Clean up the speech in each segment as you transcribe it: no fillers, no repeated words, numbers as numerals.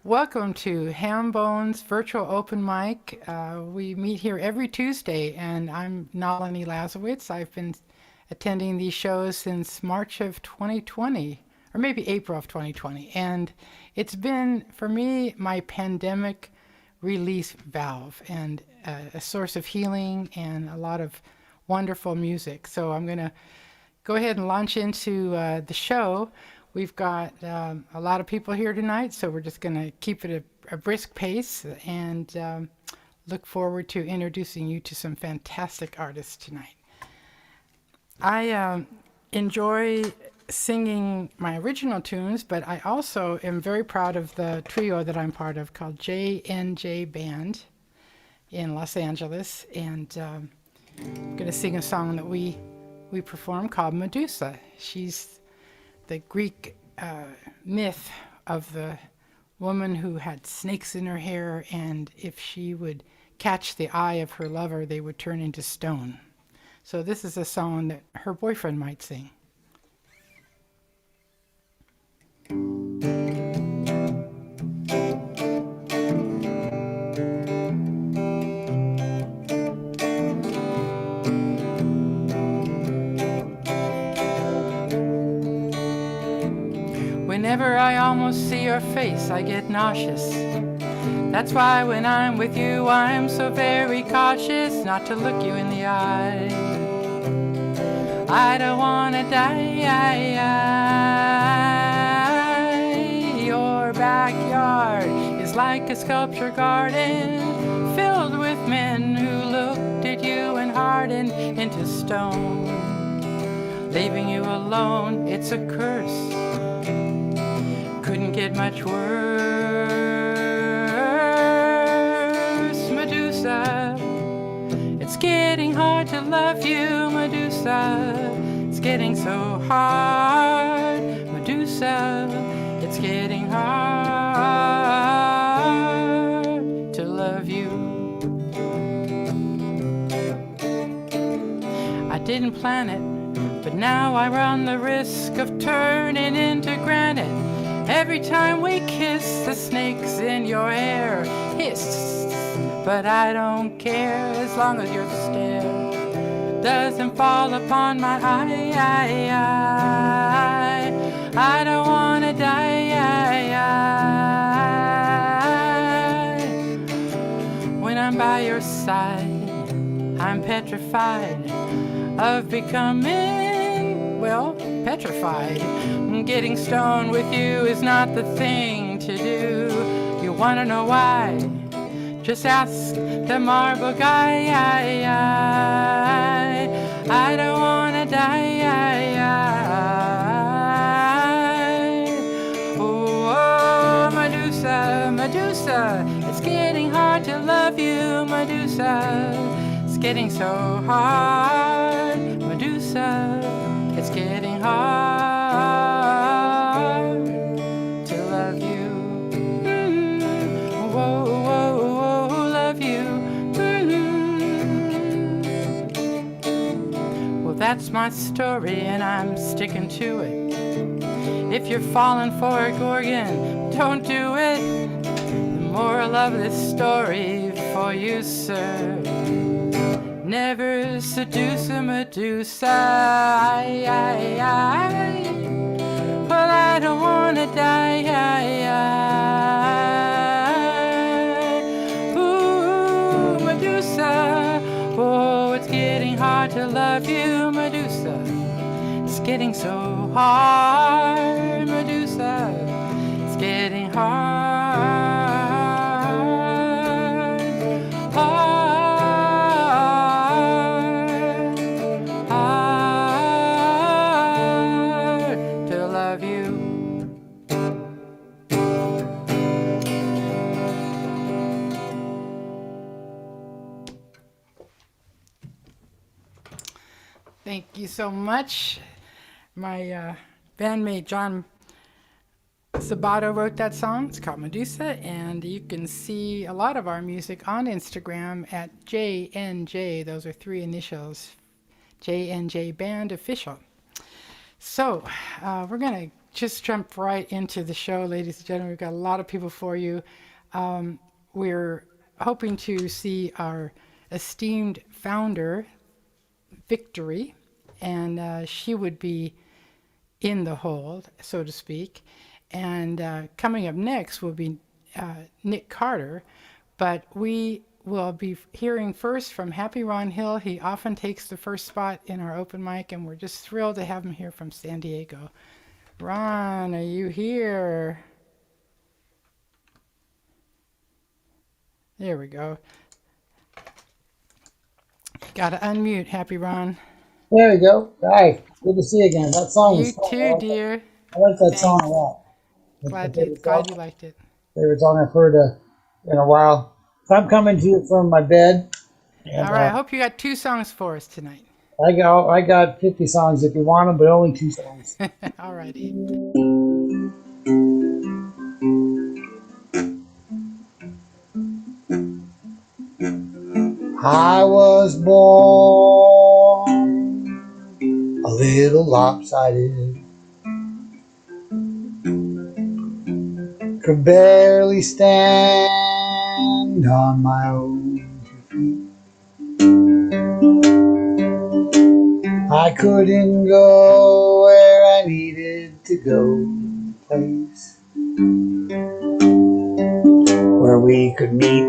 Welcome to Hambone's virtual open mic. We meet here every Tuesday, and I'm Nalini Lasiewicz. I've been attending these shows since March of 2020, or maybe April of 2020. And it's been, for me, my pandemic release valve and a source of healing and a lot of wonderful music. So I'm going to go ahead and launch into the show. We've got a lot of people here tonight, so we're just going to keep it a brisk pace and look forward to introducing you to some fantastic artists tonight. I enjoy singing my original tunes, but I also am very proud of the trio that I'm part of called JNJ Band in Los Angeles, and I'm going to sing a song that we perform called Medusa. She's the Greek myth of the woman who had snakes in her hair, and if she would catch the eye of her lover, they would turn into stone. So this is a song that her boyfriend might sing. Whenever I almost see your face, I get nauseous. That's why when I'm with you, I'm so very cautious not to look you in the eye. I don't want to die. Your backyard is like a sculpture garden filled with men who looked at you and hardened into stone. Leaving you alone, it's a curse. Couldn't get much worse. Medusa, it's getting hard to love you, Medusa. It's getting so hard, Medusa. It's getting hard to love you. I didn't plan it, but now I run the risk of turning into granite. Every time we kiss, the snakes in your hair hiss. But I don't care as long as your stare doesn't fall upon my eye. I don't want to die. When I'm by your side, I'm petrified of becoming, well, petrified. Getting stoned with you is not the thing to do. You want to know why? Just ask the marble guy. I don't want to die. Oh, Medusa, Medusa, it's getting hard to love you, Medusa. It's getting so hard, Medusa. It's getting hard to love you. Whoa, whoa, whoa, love you. Well, that's my story, and I'm sticking to it. If you're falling for a gorgon, don't do it. The moral of this story for you, sir: never seduce a Medusa. Well, I don't want to die. Ooh, Medusa. Oh, it's getting hard to love you, Medusa. It's getting so hard, Medusa. It's getting hard. Thank you so much. My bandmate John Sabato wrote that song. It's called Medusa, and you can see a lot of our music on Instagram at JNJ. Those are three initials, JNJ Band Official. So we're going to just jump right into the show, ladies and gentlemen. We've got a lot of people for you. We're hoping to see our esteemed founder, Victory, and she would be in the hold, so to speak. And coming up next will be Nick Carter, but we will be hearing first from Happy Ron Hill. He often takes the first spot in our open mic, and we're just thrilled to have him here from San Diego. Ron, are you here? There we go. Got to unmute, Happy Ron. There we go. Hi, good to see you again. That song was You fun. too, dear. I like that Thanks. song a lot. Glad you liked it. Favorite song I've heard in a while. So I'm coming to you from my bed. And, all right, I hope you got 2 songs for us tonight. I got 50 songs if you want them, but only 2 songs. All righty. I was born a little lopsided, could barely stand on my own 2 feet. I couldn't go where I needed to go, place where we could meet.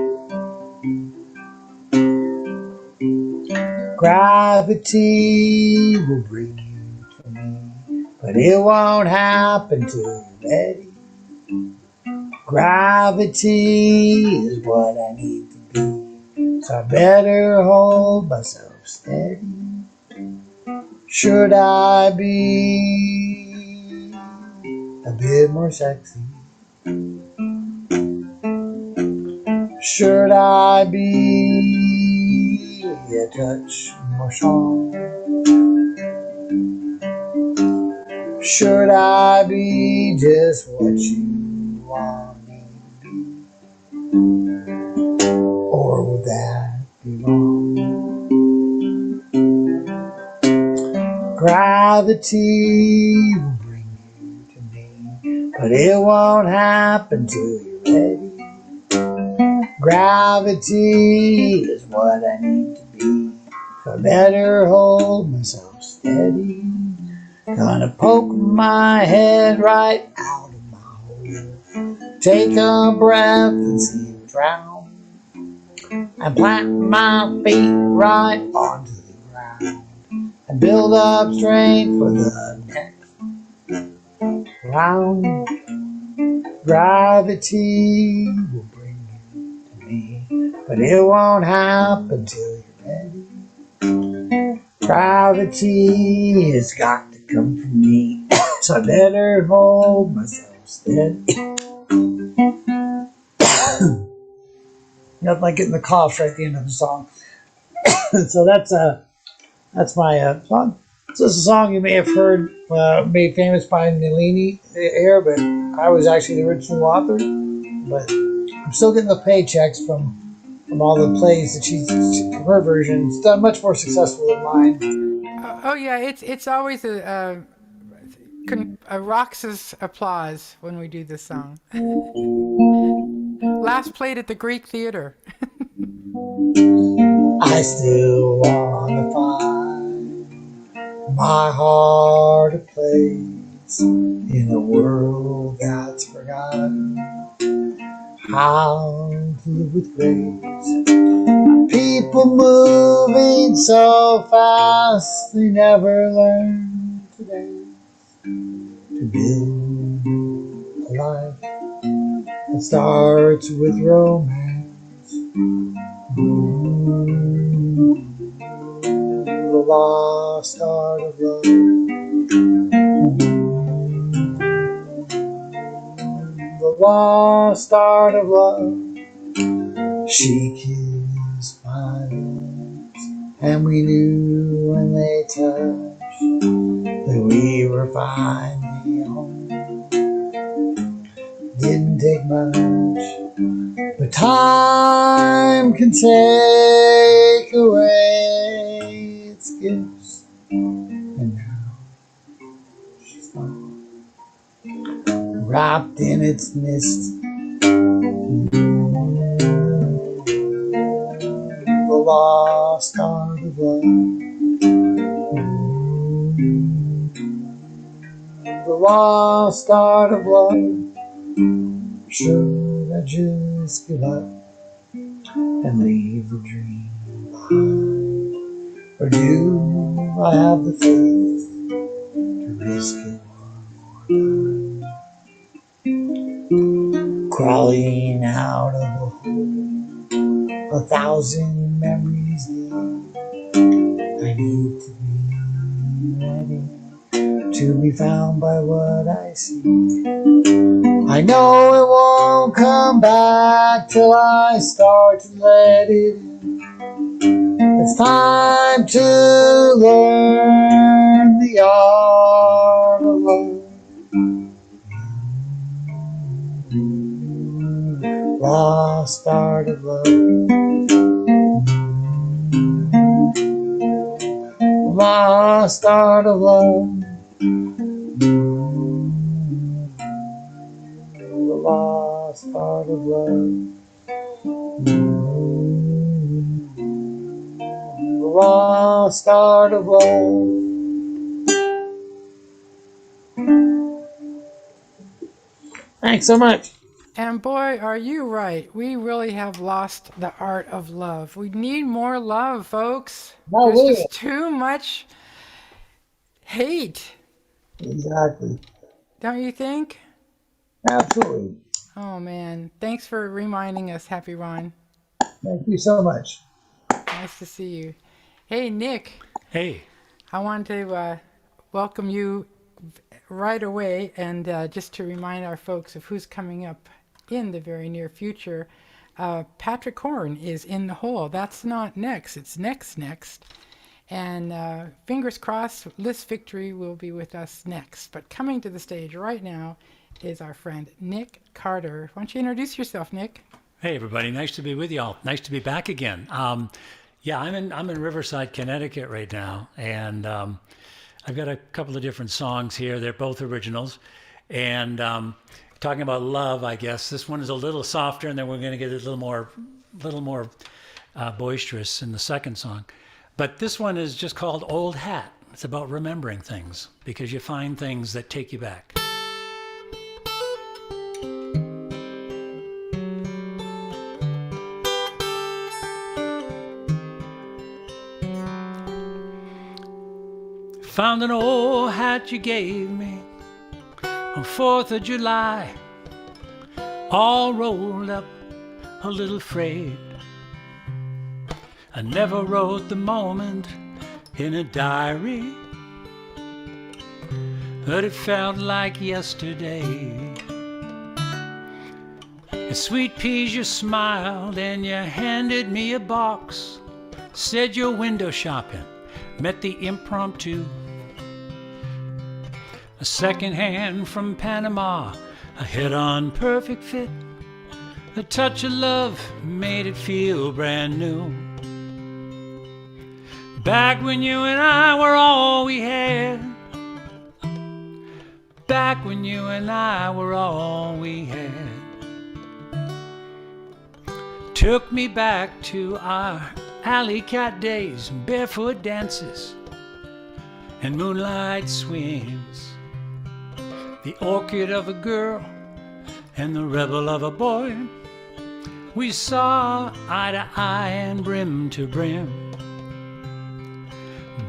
Gravity will bring you to me, but it won't happen till you're ready. Gravity is what I need to be, so I better hold myself steady. Should I be a bit more sexy? Should I be a touch more strong? Should I be just what you want me to be? Or would that be wrong? Gravity will bring you to me, but it won't happen till you're ready. Gravity is what I need to be, so I better hold myself steady. Gonna poke my head right out of my hole, take a breath and see it drown, and plant my feet right onto the ground, and build up strength for the next round. Gravity will bring you to me, but it won't happen till you're ready. Gravity has got to come from me, so I better hold myself steady. Nothing like getting the coughs right at the end of the song. So that's my song. So this is a song you may have heard made famous by Nalini here, but I was actually the original author. But I'm still getting the paychecks from all the plays that she's her version. It's done much more successful than mine. Oh yeah, it's always a raucous applause when we do this song. Last played at the Greek Theater. I still wanna find my heart a place in a world that's forgotten how to live with grace. People moving so fast, they never learn today to build a life that starts with romance. The lost art of love. The lost art of love. She kissed my lips, and we knew when they touched that we were finally home. Didn't take much, but time can take away its gifts, and now she's gone. wrapped in its mist. The lost art of love. The lost art of love. Should I just give up and leave the dream behind? Or do I have the faith to risk it one more time? Crawling out of a hole, 1,000 memories deep. I need to be ready to be found by what I see. I know it won't come back till I start to let it in. It's time to learn the art of love. Lost art of love. Lost art of love. The lost art of love. The lost art of love. Thanks so much. And boy, are you right. We really have lost the art of love. We need more love, folks. No, There's we just too much hate, exactly. don't you think? Absolutely. Oh, man. Thanks for reminding us, Happy Ron. Thank you so much. Nice to see you. Hey, Nick. Hey. I want to welcome you right away, and just to remind our folks of who's coming up in the very near future. Patrick Horn is in the hole. That's not next. It's next. And fingers crossed, Liss Victory will be with us next. But coming to the stage right now is our friend Nick Carter. Why don't you introduce yourself, Nick? Hey, everybody. Nice to be with y'all. Nice to be back again. Yeah, I'm in Riverside, Connecticut right now, and I've got a couple of different songs here. They're both originals, and talking about love, I guess this one is a little softer, and then we're going to get a little more boisterous in the second song. But this one is just called Old Hat. It's about remembering things because you find things that take you back. Found an old hat you gave me on 4th of July, all rolled up, a little frayed. I never wrote the moment in a diary, but it felt like yesterday. At Sweet Peas you smiled and you handed me a box, said you're window shopping, met the impromptu. A second hand from Panama, a head-on perfect fit. A touch of love made it feel brand new. Back when you and I were all we had. Back when you and I were all we had. Took me back to our alley cat days, barefoot dances and moonlight swims. The orchid of a girl and the rebel of a boy, we saw eye to eye and brim to brim.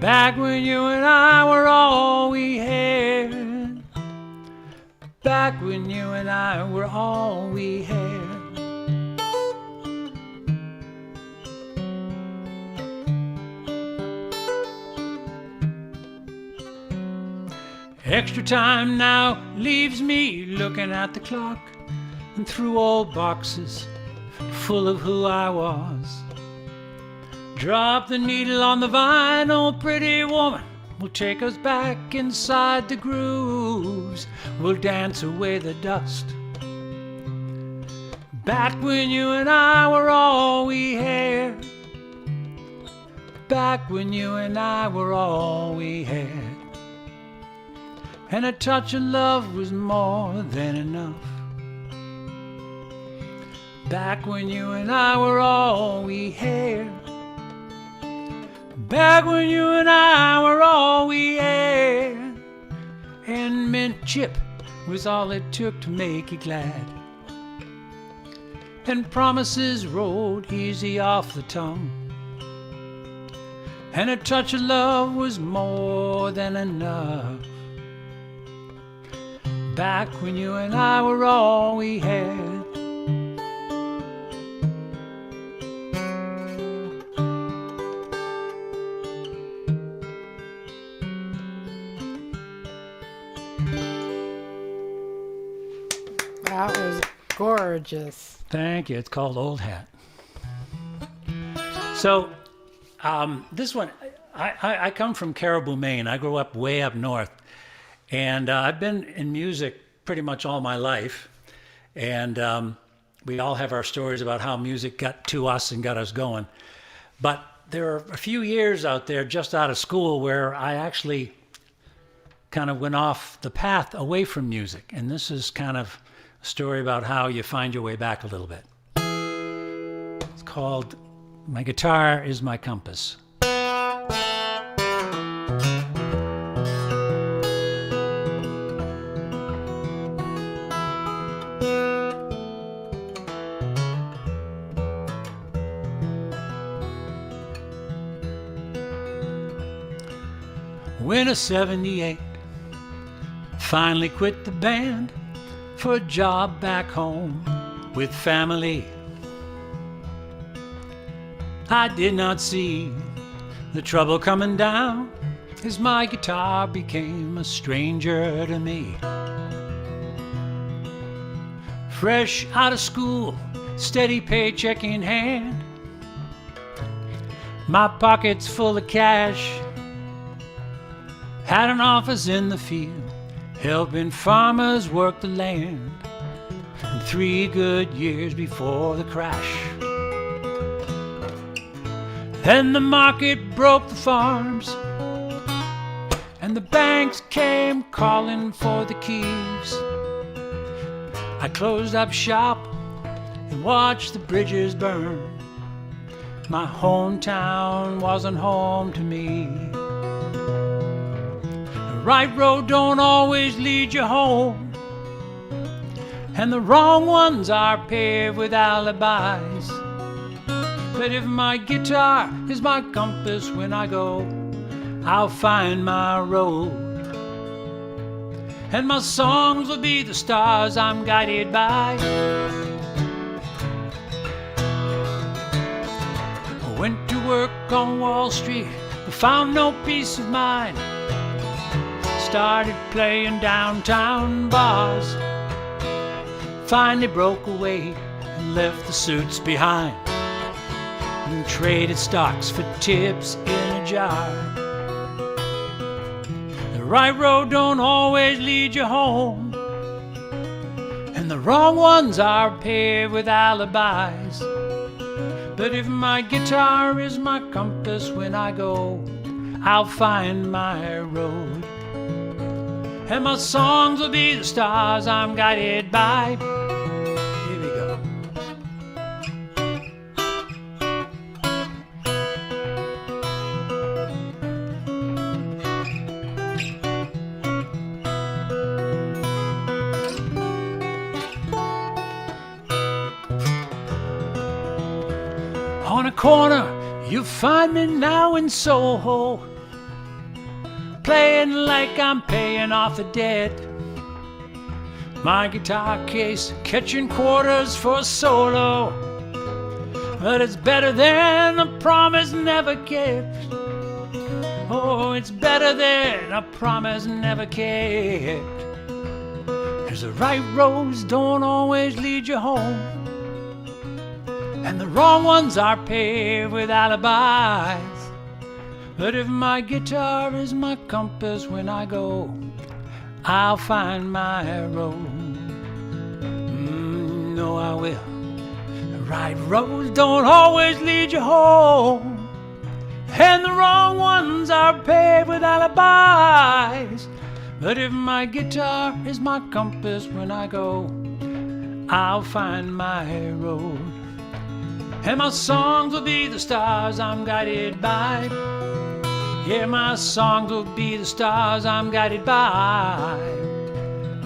Back when you and I were all we had. Back when you and I were all we had. Extra time now leaves me looking at the clock and through old boxes full of who I was. Drop the needle on the vinyl, pretty woman, will take us back inside the grooves. We'll dance away the dust. Back when you and I were all we had. Back when you and I were all we had. and a touch of love was more than enough. Back when you and I were all we had. Back when you and I were all we had. And mint chip was all it took to make you glad. And promises rolled easy off the tongue. And a touch of love was more than enough. Back when you and I were all we had. That was gorgeous. Thank you. It's called Old Hat. So, this one, I come from Caribou, Maine. I grew up way up north. And I've been in music pretty much all my life. And we all have our stories about how music got to us and got us going. But there are a few years out there just out of school where I actually kind of went off the path away from music. And this is kind of a story about how you find your way back a little bit. It's called My Guitar is My Compass. Winter '78, finally quit the band for a job back home with family. I did not see the trouble coming down as my guitar became a stranger to me. Fresh out of school, steady paycheck in hand, my pockets full of cash. Had an office in the field, helping farmers work the land, and 3 good years before the crash. Then the market broke the farms, and the banks came calling for the keys. I closed up shop and watched the bridges burn. My hometown wasn't home to me. The right road don't always lead you home, and the wrong ones are paved with alibis. But if my guitar is my compass when I go, I'll find my road. And my songs will be the stars I'm guided by. I went to work on Wall Street, but found no peace of mind. Started playing downtown bars. Finally broke away and left the suits behind, and traded stocks for tips in a jar. The right road don't always lead you home, and the wrong ones are paved with alibis. But if my guitar is my compass when I go, I'll find my road. And my songs will be the stars I'm guided by. Here we go. On a corner, you'll find me now in Soho, playing like I'm paying off the debt. My guitar case catching quarters for a solo, but it's better than a promise never kept. Oh, it's better than a promise never kept. 'Cause the right roads don't always lead you home, and the wrong ones are paved with alibis. But if my guitar is my compass when I go, I'll find my road. No, I will. The right roads don't always lead you home, and the wrong ones are paved with alibis. But if my guitar is my compass when I go, I'll find my road. And my songs will be the stars I'm guided by. Yeah, my songs will be the stars I'm guided by.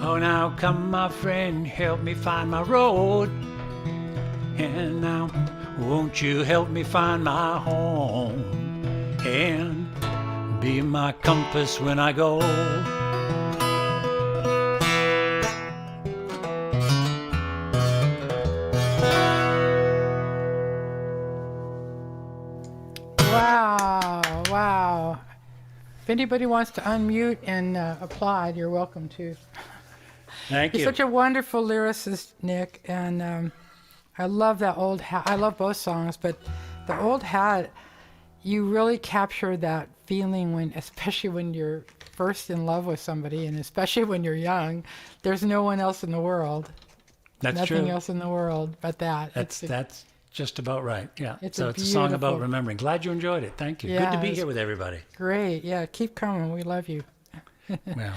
Oh, now come, my friend, help me find my road. And now, won't you help me find my home? And be my compass when I go. Wow, wow. If anybody wants to unmute and applaud, you're welcome to. Thank You're you. such a wonderful lyricist, Nick, and I love that old hat. I love both songs, but the old hat, you really capture that feeling when, especially when you're first in love with somebody, and especially when you're young. There's no one else in the world. That's Nothing true. else in the world but that. That's just about right. Yeah. It's So a it's a song about beautiful- remembering. Glad you enjoyed it. Thank you. Good Yeah, to be it's here with everybody. Great. Yeah, keep coming. We love you. Well,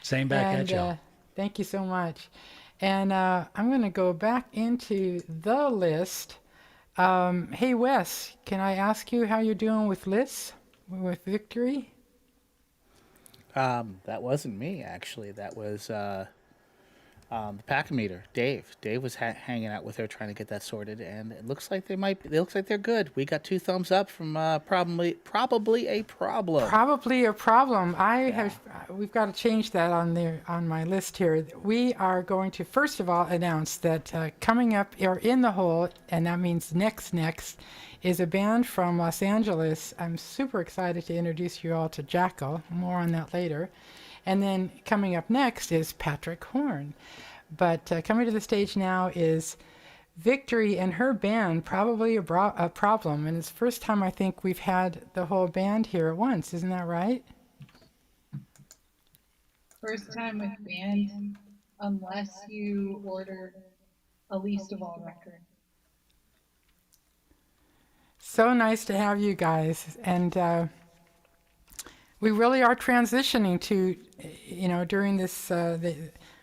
same back at y'all. Thank you so much. And I'm going to go back into the list. Hey, Wes, can I ask you how you're doing with Liss, with Victory? That wasn't me, actually. That was the Packometer, Dave. Dave was hanging out with her trying to get that sorted, and it looks like it looks like they're good. We got 2 thumbs up from probably a problem. Probably a problem. We've got to change that on my list here. We are going to first of all announce that coming up or in the hole, and that means next is a band from Los Angeles. I'm super excited to introduce you all to JaKL. More on that later. And then coming up next is Patrick Horn. But coming to the stage now is Victory and her band, Probably a Problem. And it's the first time I think we've had the whole band here at once. Isn't that right? First time with band, unless you order a least of all record. So nice to have you guys. And we really are transitioning to, during this the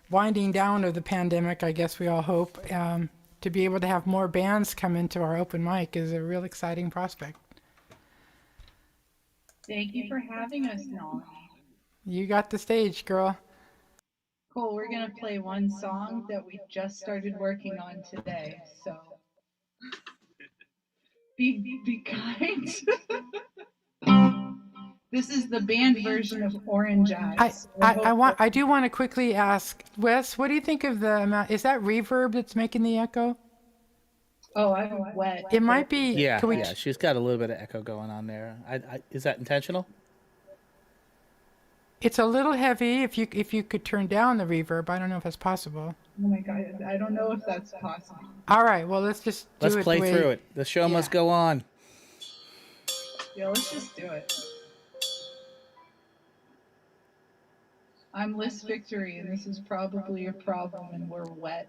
winding down of the pandemic, I guess we all hope, to be able to have more bands come into our open mic is a real exciting prospect. Thank you for having us, Nalini. You got the stage, girl. Cool, we're gonna play one song that we just started working on today, so be kind. This is the band version of Orange Eyes. I do want to quickly ask, Wes, what do you think of the amount? Is that reverb that's making the echo? Oh, I'm wet. It might be. Yeah, Can we, yeah, she's got a little bit of echo going on there. Is that intentional? It's a little heavy. If you could turn down the reverb, I don't know if that's possible. Oh my god, I don't know if that's possible. All right, well let's just do Let's it. play through it. The show must go on. Yeah, let's just do it. I'm Liss Victory, and this is Probably a Problem, and we're wet.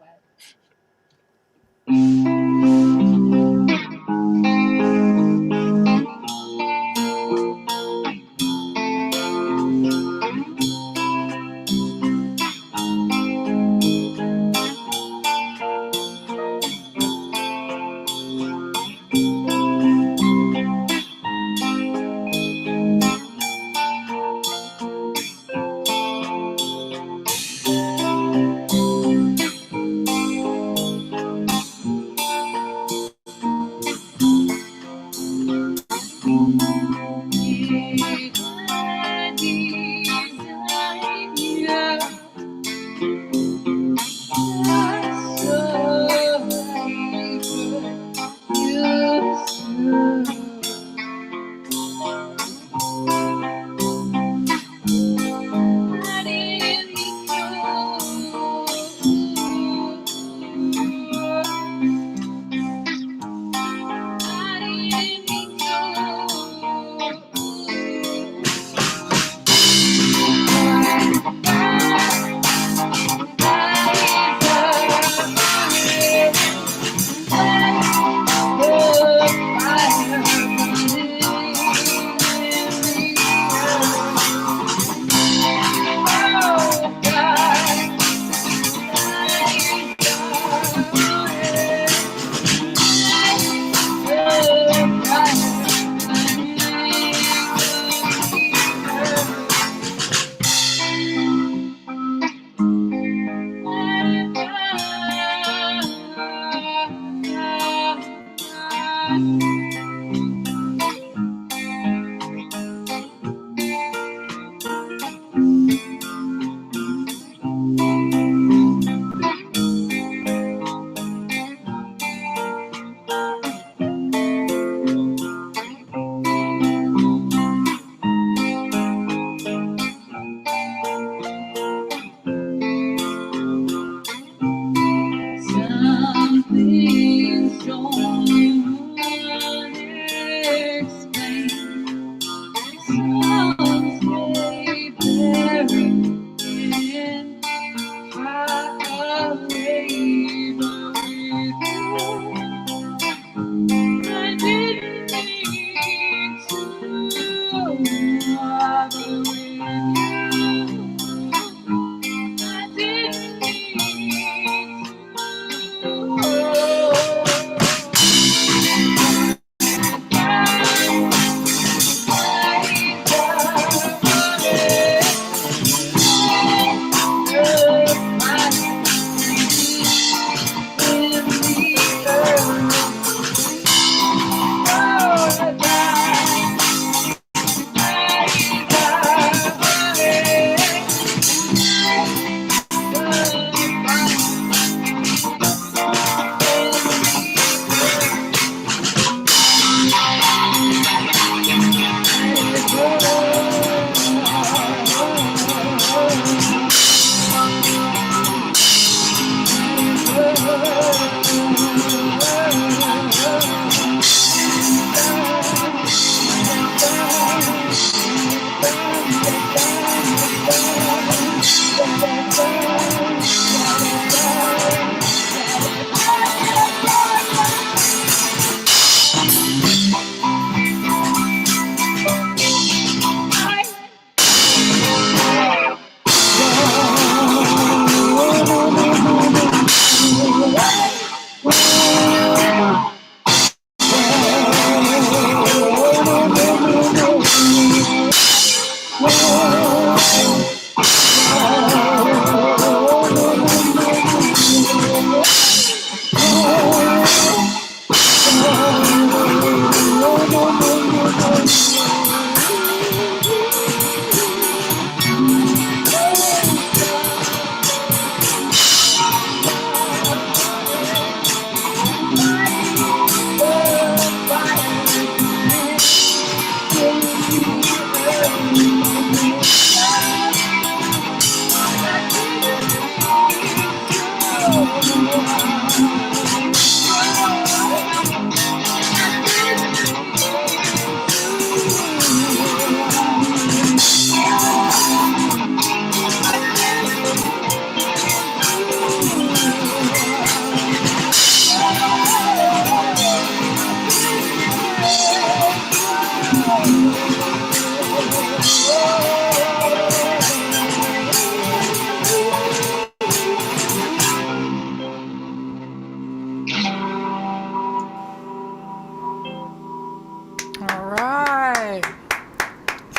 All right.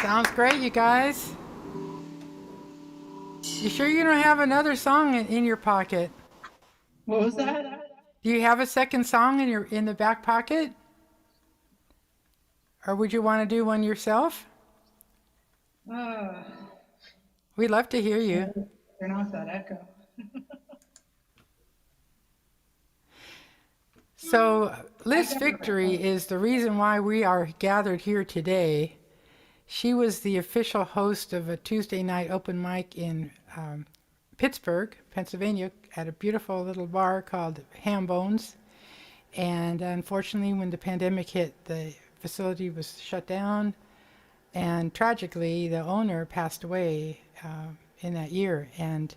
Sounds great, you guys. You sure you don't have another song in your pocket? What was that? Do you have a second song in the back pocket? Or would you want to do one yourself? We'd love to hear you. Turn off that echo. So Liss Victory is the reason why we are gathered here today. She was the official host of a Tuesday night open mic in Pittsburgh, Pennsylvania, at a beautiful little bar called Hambone. And unfortunately, when the pandemic hit, the facility was shut down. And tragically, the owner passed away in that year. And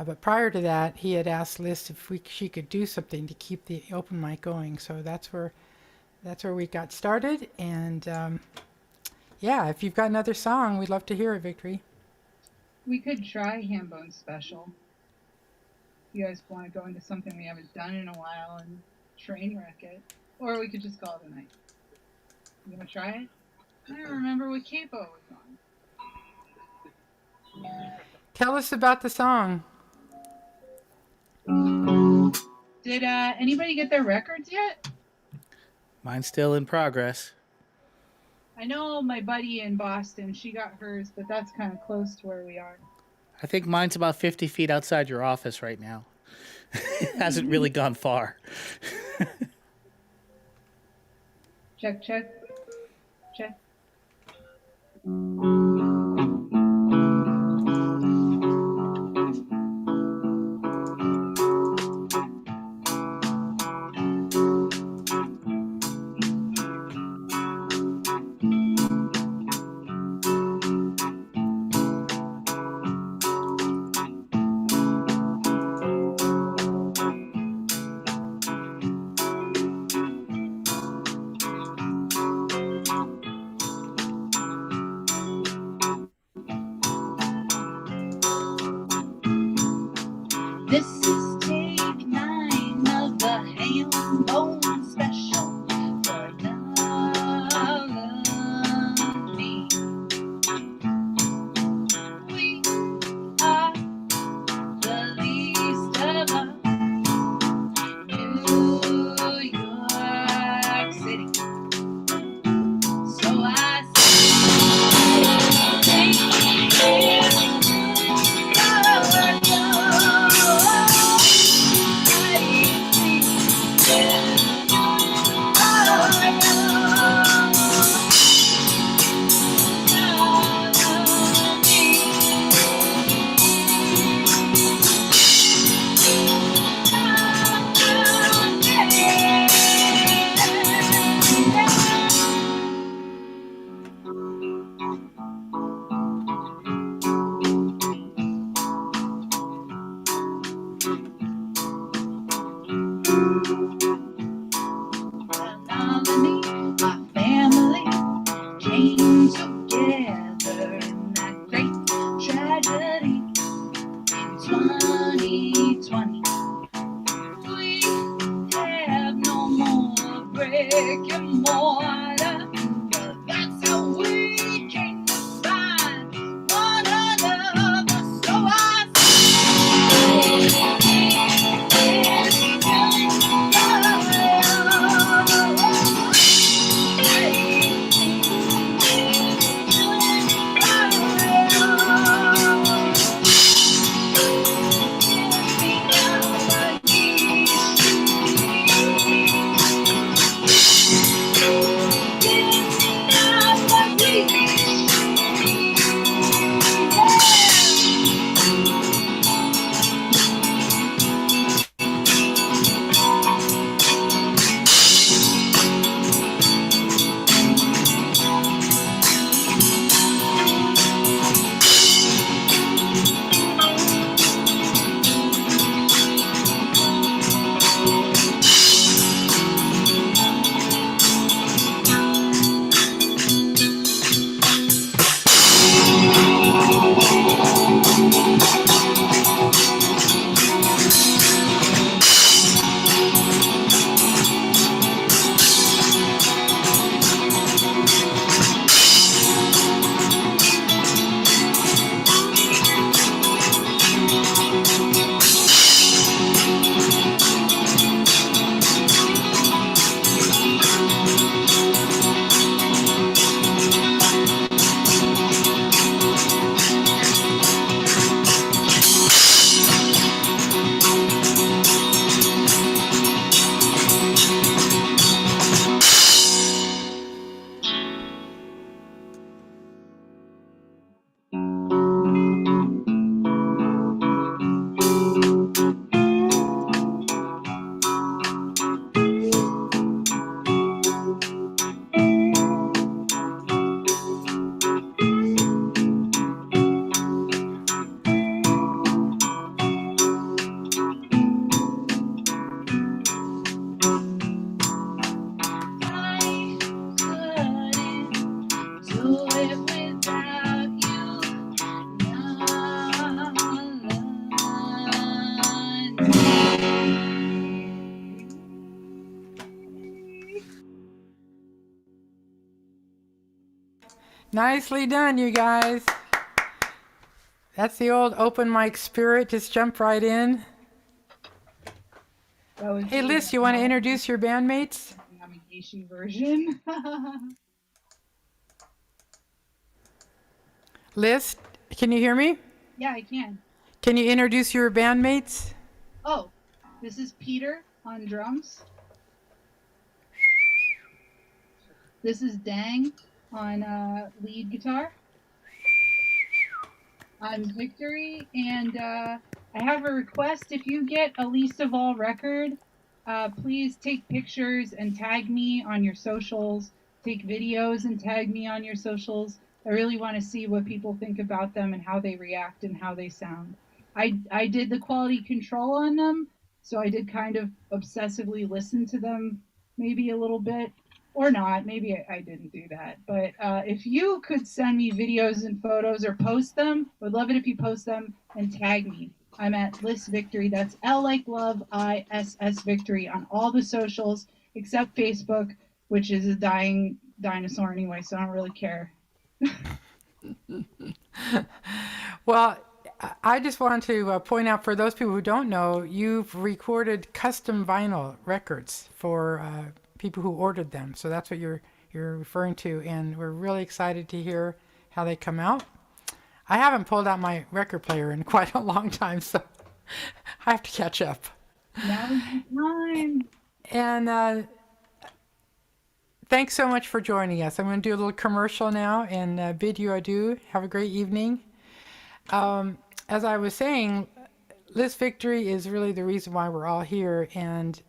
but prior to that, he had asked Liss if she could do something to keep the open mic going. So that's where we got started. And yeah, if you've got another song, we'd love to hear it, Victory. We could try Hambone Special. You guys want to go into something we haven't done in a while and train wreck it? Or we could just call it a night. You want to try it? I don't remember what capo was on. Tell us about the song. Did anybody get their records yet? Mine's still in progress. I know my buddy in Boston, she got hers, but that's kind of close to where we are. I think mine's about 50 feet outside your office right now. It hasn't really gone far. Check. This is take 9 of the Hambone special for Nalini. We are the least of us, New York City. So I say, my family came together in that great tragedy in 2020. We have no more brick and mortar, but that's how we came to find one another. Nicely done, you guys. That's the old open mic spirit. Just jump right in. That was Hey, Liss, you want to introduce your bandmates? Yamagishi version. Liss, can you hear me? Yeah, I can. Can you introduce your bandmates? Oh, this is Peter on drums. This is Dang on lead guitar. I'm Victory, and I have a request. If you get a Least of All record, please take pictures and tag me on your socials. Take videos and tag me on your socials. I really want to see what people think about them and how they react and how they sound. I did the quality control on them, so I did kind of obsessively listen to them maybe a little bit. Or not, maybe I didn't do that. But if you could send me videos and photos or post them, I would love it if you post them and tag me. I'm at Liss Victory. That's L like love, ISS Victory on all the socials except Facebook, which is a dying dinosaur anyway, so I don't really care. Well, I just want to point out for those people who don't know, you've recorded custom vinyl records for people who ordered them. So that's what you're referring to, and we're really excited to hear how they come out. I haven't pulled out my record player in quite a long time, so I have to catch up. Now's the time. And thanks so much for joining us. I'm going to do a little commercial now and bid you adieu. Have a great evening. As I was saying, Liss Victory is really the reason why we're all here, and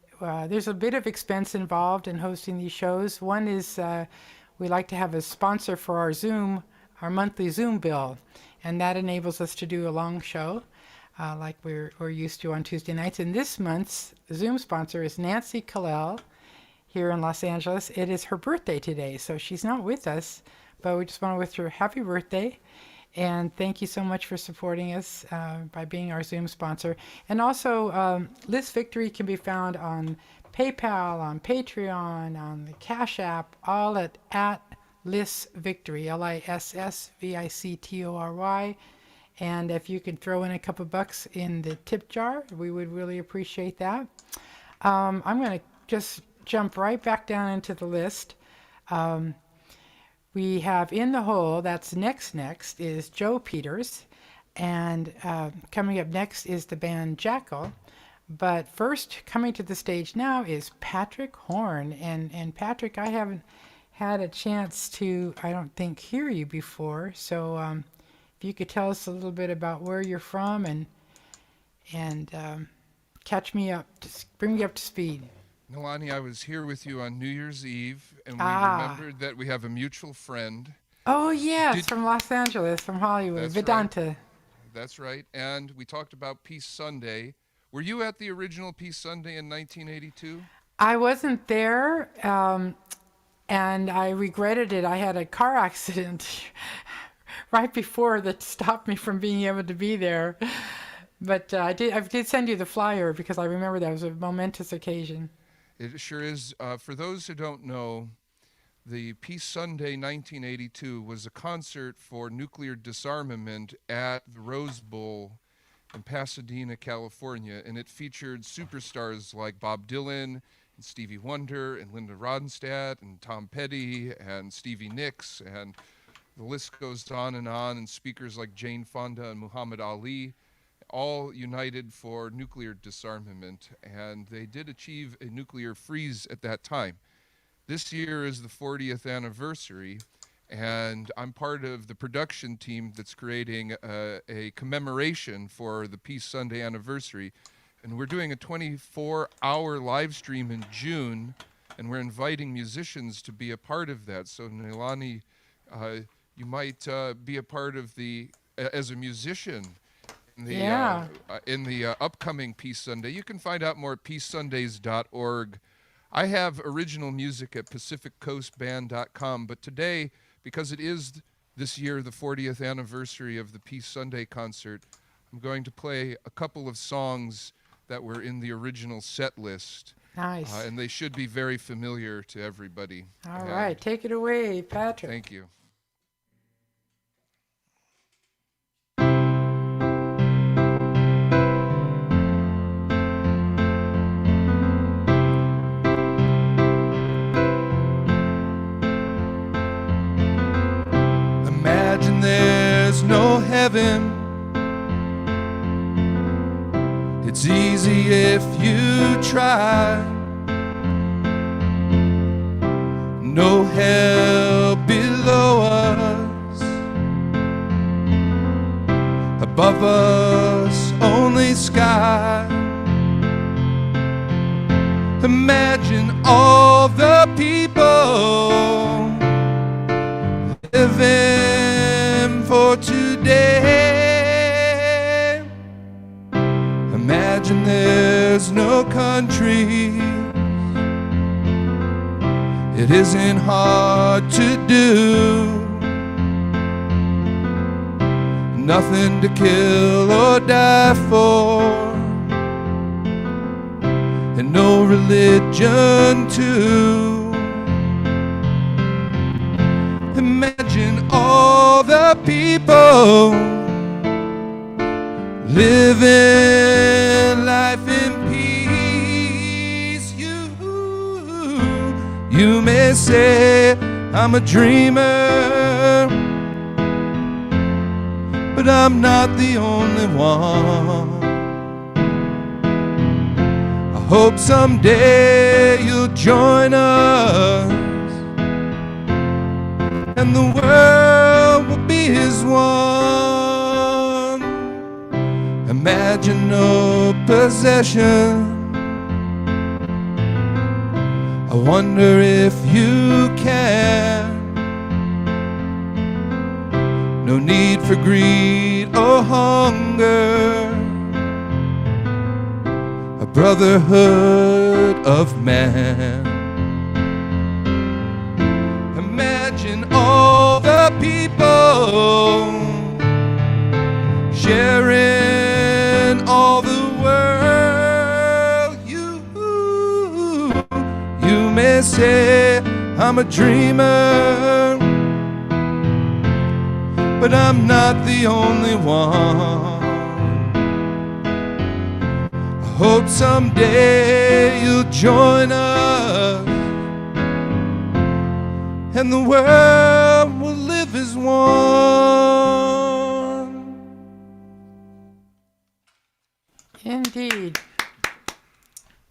there's a bit of expense involved in hosting these shows. One is we like to have a sponsor for our monthly Zoom bill, and that enables us to do a long show like we're used to on Tuesday nights. And this month's Zoom sponsor is Nancy Kalel here in Los Angeles. It is her birthday today, so she's not with us, but we just want to wish her happy birthday. And thank you so much for supporting us by being our Zoom sponsor. And also, Liss Victory can be found on PayPal, on Patreon, on the Cash App, all at Liss Victory, LISSVICTORY. And if you could throw in a couple bucks in the tip jar, we would really appreciate that. I'm going to just jump right back down into the list. We have In the Hole, that's next is Joe Peters, and coming up next is the band JaKL. But first, coming to the stage now is Patrick Horn, and Patrick, I haven't had a chance to, I don't think, hear you before, so if you could tell us a little bit about where you're from and catch me up, just bring me up to speed. Nalini, I was here with you on New Year's Eve, and we remembered that we have a mutual friend. Oh, yes, from Los Angeles, from Hollywood, That's Vedanta. Right. That's right. And we talked about Peace Sunday. Were you at the original Peace Sunday in 1982? I wasn't there, and I regretted it. I had a car accident right before that stopped me from being able to be there. But I did send you the flyer because I remember that was a momentous occasion. It sure is. For those who don't know, the Peace Sunday 1982 was a concert for nuclear disarmament at the Rose Bowl in Pasadena, California, and it featured superstars like Bob Dylan and Stevie Wonder and Linda Ronstadt and Tom Petty and Stevie Nicks, and the list goes on, and speakers like Jane Fonda and Muhammad Ali, all united for nuclear disarmament, and they did achieve a nuclear freeze at that time. This year is the 40th anniversary, and I'm part of the production team that's creating a commemoration for the Peace Sunday anniversary, and we're doing a 24-hour live stream in June, and we're inviting musicians to be a part of that. So Nalini, you might be a part of as a musician in the upcoming Peace Sunday. You can find out more at peacesundays.org. I have original music at pacificcoastband.com, but today, because it is this year the 40th anniversary of the Peace Sunday concert, I'm going to play a couple of songs that were in the original set list. Nice. And they should be very familiar to everybody. All right, take it away, Patrick. Thank you. living. It's easy if you try. No hell below us, above us only sky. Imagine all the people living for today. Imagine there's no country. It isn't hard to do. Nothing to kill or die for, and no religion too. Imagine all the people living life in peace. You may say I'm a dreamer, but I'm not the only one. I hope someday you'll join us, and the world will be as one. Imagine no possession. I wonder if you can. No need for greed or hunger. A brotherhood of man. Imagine all the people sharing all the world. You may say I'm a dreamer, but I'm not the only one. I hope someday you'll join us, and the world will live as one. Indeed.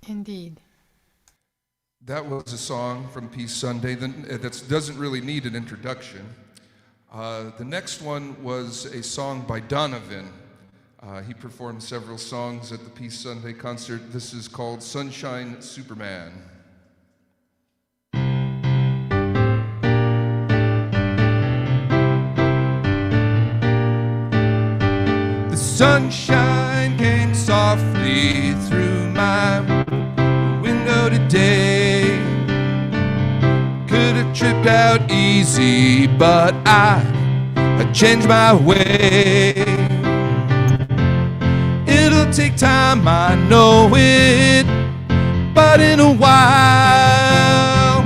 Indeed. That was a song from Peace Sunday that doesn't really need an introduction. The next one was a song by Donovan. He performed several songs at the Peace Sunday concert. This is called Sunshine Superman. The sunshine came softly through my window today. Could have tripped out easy, but I changed my way. It'll take time, I know it, but in a while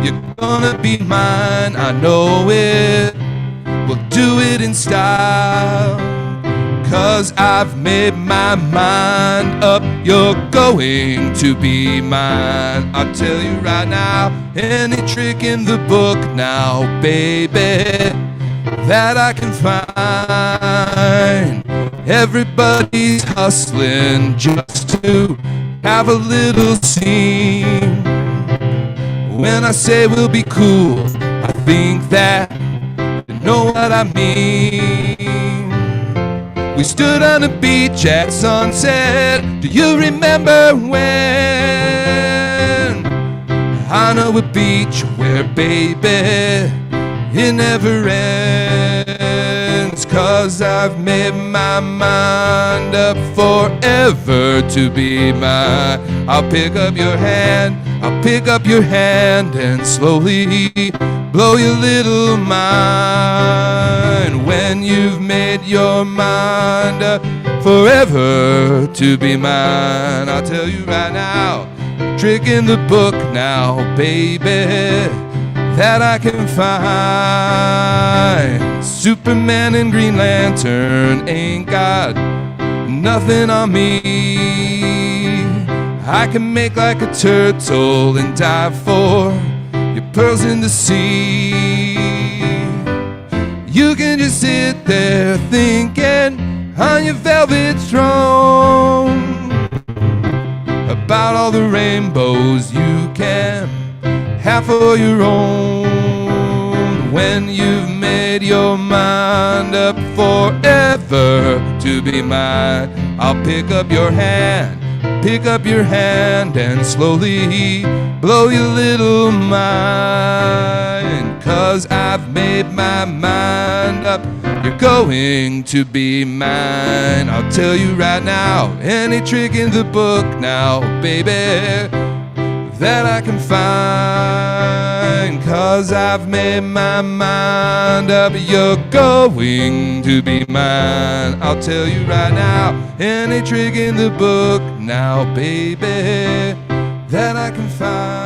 you're gonna be mine, I know it. We'll do it in style, 'cause I've made my mind up. You're going to be mine. I'll tell you right now, any trick in the book now, baby, that I can find. Everybody's hustling just to have a little scene. When I say we'll be cool, I think that you know what I mean. We stood on the beach at sunset. Do you remember when? I know a beach where, baby, it never ends. 'Cause I've made my mind up forever to be mine. I'll pick up your hand, I'll pick up your hand and slowly blow your little mind. When you've made your mind up forever to be mine, I'll tell you right now, trick in the book now, baby, that I can find. Superman and Green Lantern ain't got nothing on me. I can make like a turtle and dive for your pearls in the sea. You can just sit there thinking on your velvet throne about all the rainbows you can have for your own. When you've made your mind up forever to be mine, I'll pick up your hand and slowly blow your little mind. 'Cause I've made my mind up, you're going to be mine. I'll tell you right now, any trick in the book now, baby, that I can find. 'Cause I've made my mind up, you're going to be mine. I'll tell you right now, any trick in the book now, baby, that I can find.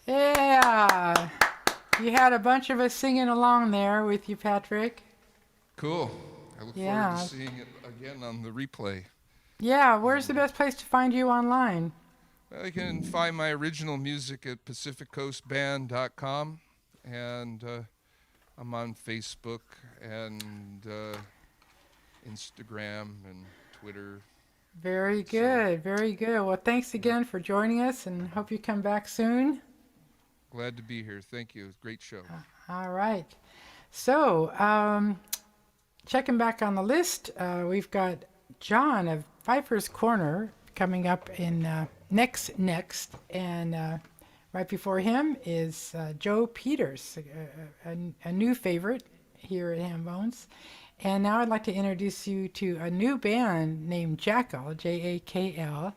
Yeah. You had a bunch of us singing along there with you, Patrick. Cool. I look Yeah. forward to seeing it again on the replay. Yeah, where's the best place to find you online? Well, you can find my original music at PacificCoastBand.com, and I'm on Facebook and Instagram and Twitter. Very good, very good. Well, thanks again for joining us, and hope you come back soon. Glad to be here. Thank you. Great show. All right. So, checking back on the list, we've got John of Peiffer's Corner coming up in next, and right before him is Joe Peters, a new favorite here at Hambones. And now I'd like to introduce you to a new band named JaKL, JaKL,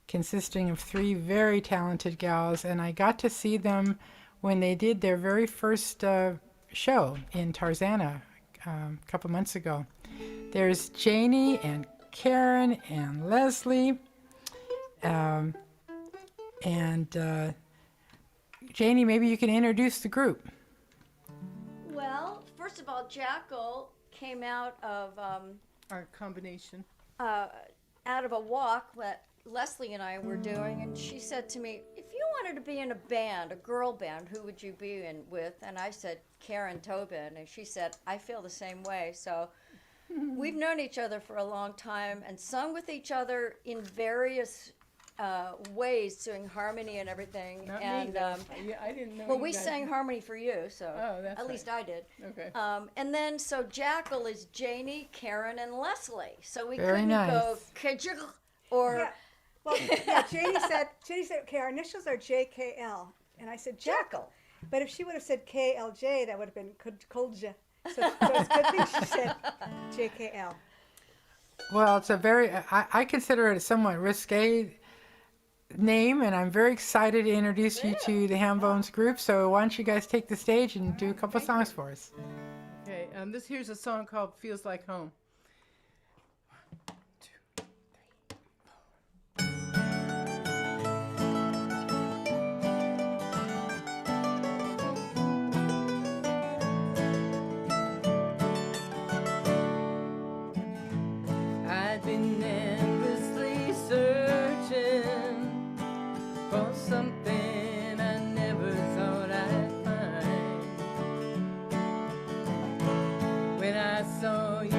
consisting of 3 very talented gals, and I got to see them when they did their very first show in Tarzana a couple months ago. There's Janie and Karen and Leslie, and Janie, maybe you can introduce the group. Well, first of all, JaKL came out of Our combination. out of a walk that Leslie and I were doing, and she said to me, "If you wanted to be in a band, a girl band, who would you be in with?" And I said, "Karen Tobin," and she said, "I feel the same way." So we've known each other for a long time and sung with each other in various ways, doing harmony and everything. Not and me, though. I didn't know. well, you we guys- sang harmony for you, so Oh, that's at least right. I did. Okay. And then, so JaKL is Janie, Karen, and Leslie. So we Very couldn't nice. go Kajigl or Yeah. Well, yeah, Janie said, okay, our initials are JKL. And I said, JaKL. But if she would have said KLJ, that would have been Kolja. So it's a good thing she said JKL. Well, it's a very, I consider it a somewhat risque name, and I'm very excited to introduce you to the Hambones group. So why don't you guys take the stage and do a couple songs for us? Okay. Here's a song called "Feels Like Home." I've been endlessly searching for something I never thought I'd find. When I saw you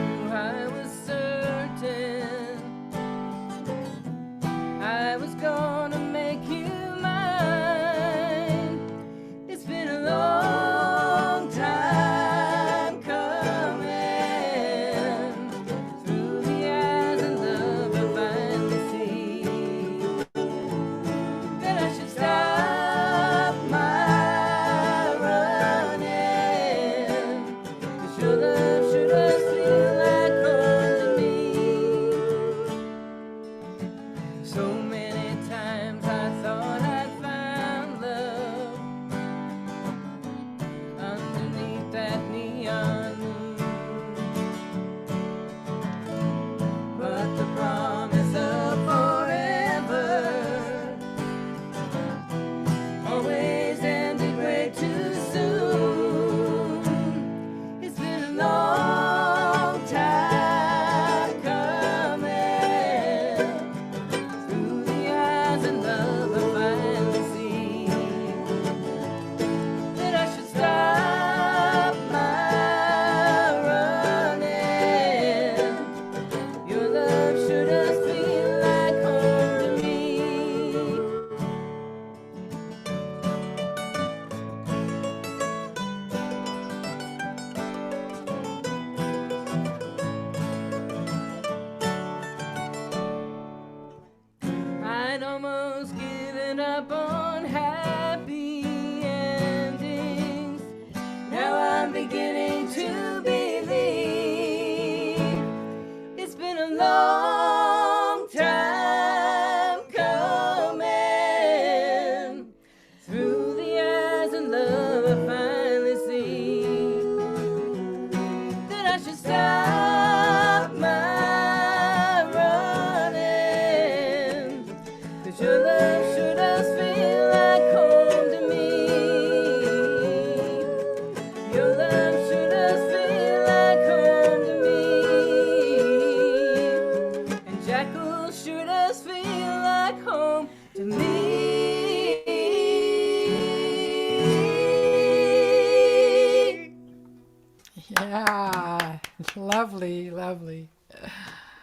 Yeah, it's lovely, lovely.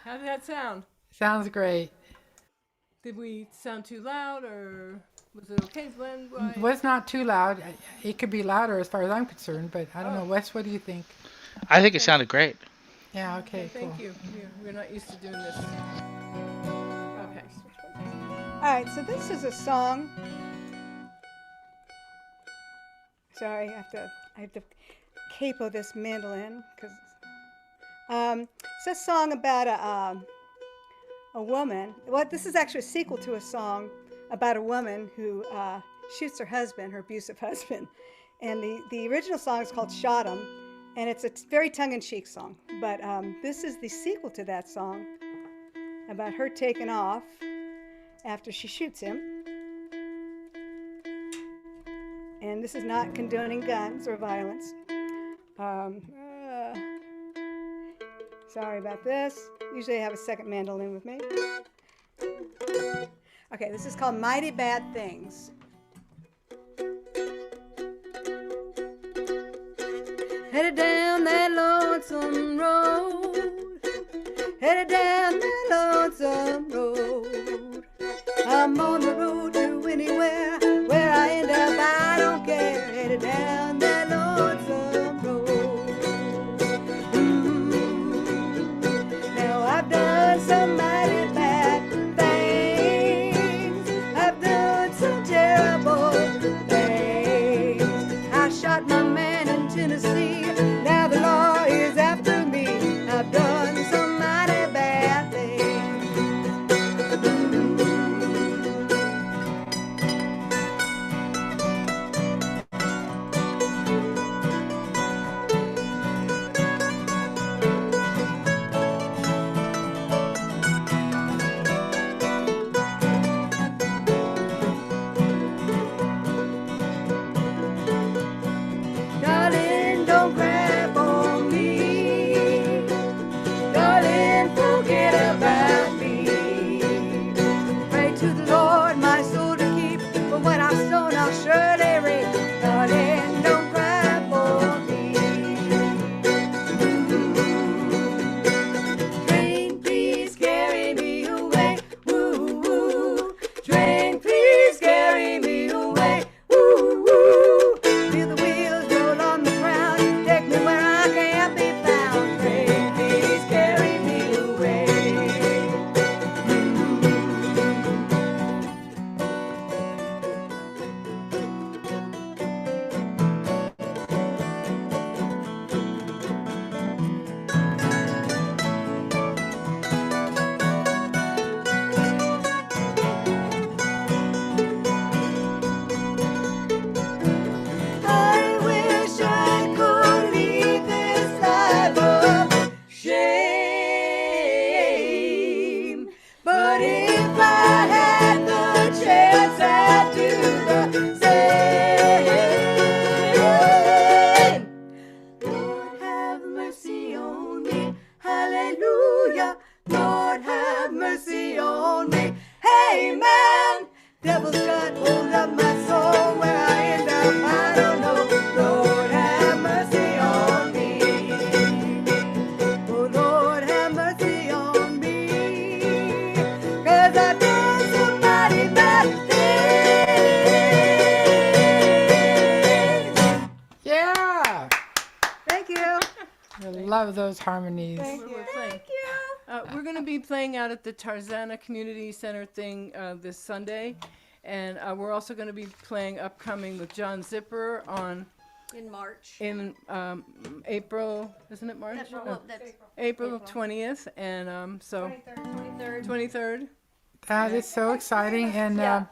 How did that sound? Sounds great. Did we sound too loud, or was it okay blend wise? Was not too loud. It could be louder as far as I'm concerned, but I don't know. Wes, what do you think? I think it sounded great. Yeah, okay, cool. Thank you. We're not used to doing this. Okay. All right, so this is a song. Sorry, I have to capo this mandolin because it's a song about a woman. Well, this is actually a sequel to a song about a woman who shoots her husband, her abusive husband. And the original song is called Shot 'Em, and it's a very tongue-in-cheek song. But this is the sequel to that song about her taking off after she shoots him. And this is not condoning guns or violence. Sorry about this. Usually I have a second mandolin with me. Okay, this is called Mighty Bad Things. Headed down that lonesome road. Headed down that lonesome road. I'm on the road to anywhere. Where I end up, I don't care. Headed down that lonesome road. Now I've done some mighty bad things. I've done some terrible things. I shot my man in Tennessee. Now the law is after me. I've done some mighty bad things. Darling, don't grab on me. Darling, forget about me. Pray to the Lord my soul to keep, but when I'm stoned I'll surely reap. Darling, don't grab on me. Train, please carry me away. Woo, woo. Train, please carry me away. Woo, woo. Feel the wheels roll on the ground. Take me where I can't be found. Train, please carry me away. I wish I could leave this life of shame. But if I had the chance, I'd do the same. Lord, have mercy on me. Hallelujah. Lord, have mercy on me. Hey, man. Devil's got hold of my soul. Where I end up, I don't know. Lord, have mercy on me. Oh, Lord, have mercy on me. 'Cause I've done some mighty bad things. Yeah! Thank you. I love those harmonies. Thank you. We're playing. We're going to be playing out at the Tarzana Community Center thing this Sunday. And we're also going to be playing upcoming with John Zipper In March. in April, isn't it March? That's, No. well, that's April 20th, and so 23rd. 23rd. That is so exciting. And Yeah.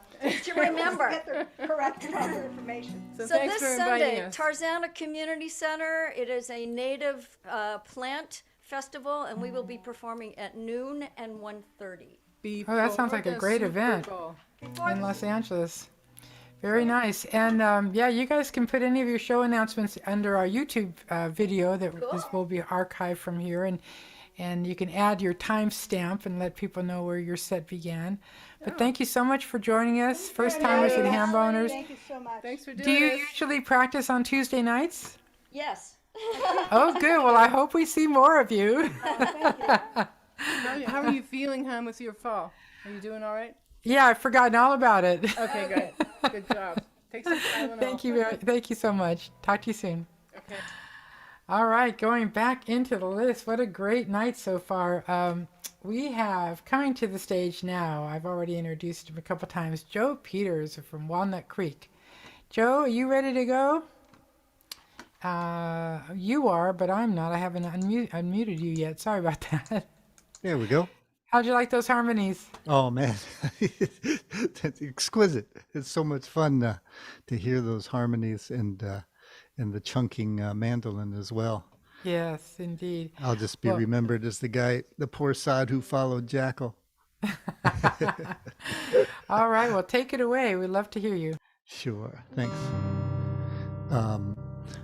To remember. Get the correct proper information. So, So thanks this for inviting Sunday, us. Tarzana Community Center, it is a native plant festival, and we will be performing at noon and 1:30. Oh, that sounds like a the great Super event. Bowl. in Los Angeles. Very nice. And yeah, you guys can put any of your show announcements under our YouTube video that will be archived from here. And you can add your timestamp and let people know where your set began. But thank you so much for joining us. First timers at Hamboners. Thank you so much. Thanks for doing Do you this. usually practice on Tuesday nights? Yes. Oh, good. Well, I hope we see more of you. How are you feeling, hon, with your fall? Are you doing all right? Yeah, I've forgotten all about it. Okay, good. Good job. Take some Tylenol. Thank you so much. Talk to you soon. Okay. All right, going back into the list. What a great night so far. We have coming to the stage now. I've already introduced him a couple times. Joe Peters from Walnut Creek. Joe, are you ready to go? You are, but I'm not. I haven't unmuted you yet. Sorry about that. There we go. How'd you like those harmonies? Oh man, that's exquisite. It's so much fun to hear those harmonies and the chunking mandolin as well. Yes, indeed. I'll just be remembered as the poor sod who followed JaKL. All right, well, take it away. We'd love to hear you. Sure, thanks.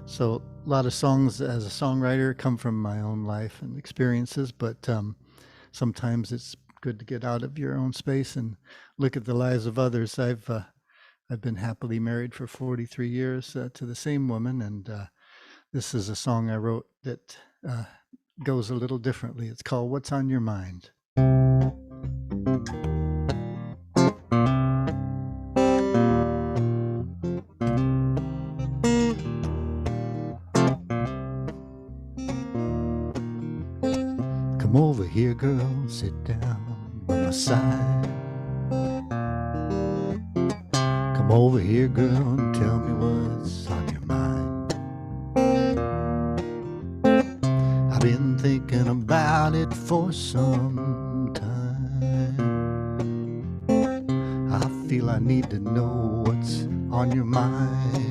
So a lot of songs as a songwriter come from my own life and experiences, but sometimes it's good to get out of your own space and look at the lives of others. I've been happily married for 43 years to the same woman, and this is a song I wrote that goes a little differently. It's called "What's on Your Mind." Come over here, girl, sit down by my side. Come over here, girl, and tell me what's on your mind. I've been thinking about it for some time. I feel I need to know what's on your mind.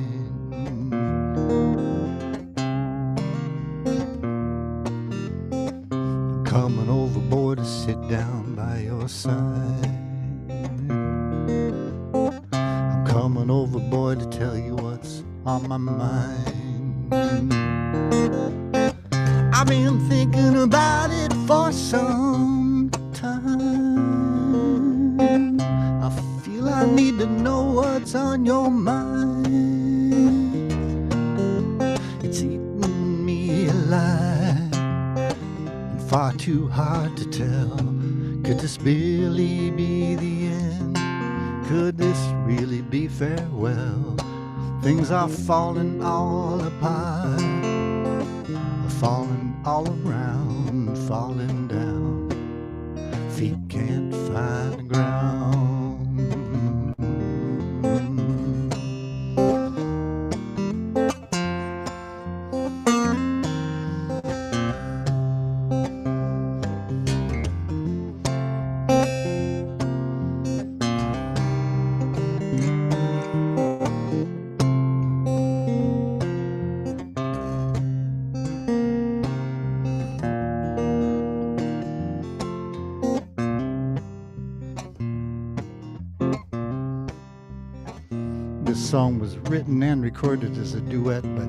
Coming overboard to sit down by your side. I'm coming overboard to tell you what's on my mind. I've been thinking about it for some time. I feel I need to know what's on your mind. It's eating me alive. Far too hard to tell. Could this really be the end? Could this really be farewell? Things are falling all apart, falling all around, falling down. Feet can't find the ground. This song was written and recorded as a duet, but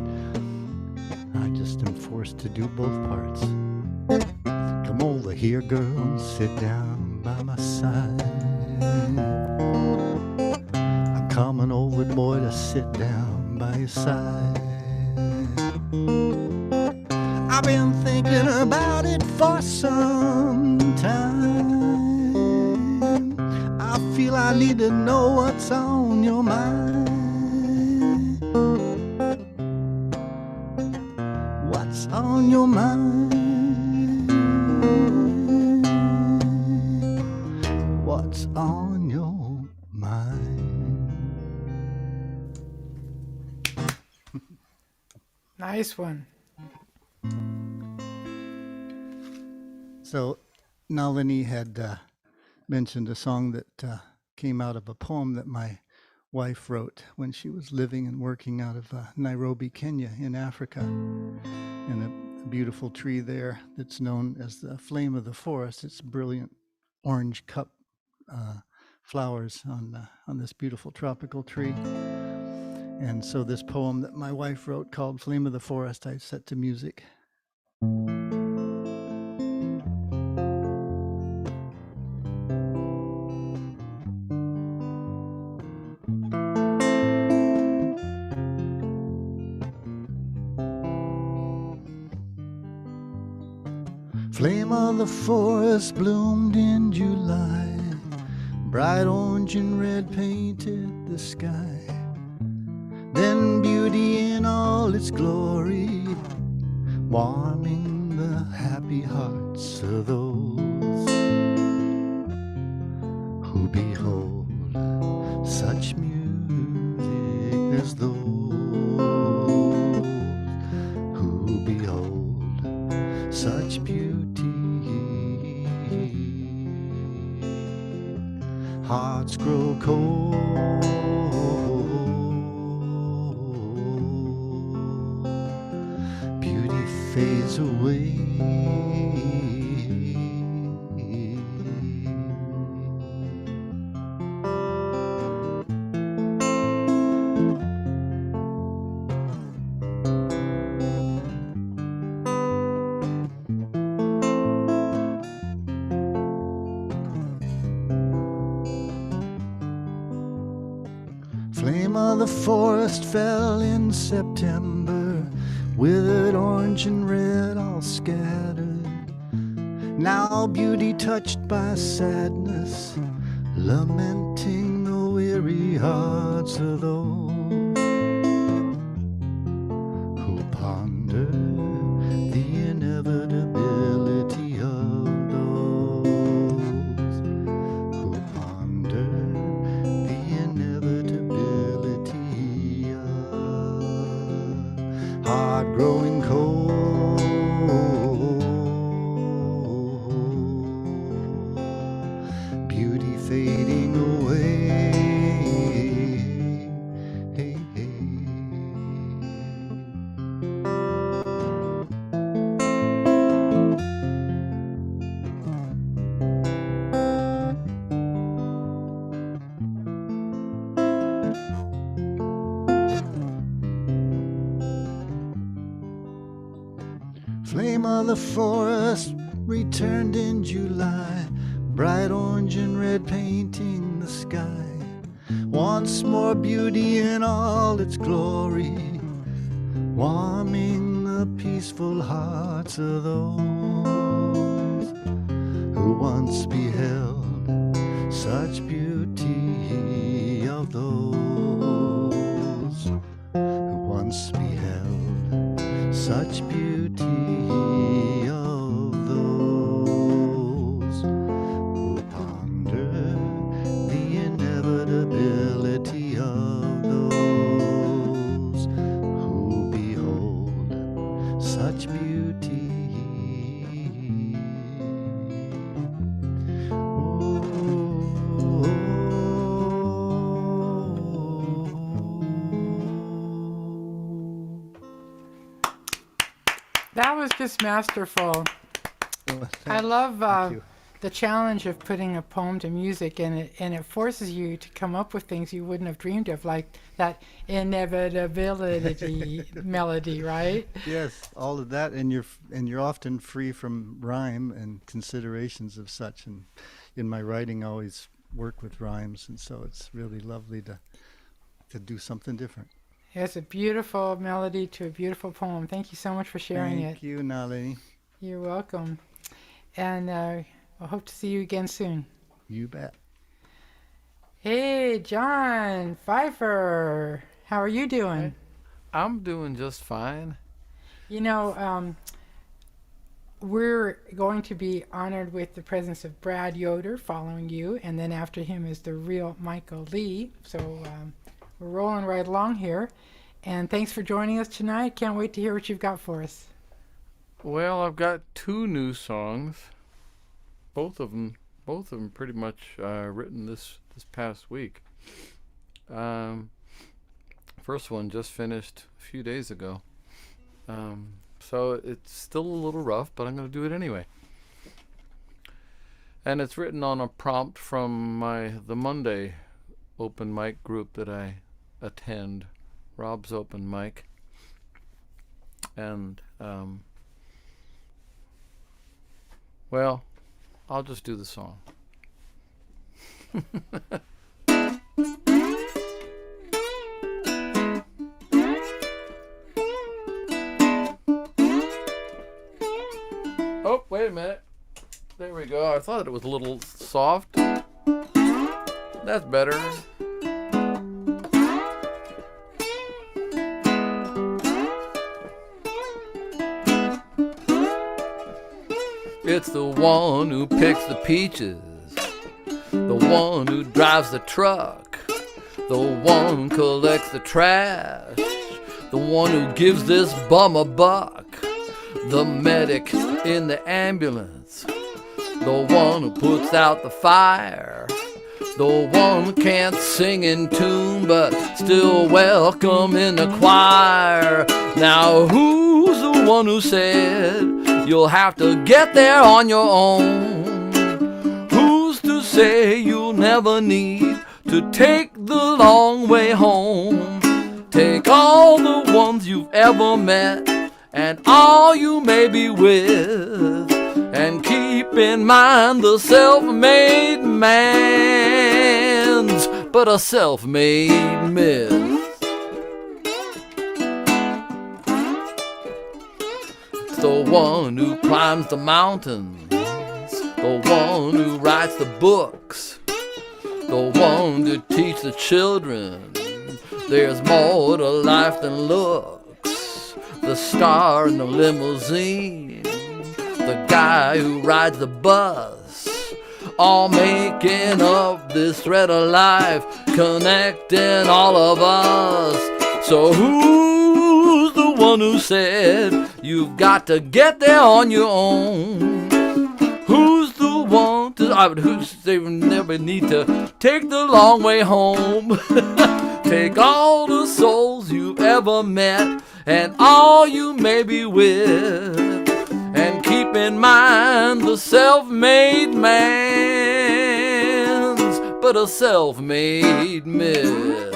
I just am forced to do both parts. Come over here, girl, sit down by my side. I'm coming over, boy, to sit down by your side. I've been thinking about it for some time. I feel I need to know what's on your mind. What's on your mind? What's on your mind? Nice one. So Nalini had mentioned a song that came out of a poem that my wife wrote when she was living and working out of Nairobi, Kenya in Africa, in a beautiful tree there that's known as the flame of the forest. It's brilliant orange cup flowers on this beautiful tropical tree. And so this poem that my wife wrote called Flame of the Forest, I set to music. Flame of the forest bloomed in July. Bright orange and red painted the sky. Then beauty in all its glory, warming the happy hearts of those who behold such music as those who behold such beauty. Hearts grow cold, beauty fades away. Flame of the forest fell in September, withered orange and red all scattered. Now beauty touched by sadness, lamenting the weary hearts of those who ponder the inevitability of those who ponder the inevitability of heart growing cold, beauty fading away. Hey, hey. Flame of the forest returned in July, bright orange and red painting the sky. Once more beauty in all its glory, warming the peaceful hearts of those who once beheld such beauty, of those who once beheld such beauty, of those who ponder the inevitability of those who behold such beauty. That was just masterful. I love you. the challenge of putting a poem to music, and it forces you to come up with things you wouldn't have dreamed of, like that inevitability melody, right? Yes, all of that, and you're often free from rhyme and considerations of such. And in my writing, I always work with rhymes, and so it's really lovely to do something different. It's a beautiful melody to a beautiful poem. Thank you so much for sharing it. Thank you, Nalini. You're welcome. And I hope to see you again soon. You bet. Hey, John Peiffer, how are you doing? I'm doing just fine. You know, we're going to be honored with the presence of Brad Yoder following you, and then after him is the real Michael Lee. So we're rolling right along here. And thanks for joining us tonight. Can't wait to hear what you've got for us. Well, I've got two new songs. Both of them pretty much written this past week. First one just finished a few days ago. So it's still a little rough, but I'm going to do it anyway. And it's written on a prompt from the Monday open mic group that I attend, Rob's Open Mic. And, well, I'll just do the song. Oh, wait Wait a minute. There we go. I thought it was a little soft. That's better. It's the one who picks the peaches, the one who drives the truck, the one who collects the trash, the one who gives this bum a buck, the medic in the ambulance, the one who puts out the fire, the one who can't sing in tune but still welcome in the choir. Now who's the one who said you'll have to get there on your own? Who's to say you'll never need to take the long way home? Take all the ones you've ever met and all you may be with, and keep in mind the self-made man's but a self-made myth. It's the one who climbs the mountains, the one who writes the books, the one to teach the children there's more to life than looks, the star in the limousine, the guy who rides the bus, all making up this thread of life, connecting all of us. So who's the one who said you've got to get there on your own? Who's the one who's they never need to take the long way home? Take all the souls you've ever met and all you may be with, and keep in mind the self-made man's but a self-made myth.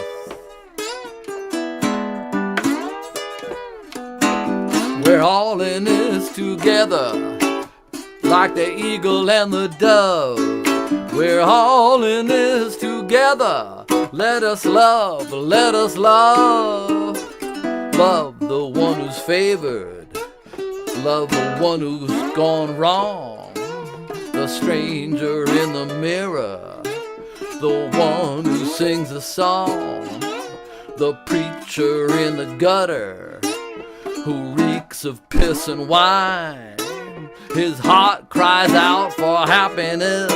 We're all in this together, like the eagle and the dove. We're all in this together. Let us love, let us love. Love the one who's favored, love the one who's gone wrong, the stranger in the mirror, the one who sings a song, the preacher in the gutter who reeks of piss and wine. His heart cries out for happiness,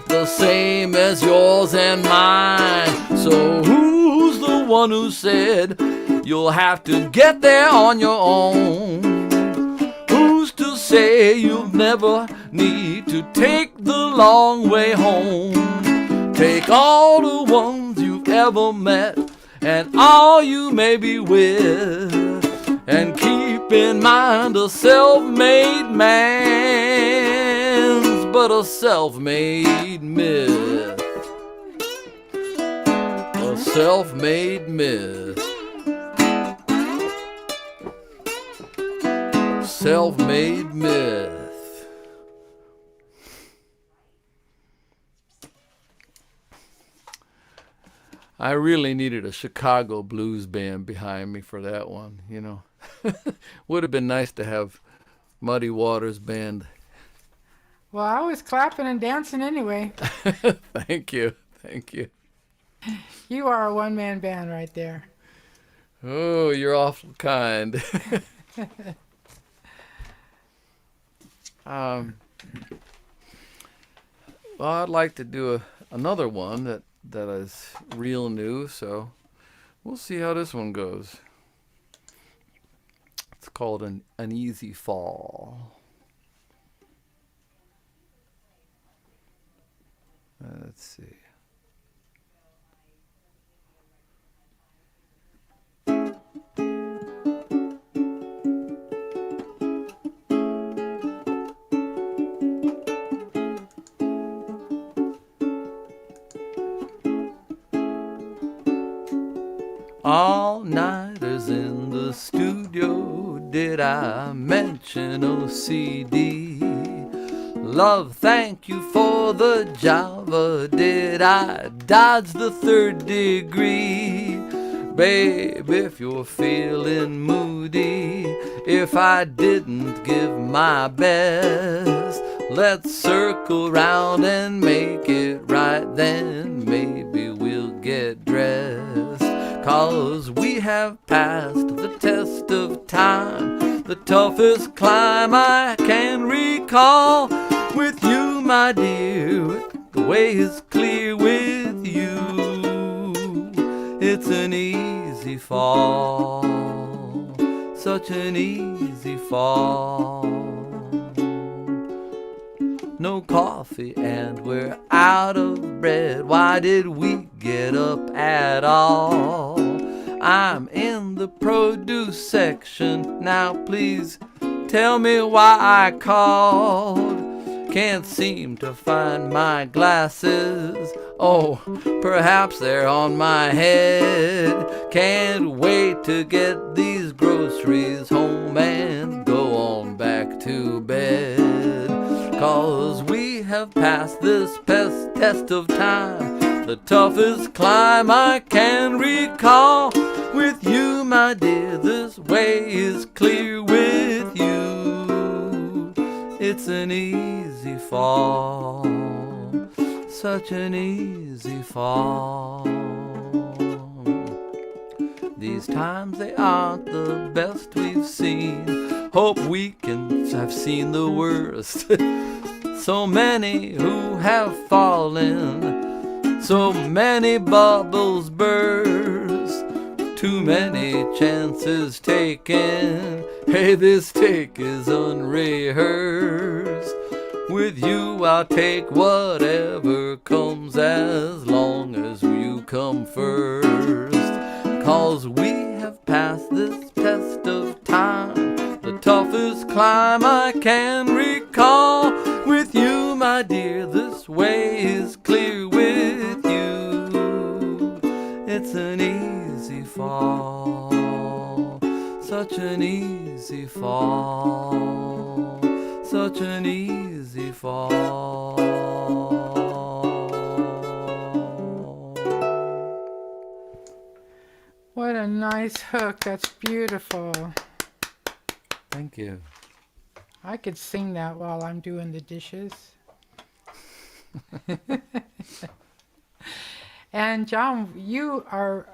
the same as yours and mine. So who's the one who said you'll have to get there on your own? Who's to say you'll never need to take the long way home? Take all the ones you've ever met and all you may be with, and keep in mind a self-made man's but a self-made myth. A self-made myth. Self-made myth. I really needed a Chicago blues band behind me for that one, you know. Would have been nice to have Muddy Waters band. Well, I was clapping and dancing anyway. Thank you. Thank you. You are a one-man band right there. Oh, you're awful kind. Well, I'd like to do another one that is real new, so we'll see how this one goes. It's called An Easy Fall. Let's see. All-nighters in the studio, did I mention OCD? Love, thank you for the Java, did I dodge the third degree? Babe, if you're feeling moody, if I didn't give my best, Let's circle round and make it right, then maybe we'll get dressed. 'Cause we have passed the test of time, the toughest climb I can recall. With you, my dear, the way is clear with you. It's an easy fall, such an easy fall. No coffee and we're out of bread. Why did we get up at all? I'm in the produce section. Now please tell me why I called. Can't seem to find my glasses. Oh, perhaps they're on my head. Can't wait to get these groceries home and go on back to bed. 'Cause we have passed this test of time, the toughest climb I can recall. With you, my dear, this way is clear with you. It's an easy fall, such an easy fall. These times, they aren't the best we've seen. Hope we can have seen the worst. So many who have fallen, so many bubbles burst, too many chances taken. Hey, this take is unrehearsed. With you I'll take whatever comes, as long as you come first. 'Cause we have passed this test of time, the toughest climb I can recall. With you, my dear, this way is clear with you. It's an easy fall, such an easy fall, such an easy fall. What a nice hook. That's beautiful. Thank you. I could sing that while I'm doing the dishes. And John, you are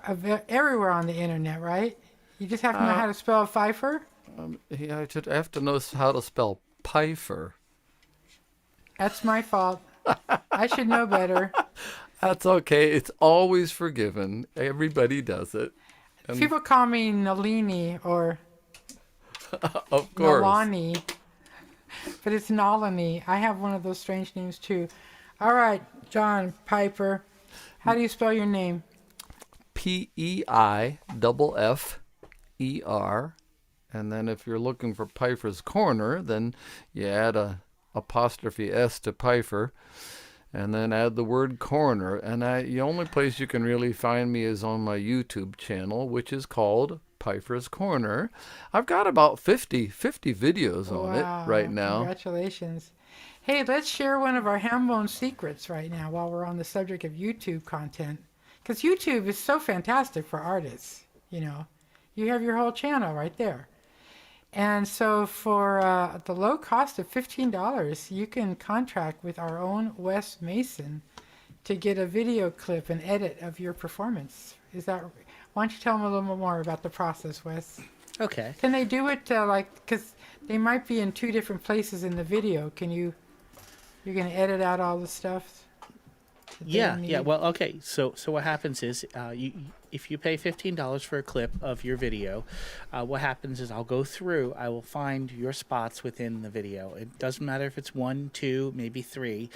everywhere on the internet, right? You just have to know how to spell Peiffer? Yeah, I have to know how to spell Peiffer. That's my fault. I should know better. That's okay. It's always forgiven. Everybody does it. And People call me Nalini or of course. Nalani, but it's Nalini. I have one of those strange names too. All right, John Peiffer. How do you spell your name? Peiffer. And then if you're looking for Peiffer's Corner, then you add a apostrophe S to Peiffer, and then add the word corner. And the only place you can really find me is on my YouTube channel, which is called Peiffer's Corner. I've got about 50 videos on it right now. Congratulations. Hey, let's share one of our Hambone secrets right now while we're on the subject of YouTube content. Because YouTube is so fantastic for artists, you know. You have your whole channel right there. And so for the low cost of $15, you can contract with our own Wes Mason to get a video clip and edit of your performance. Why don't you tell them a little bit more about the process, Wes? Okay. Can they do it because they might be in two different places in the video. You're going to edit out all the stuff? Yeah. Well, okay. So what happens is, if you pay $15 for a clip of your video, what happens is I'll go through. I will find your spots within the video. It doesn't matter if it's 1, 2, maybe 3.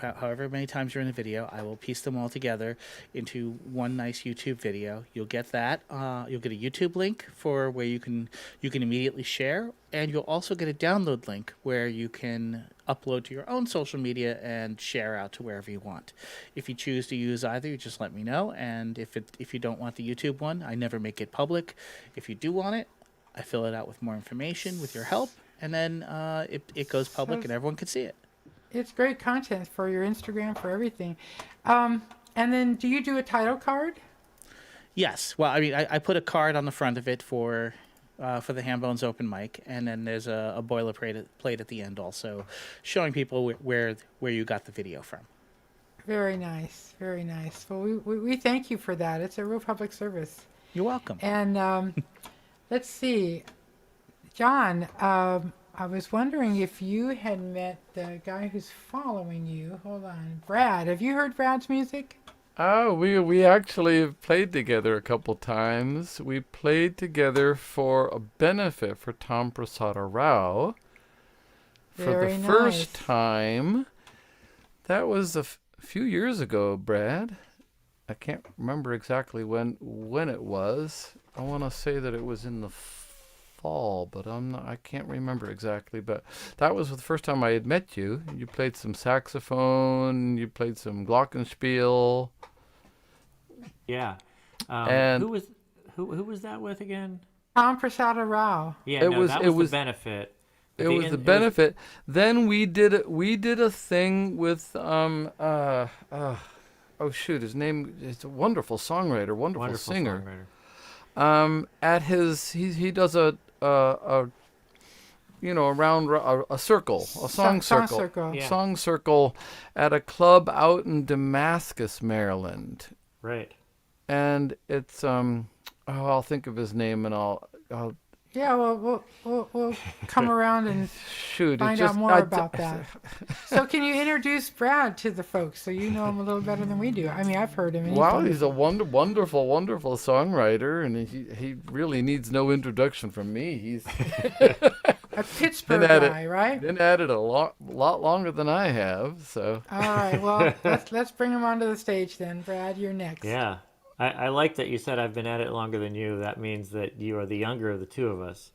However many times you're in the video, I will piece them all together into one nice YouTube video. You'll get that. You'll get a YouTube link for where you can immediately share, and you'll also get a download link where you can upload to your own social media and share out to wherever you want. If you choose to use either, you just let me know. And if you don't want the YouTube one, I never make it public. If you do want it, I fill it out with more information with your help, and then it goes public and everyone can see it. It's great content for your Instagram, for everything. And then do you do a title card? Yes. Well, I mean, I put a card on the front of it for for the Hambones open mic, and then there's a boilerplate at the end also, showing people where you got the video from. Very nice, very nice. Well, we thank you for that. It's a real public service. You're welcome. And let's see, John, I was wondering if you had met the guy who's following you. Hold on. Brad, have you heard Brad's music? Oh, we actually have played together a couple times. We played together for a benefit for Tom Prasada Rao. For the first time. That was a few years ago, Brad. I can't remember exactly when it was. I want to say that it was in the fall, but I can't remember exactly. But that was the first time I had met you. You played some saxophone. You played some glockenspiel. Yeah. And who was that with again? Tom Prasada Rao. Yeah, that was the benefit. It was the benefit. Then we did a thing with oh shoot, his name is a wonderful songwriter, wonderful singer. Songwriter. At his he does a around a circle, a song circle. Yeah. Song circle at a club out in Damascus, Maryland. Right. And it's I'll think of his name and I'll Yeah, well, we'll come around and find out more about that. So can you introduce Brad to the folks so you know him a little better than we do? I mean, I've heard him. Wow, he's a wonderful songwriter, and he really needs no introduction from me. He's a Pittsburgh guy, right? Been at it a lot longer than I have. So. All right, well, let's bring him onto the stage then. Brad, you're next. Yeah. I like that you said I've been at it longer than you. That means that you are the younger of the two of us.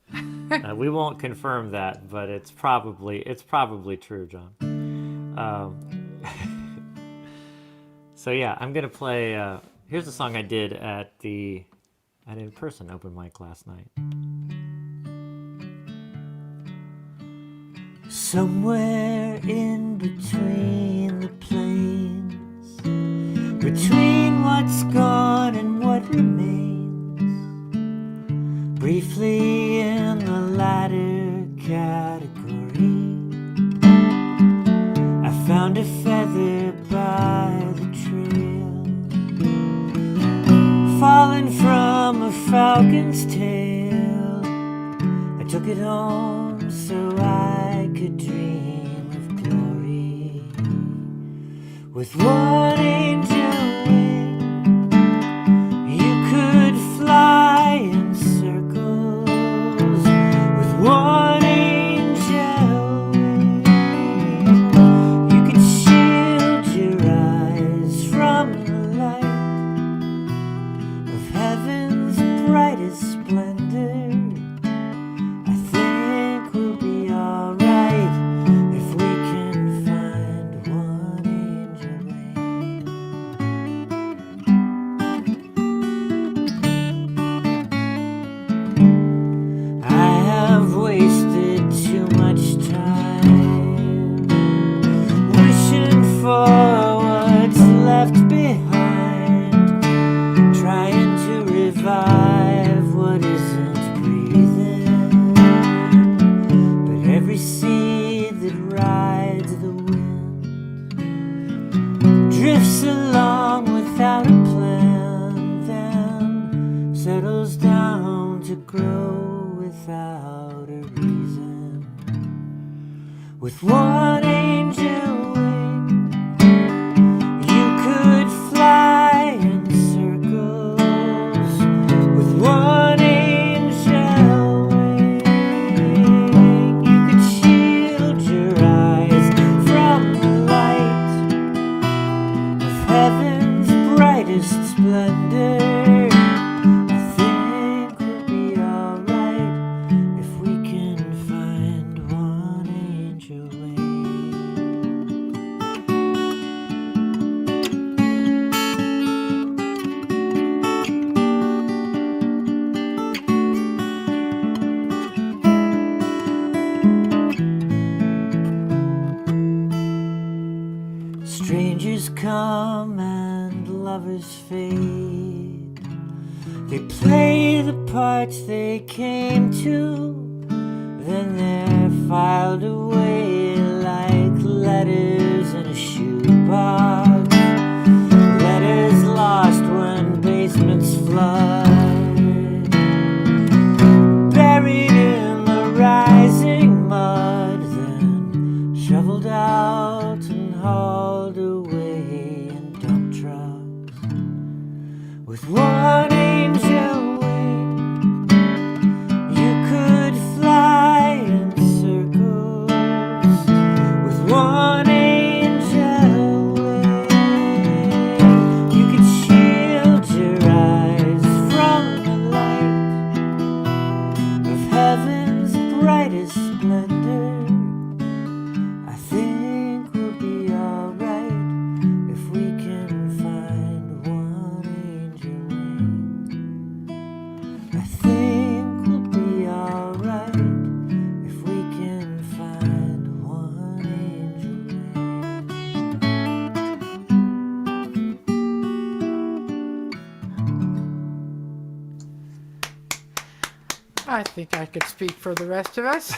We won't confirm that, but it's probably true, John. So yeah, I'm gonna play. Here's a song I did at an in-person open mic last night. Somewhere in between the plains, between what's gone and what remains, briefly in the latter category, I found a feather by the trail, fallen from a falcon's tail. I took it home so I could dream of glory. With one angel wing, you could fly in circles. With one angel wing, you could shield your eyes from the light of heaven's brightest splendor. I think we'll be alright if we can find one angel wing. I have wasted too much time wishing for what's left behind, trying to revive what isn't breathing. But every seed that rides the wind drifts along without a plan, then settles down to grow without a reason. With one angel wing, you could fly in circles. With one angel wing, you could shield your eyes from the light of heaven's brightest splendor. I think we'll be alright if we can find one angel wing. Strangers come and lovers fade. They play the parts they came to, then they're filed away like letters in a shoebox. Letters lost when basements flood, buried in the rising mud, then shoveled out and hauled away in dump trucks. With one angel wing, you could fly in circles. With one angel wing, you could shield your eyes from the light of heaven's brightest splendor. I think we'll be alright if we can find one angel wing. I think we'll be alright if we can find one angel I think I could speak for the rest of us.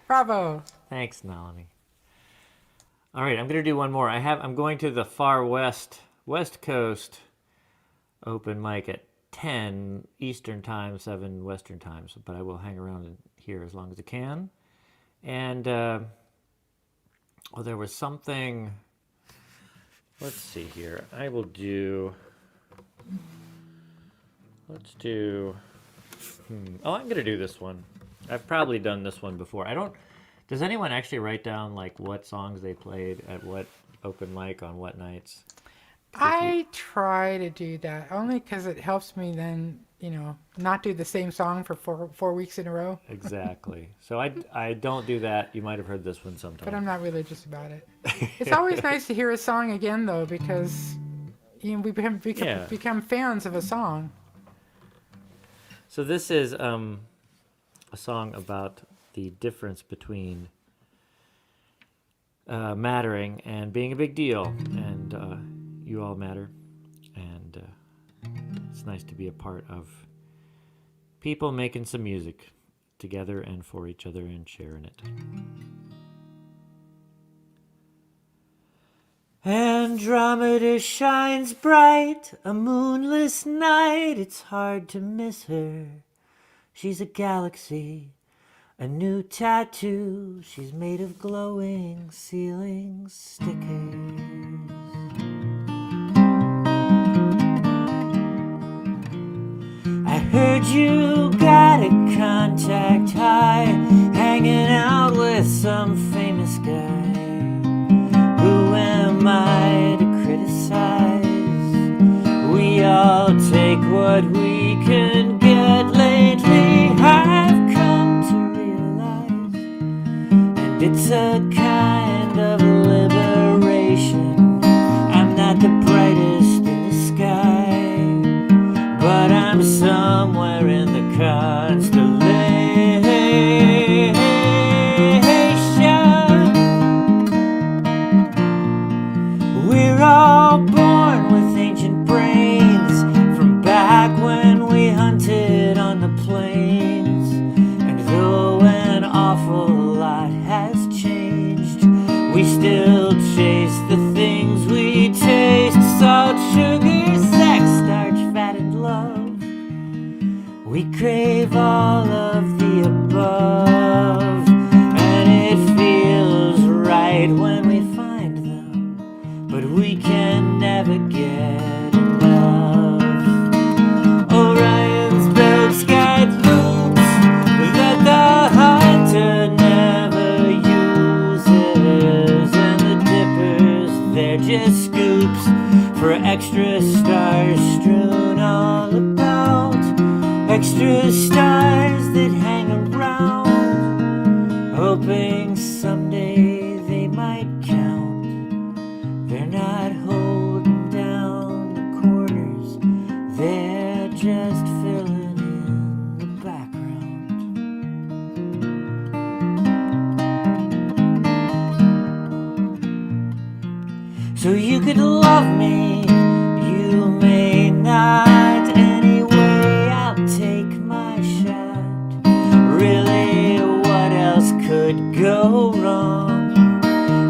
Bravo. Thanks, Nalini. All right, I'm going to do one more. I'm going to the far west coast open mic at 10 Eastern Time, 7 Western Time. But I will hang around here as long as I can. And there was something. Let's see here. I will do. Let's do. Oh, I'm going to do this one. I've probably done this one before. Does anyone actually write down like what songs they played at what open mic on what nights? I try to do that only because it helps me then, not do the same song for four weeks in a row. Exactly. So I don't do that. You might have heard this one sometime. But I'm not religious about it. It's always nice to hear a song again, though, because we become fans of a song. So this is a song about the difference between mattering and being a big deal. And you all matter. And it's nice to be a part of people making some music together and for each other and sharing it. Andromeda shines bright, a moonless night, it's hard to miss her. She's a galaxy, a new tattoo, she's made of glowing ceiling stickers. I heard you got a contact high, hanging out with some famous guy. Who am I to criticize? We all take what we can get. Lately I've come to realize, and it's a kind of liberation. I'm not the brightest in the sky, but I'm somewhere in the constellation. We're all born with ancient brains from back when we hunted on the plains. And though an awful lot has changed, we still chase the things we taste. Salt, sugar, sex, starch, fat, and love. We crave all of the above, and it feels right when we find them, but we can never get enough. Orion's belt sky loops that the hunter never uses, and the dippers, they're just scoops for extra stars strewn all about. Extra stars that hang around, hoping someday they might count. They're not holding down the corners, they're just filling in the background. So you could love me, you may not, could go wrong?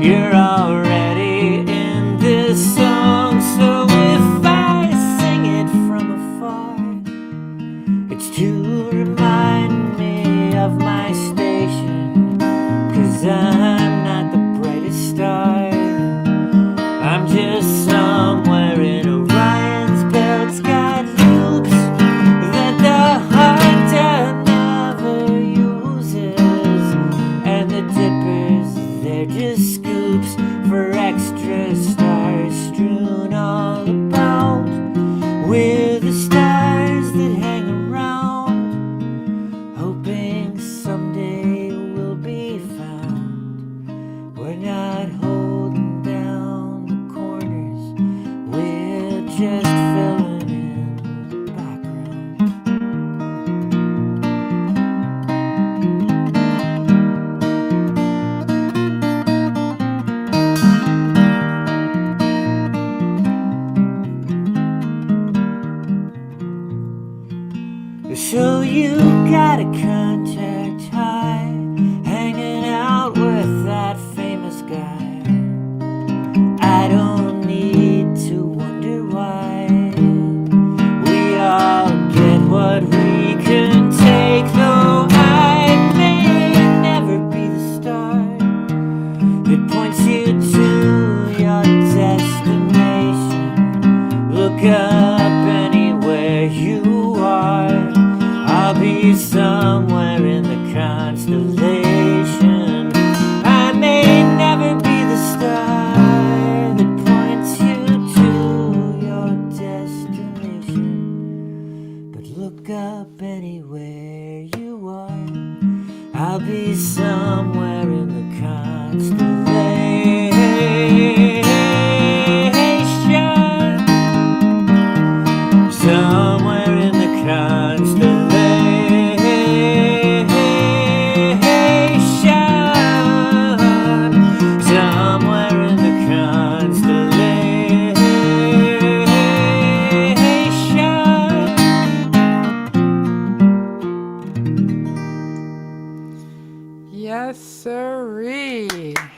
You're already in this song, so if I sing it from afar, it's to remind me of my station, 'cause I'm not the brightest star. I'm just somewhere in Orion's belt's got loops that the hunter never uses, and the dippers, they're just scoops for extra stars strewn all about, with the stars that hang around, hoping someday we'll be found. We're not holding down the corners, we're just filling in the background. So you got a contact high, hanging out with that famous guy. I don't need to wonder why. We all get what we can take, though I may never be the star that points you to your destination. Look up anywhere you are, I'll be somewhere in the constellation. I may never be the star that points you to your destination, but look up anywhere you are, I'll be somewhere in the constellation. Somewhere in the constellation. Somewhere in the constellation. Yes, sirree. I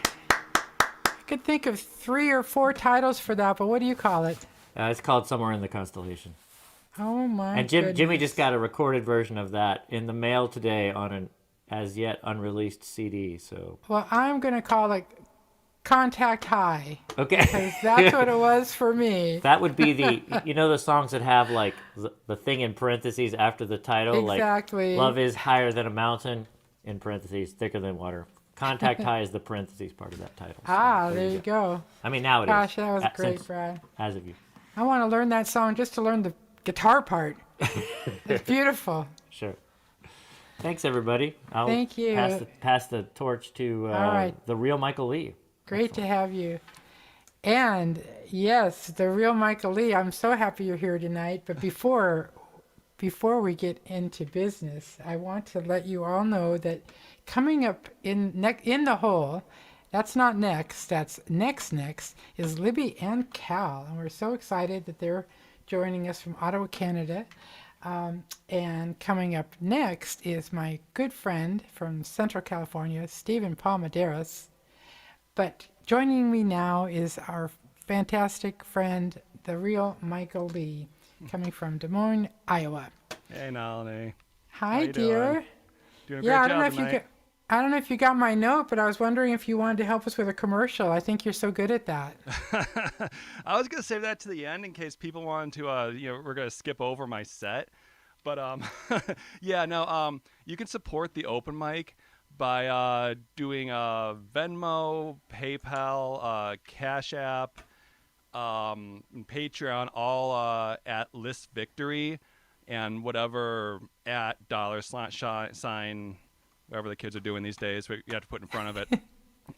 could think of 3 or 4 titles for that, but what do you call it? It's called Somewhere in the Constellation. Oh my And goodness. Jimmy just got a recorded version of that in the mail today on an as yet unreleased CD. So Well, I'm going to call it Contact High. okay, Because that's what it was for me. that would be the the songs that have like the thing in parentheses after the title, Exactly. like "Love is higher than a mountain" in parentheses, thicker than water. Contact High is the parentheses part of that title. So There you go. I mean, now it is. Gosh, that was great, Since- Brad. As of you. I want to learn that song just to learn the guitar part. It's beautiful. Sure. Thanks, everybody. I'll Thank you. Pass the torch to All right. the real Michael Lee. Great to have you. And yes, the real Michael Lee, I'm so happy you're here tonight. But before we get into business, I want to let you all know that coming up in the hole, that's not next, that's next, is Libby and Cal. And we're so excited that they're joining us from Ottawa, Canada. And coming up next is my good friend from Central California, Stephen Paul Medeiros. But joining me now is our fantastic friend, the real Michael Lee, coming from Des Moines, Iowa. Hey, Nalini. Hi, you dear. Doing a great Yeah, I job tonight. don't know if you got my note, but I was wondering if you wanted to help us with a commercial. I think you're so good at that. I was gonna save that to the end in case people wanted to. We're gonna skip over my set, but yeah, no. You can support the open mic by doing Venmo, PayPal, Cash App, and Patreon, all at Liss Victory, and whatever at $sign. Whatever the kids are doing these days, you have to put in front of it.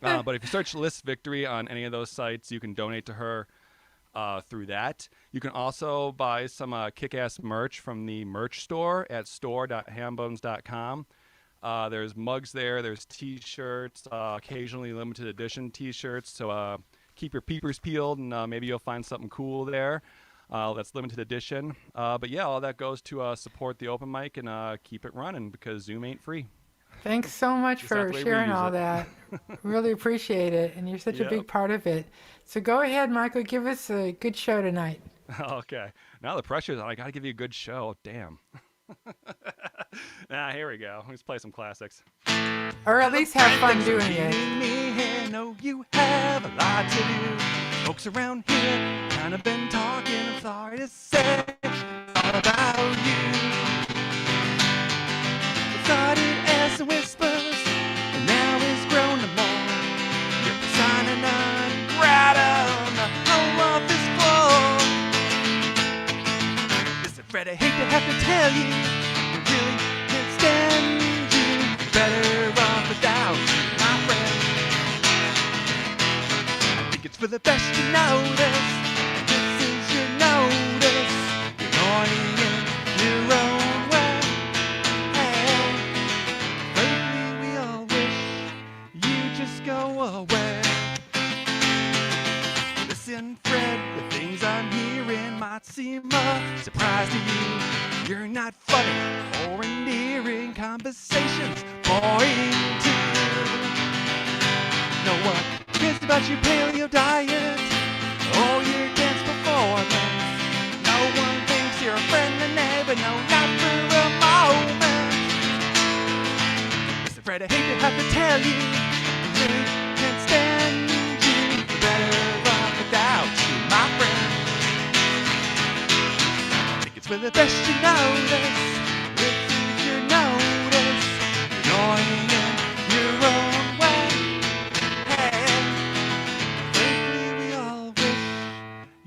But if you search Liss Victory on any of those sites, you can donate to her through that. You can also buy some kick-ass merch from the merch store at store.hambones.com. There's mugs there. There's T-shirts, occasionally limited edition T-shirts. So keep your peepers peeled, and maybe you'll find something cool there. That's limited edition. But yeah, all that goes to support the open mic and keep it running because Zoom ain't free. Thanks so much Just have for to sharing reuse all it. that. Really appreciate it, and you're such a Yep. big part of it. So go ahead, Michael. Give us a good show tonight. Okay. Now the pressure's on. I got to give you a good show. Damn. Here we go. Let's play some classics. Or at least have fun doing it. Me here, know you have a lot to do. Folks around here kind of been talking. I'm sorry to say, all about you. It started as a whispers, and now it's grown to more. You're persona non grata on the whole office floor. Listen, Fred, I hate to have to tell you, you really can't stand you. Better off without you, my friend. I think it's for the best you notice. This is your notice. You're annoying in your own way. Hey, frankly, we all wish you just go away. Listen, Fred, the things I'm hearing might seem a surprise to you. You're not funny or endearing. Conversations boring to you. No one cares about your paleo diet or your dance performance. No one thinks you're a friendly neighbor. No, not for a moment. Listen, Fred, I hate to have to tell you, I really can't stand you. You're better off without you, my friend. I think it's for the best you notice. This is your notice. You're annoying in your own way. Hey, frankly, we all wish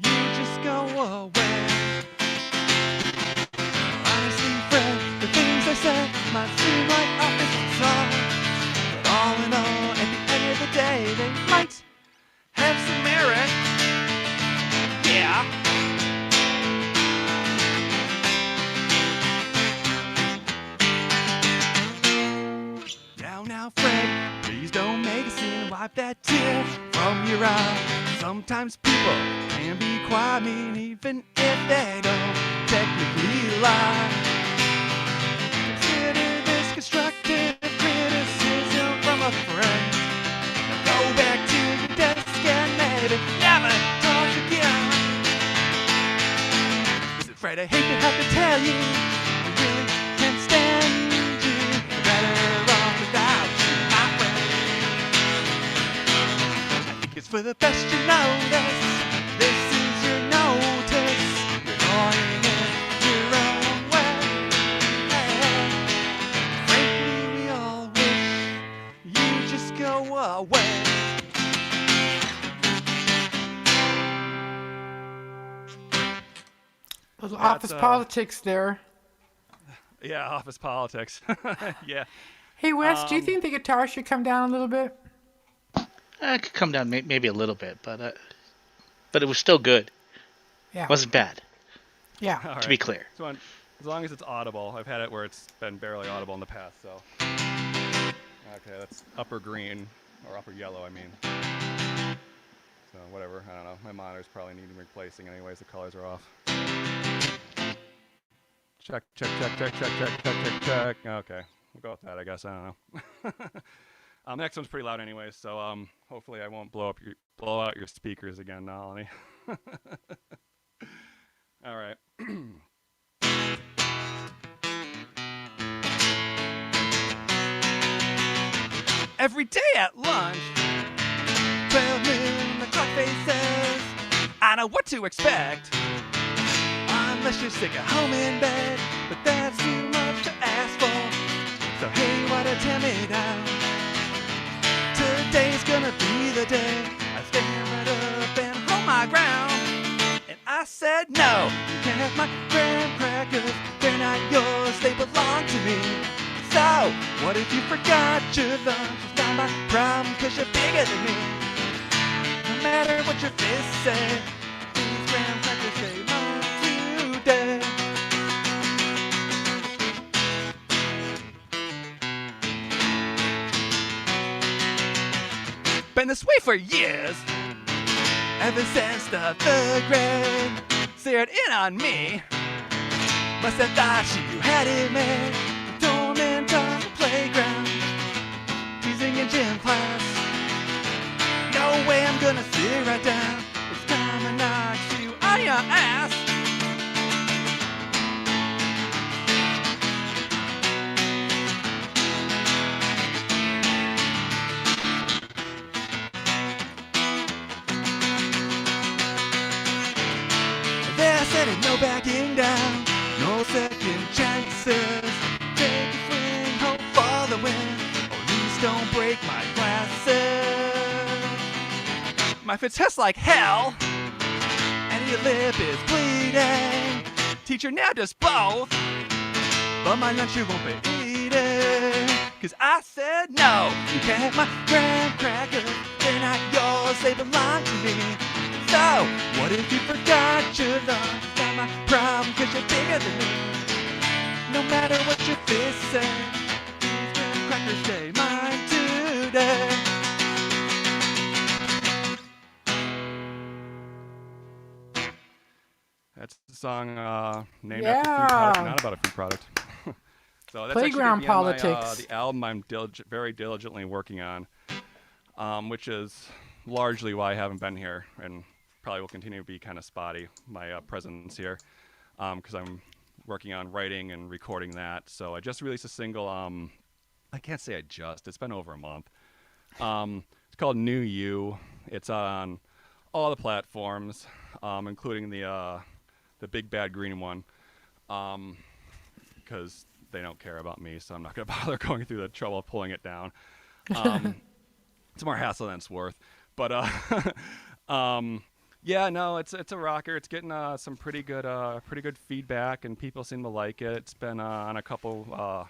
you just go away. Honestly, Fred, the things I said might seem like office songs, but all in all, at the end of the day, they might have some merit. Yeah. Now, Fred, please don't make a scene and wipe that tear from your eye. Sometimes people can be quiet, mean even if they don't technically lie. Consider this constructive criticism from a friend. Now go back to your desk and maybe never talk again. Listen, Fred, I hate to have to tell you, I really can't stand you. You're better off without you, my friend. I think it's for the best you notice. This is your notice. You're annoying in your own way. Hey, frankly, we all wish you just go away. Little That's, office politics there. Yeah, office politics. Yeah. Hey, Wes, do you think the guitar should come down a little bit? It could come down maybe a little bit, but it was still good. Yeah. It wasn't bad, Yeah. All to right. be clear. So as long as it's audible. I've had it where it's been barely audible in the past, so. Okay, that's upper green, or upper yellow, I mean. So whatever, I don't know. My monitor's probably needing replacing anyways, the colors are off. Check. Okay, we'll go with that, I guess, I don't know. The next one's pretty loud anyways, so hopefully I won't blow out your speakers again, Nalini. All right. Every day at lunch, 12 noon, the clock faces. I know what to expect, unless you're sick at home in bed, but that's too much to ask for. So hey, why don't you tell me now? Today's gonna be the day I stand right up and hold my ground. And I said no, you can't have my graham crackers. They're not yours, they belong to me. So, what if you forgot your lunch? It's not my problem, cause you're bigger than me. No matter what your fists say, these graham crackers say mine today. Been this way for years, ever since the third grade. Zeroed in on me, must have thought you had it made. Torment on the playground, backing down. No second chances. Take a swing, hope for the win. Or at least don't break my glasses. My fit tests like hell, and your lip is bleeding. Teacher now does both, but my lunch you won't be eating. Cause I said no, you can't have my graham crackers. They're not yours, they belong to me. So, what if you forgot your lunch? Not my problem, cause you're bigger than me. No matter what your fist says, these graham crackers stay mine today. That's the song named after a food product, not about a food product. So that's Playground actually politics. the album I'm very diligently working on, which is largely why I haven't been here and probably will continue to be kind of spotty, my presence here, because I'm working on writing and recording that. So I just released a single. I can't say it's been over a month. It's called New You. It's on all the platforms, including the big bad green one, because they don't care about me, so I'm not going to bother going through the trouble of pulling it down. It's more hassle than it's worth. But yeah, no, it's a rocker. It's getting some pretty good feedback, and people seem to like it. It's been on a couple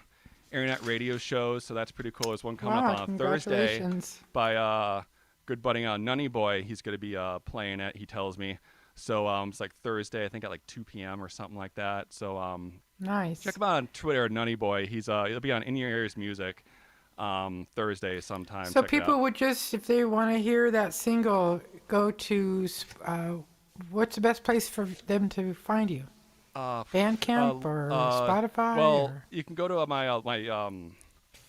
internet radio shows, so that's pretty cool. There's one coming up on Thursday by good buddy Nunny Boy. He's going to be playing it, he tells me. So it's like Thursday, I think at like 2 p.m. or something like that. So nice. Check him out on Twitter, Nunny Boy. He'll be on In Your Ears Music Thursday sometime. So Check people would just, if they want to hear that single, go to what's the best place for them to find you? Bandcamp or Spotify? Well, you can go to my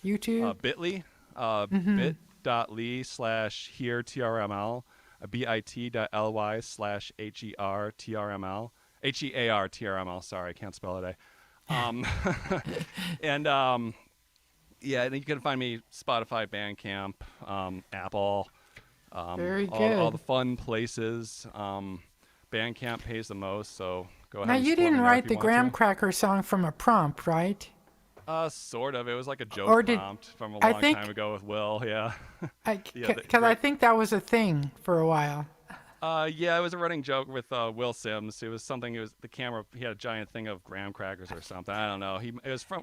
YouTube, bit.ly, bit.ly/heartrml. bit.ly/HEARTRML. Sorry, I can't spell it. And yeah, and you can find me Spotify, Bandcamp, Apple, very good. All the fun places. Bandcamp pays the most, so go ahead. Now and you support me didn't there write if the you want Graham to. Cracker song from a prompt, right? Sort of. It was like a joke Or did- prompt from a I long think- time ago with Will. Yeah. Because I think that was a thing for a while. Yeah, it was a running joke with Will Sims. It was something. It was the camera. He had a giant thing of graham crackers or something. I don't know.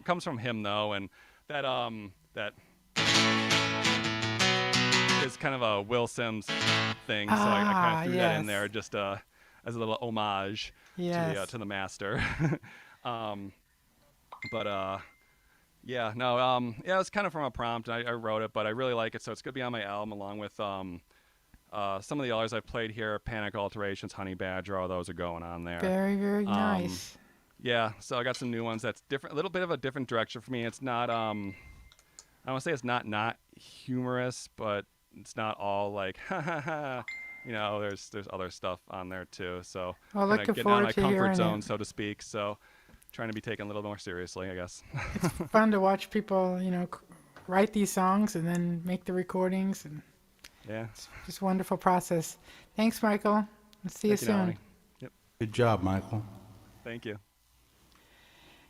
Comes from him though, and that is kind of a Will Sims thing. So I kind of threw that in there just as a little homage to the master. Yeah, no, yeah, it was kind of from a prompt. I wrote it, but I really like it, so it's gonna be on my album along with some of the others I've played here. Panic Alterations, Honey Badger, all those are going on there. Very, very nice. Yeah, so I got some new ones that's different, a little bit of a different direction for me. It's not, I want to say it's not humorous, but it's not all like, ha ha ha. You know, there's other stuff on there too. So Well, kinda looking getting out of my forward to hearing comfort zone, it. so to speak. So trying to be taken a little more seriously, I guess. It's fun to watch people, write these songs and then make the recordings, and Yeah. it's just a wonderful process. Thanks, Michael. We'll see you Thank you, soon. Nalini. Yep. Good job, Michael. Thank you.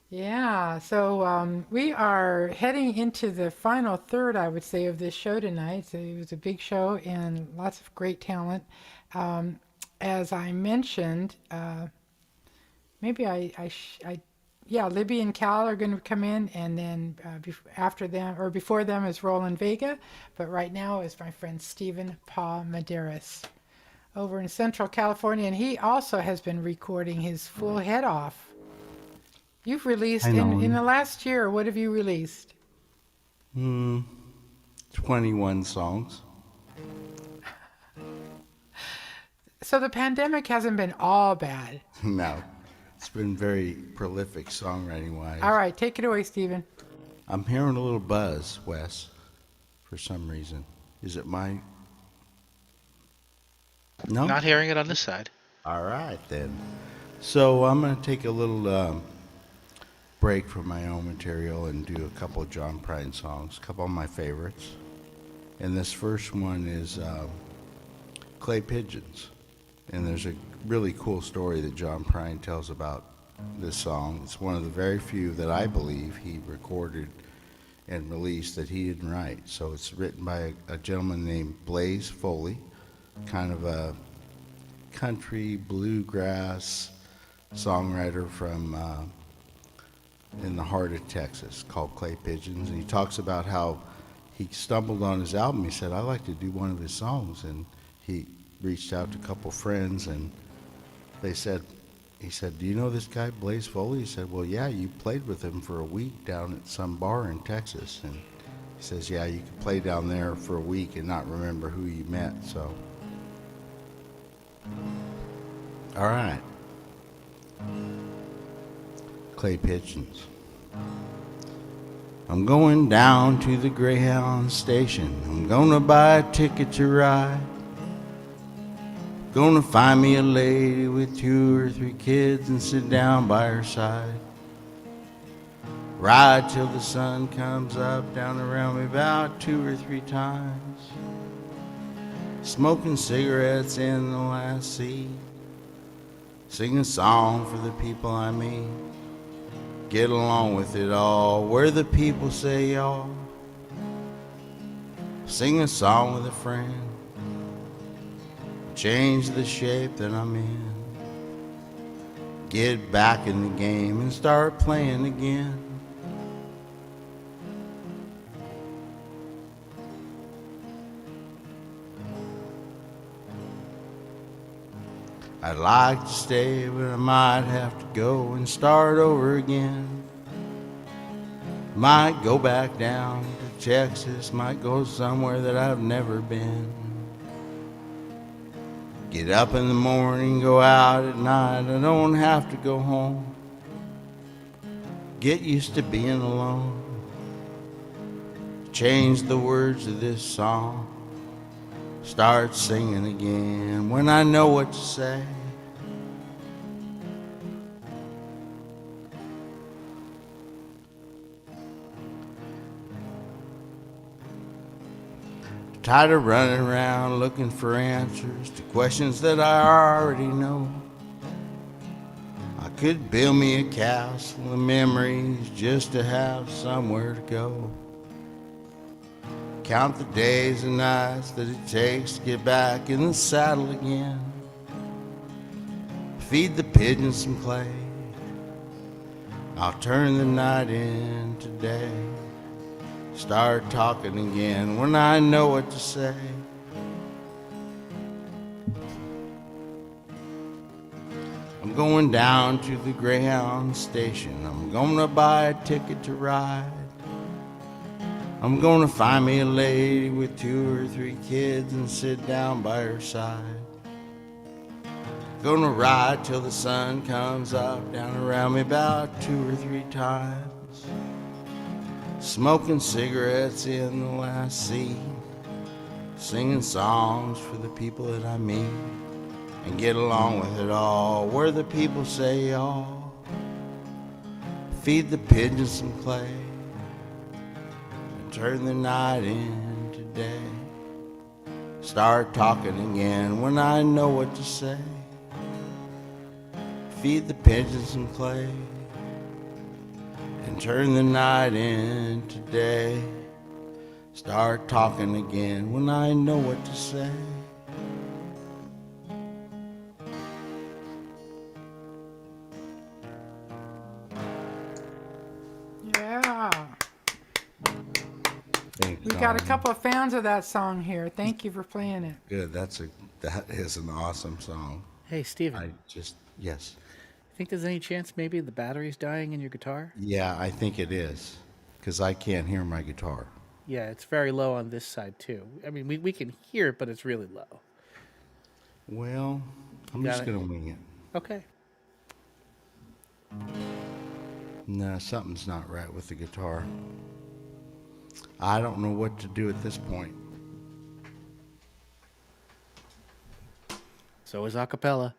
Yeah, so we are heading into the final third, I would say, of this show tonight. So it was a big show and lots of great talent. As I mentioned, maybe Libby and Cal are going to come in, and then after them or before them is Roland Vega, but right now is my friend Stephen Paul Medeiros over in Central California, and he also has been recording his full head off. You've released in the last year. What have you released? 21 songs. So the pandemic hasn't been all bad. No, it's been very prolific songwriting-wise. All right, take it away, Stephen. I'm hearing a little buzz, Wes, for some reason. Is it my... No? Not hearing it on this side. All right, then. So I'm going to take a little break from my own material and do a couple of John Prine songs, a couple of my favorites. And this first one is Clay Pigeons. And there's a really cool story that John Prine tells about this song. It's one of the very few that I believe he recorded and released that he didn't write. So it's written by a gentleman named Blaze Foley, kind of a country bluegrass songwriter from in the heart of Texas called Clay Pigeons. And he talks about how he stumbled on his album. He said, I'd like to do one of his songs. And he reached out to a couple friends, and he said, do you know this guy, Blaze Foley? He said, well, yeah, you played with him for a week down at some bar in Texas. And he says, yeah, you could play down there for a week and not remember who you met. So, all right. Clay Pigeons. I'm going down to the Greyhound station. I'm gonna buy a ticket to ride. Gonna find me a lady with 2 or 3 kids and sit down by her side. Ride till the sun comes up, down around me about 2 or 3 times. Smoking cigarettes in the last seat. Sing a song for the people I meet. Get along with it all, where the people say y'all. Sing a song with a friend. Change the shape that I'm in. Get back in the game and start playing again. I'd like to stay, but I might have to go and start over again. Might go back down to Texas, might go somewhere that I've never been. Get up in the morning, go out at night, I don't have to go home. Get used to being alone. Change the words of this song. Start singing again when I know what to say. Tired of running around looking for answers to questions that I already know. I could build me a castle of memories just to have somewhere to go. Count the days and nights that it takes to get back in the saddle again. Feed the pigeons some clay. I'll turn the night into day. Start talking again when I know what to say. I'm going down to the Greyhound station. I'm gonna buy a ticket to ride. I'm gonna find me a lady with 2 or 3 kids and sit down by her side. Gonna ride till the sun comes up, down around me about 2 or 3 times. Smoking cigarettes in the last seat. Singing songs for the people that I meet. And get along with it all, where the people say y'all. Feed the pigeons some clay. Turn the night into day. Start talking again when I know what to say. Feed the pigeons some clay. And turn the night into day. Start talking again when I know what to say. Yeah. Thanks, We got a Don. couple of fans of that song here. Thank you for playing it. Good. That is an awesome song. Hey, Steven. Yes. Think there's any chance maybe the battery's dying in your guitar? Yeah, I think it is, because I can't hear my guitar. Yeah, it's very low on this side too. I mean, we can hear it, but it's really low. Well, I'm Got just it? going to wing it. Okay. No, something's not right with the guitar. I don't know what to do at this point. So is acapella.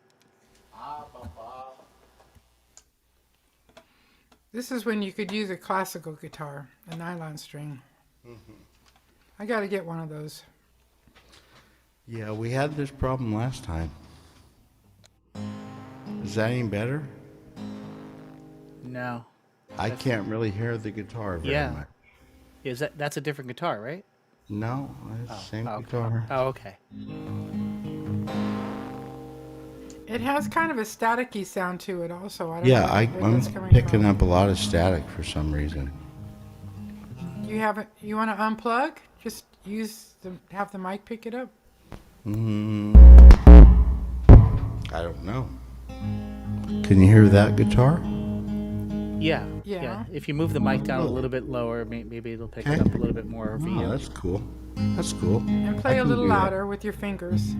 This is when you could use a classical guitar, a nylon string. I got to get one of those. Yeah, we had this problem last time. Is that any better? No. I can't really hear the guitar very Yeah. much. That's a different guitar, right? No, it's the same okay. guitar. Oh, okay. It has kind of a staticky sound to it also. I don't Yeah, know where I'm that's coming picking from. up a lot of static for some reason. You want to unplug? Just have the mic pick it up. I don't know. Can you hear that guitar? Yeah. Yeah. If you move the mic down a little bit lower, maybe it'll pick it Okay. up a little bit more for Oh, you. that's cool. That's cool. And I play a can little do that. louder with your fingers.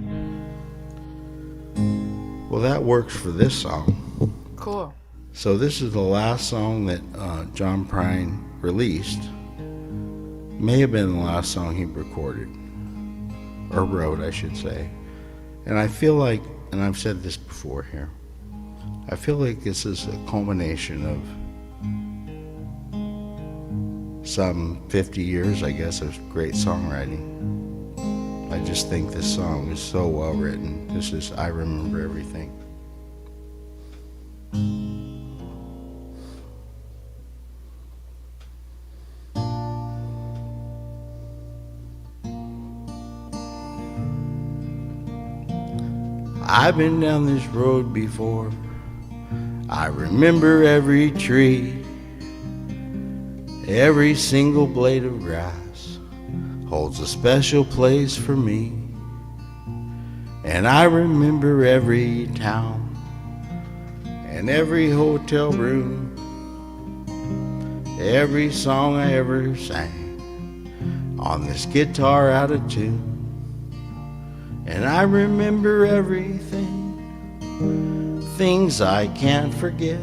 Well, that works for this song. Cool. So this is the last song that John Prine released. May have been the last song he recorded, or wrote, I should say. And I feel like, and I've said this before here, I feel like this is a culmination of some 50 years, I guess, of great songwriting. I just think this song is so well written. This is I Remember Everything. I've been down this road before. I remember every tree, every single blade of grass holds a special place for me. And I remember every town and every hotel room, every song I ever sang on this guitar out of tune. And I remember everything, things I can't forget.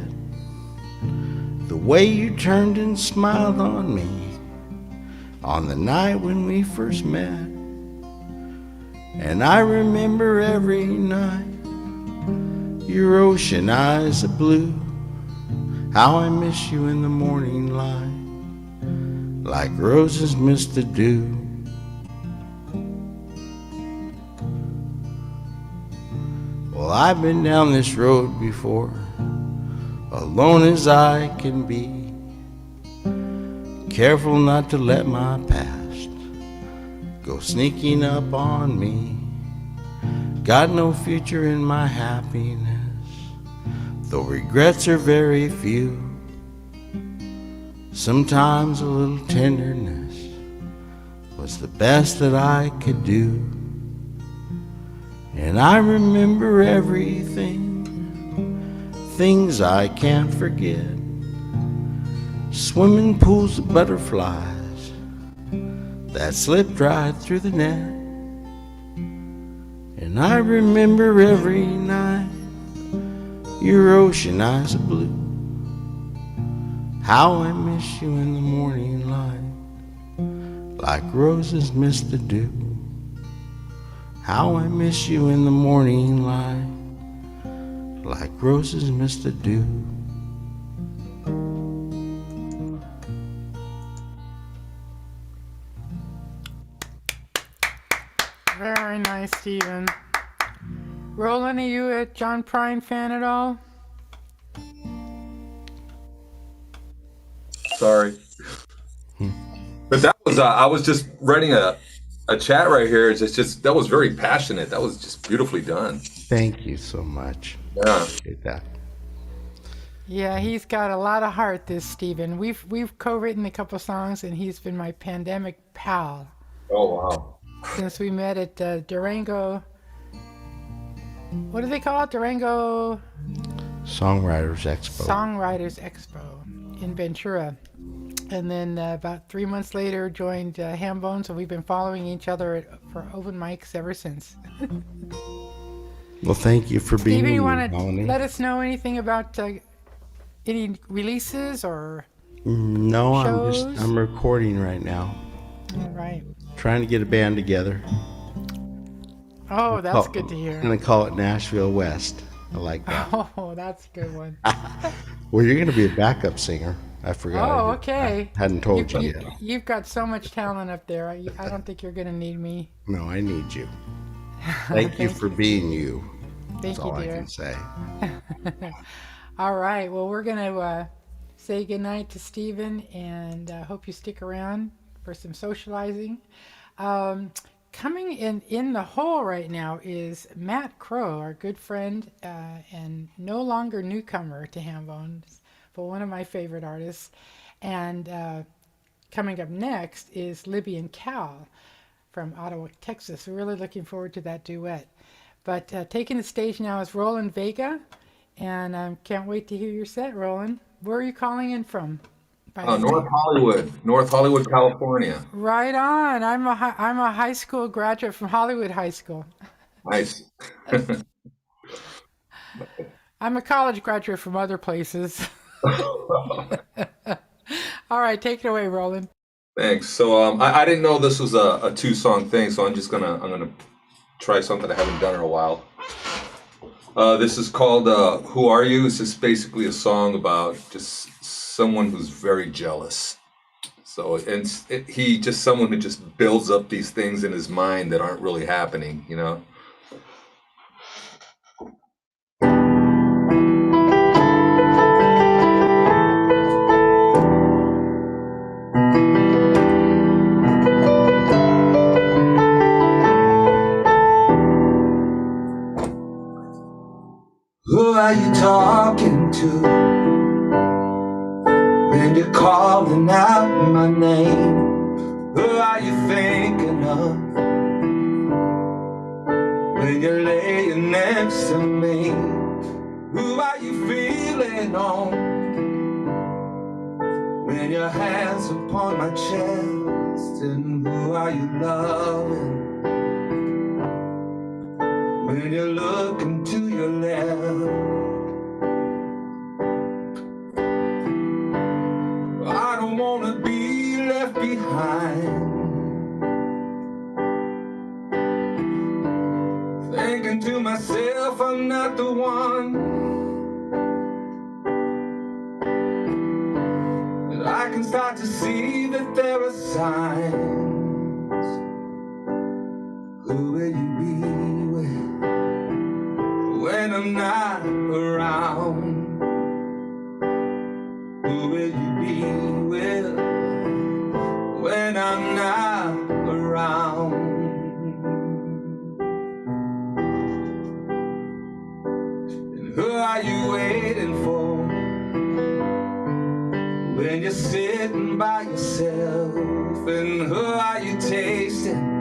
The way you turned and smiled on me on the night when we first met. And I remember every night your ocean eyes of blue, how I miss you in the morning light, like roses miss the dew. Well, I've been down this road before, alone as I can be, careful not to let my past go sneaking up on me. Got no future in my happiness, though regrets are very few. Sometimes a little tenderness was the best that I could do. And I remember everything, things I can't forget. Swimming pools of butterflies that slipped right through the net. And I remember every night your ocean eyes of blue, how I miss you in the morning light, like roses miss the dew. How I miss you in the morning light, like roses miss the dew. Very nice, Stephen. Roland, are you a John Prine fan at all? Sorry. But that was, I was just writing a chat right here. It's just, that was very passionate. That was just beautifully done. Thank you so much. Yeah. Appreciate that. Yeah, he's got a lot of heart, this Stephen. We've co-written a couple songs, and he's been my pandemic pal. Oh, wow. Since we met at Durango, what do they call it? Durango Songwriters Expo. Songwriters Expo in Ventura. And then about 3 months later joined Hambone, so we've been following each other for open mics ever since. Well, thank you for being Stephen, you here, want to Nalini. let us know anything about any releases or No, shows? I'm recording right now. All right. Trying to get a band together. Oh, that's good to hear. I'm gonna call it Nashville West. I like that. Oh, that's a good one. Well, you're gonna be a backup singer. I forgot. Oh, I okay. hadn't told you yet. You've got so much talent up there. I don't think you're going to need me. No, I need you. Thank you for being you. Thank That's you, all I dear. can say. All right. Well, we're going to say goodnight to Stephen and hope you stick around for some socializing. Coming in the hole right now is Matt Crowe, our good friend and no longer newcomer to Hambone, but one of my favorite artists. And coming up next is Libby and Cal from Ottawa, Texas. We're really looking forward to that duet. But taking the stage now is Roland Vega, and I can't wait to hear your set, Roland. Where are you calling in from? North Hollywood, California. Right on. I'm a high school graduate from Hollywood High School. Nice. I'm a college graduate from other places. All right, take it away, Roland. Thanks. So I didn't know this was a 2-song thing, so I'm gonna try something I haven't done in a while. This is called "Who Are You?" It's just basically a song about just someone who's very jealous. So he just someone who just builds up these things in his mind that aren't really happening, you know. Who are you talking to when you're calling out my name? Who are you thinking of when you're laying next to me? Who are you feeling on when your hands upon my chest? And who are you loving when you're looking to your left? I don't wanna be left behind, thinking to myself I'm not the one. And I can start to see that there are signs. Who will you be with when I'm not around? Who will you be with when I'm not around? And who are you waiting for when you're sitting by yourself? And who are you tasting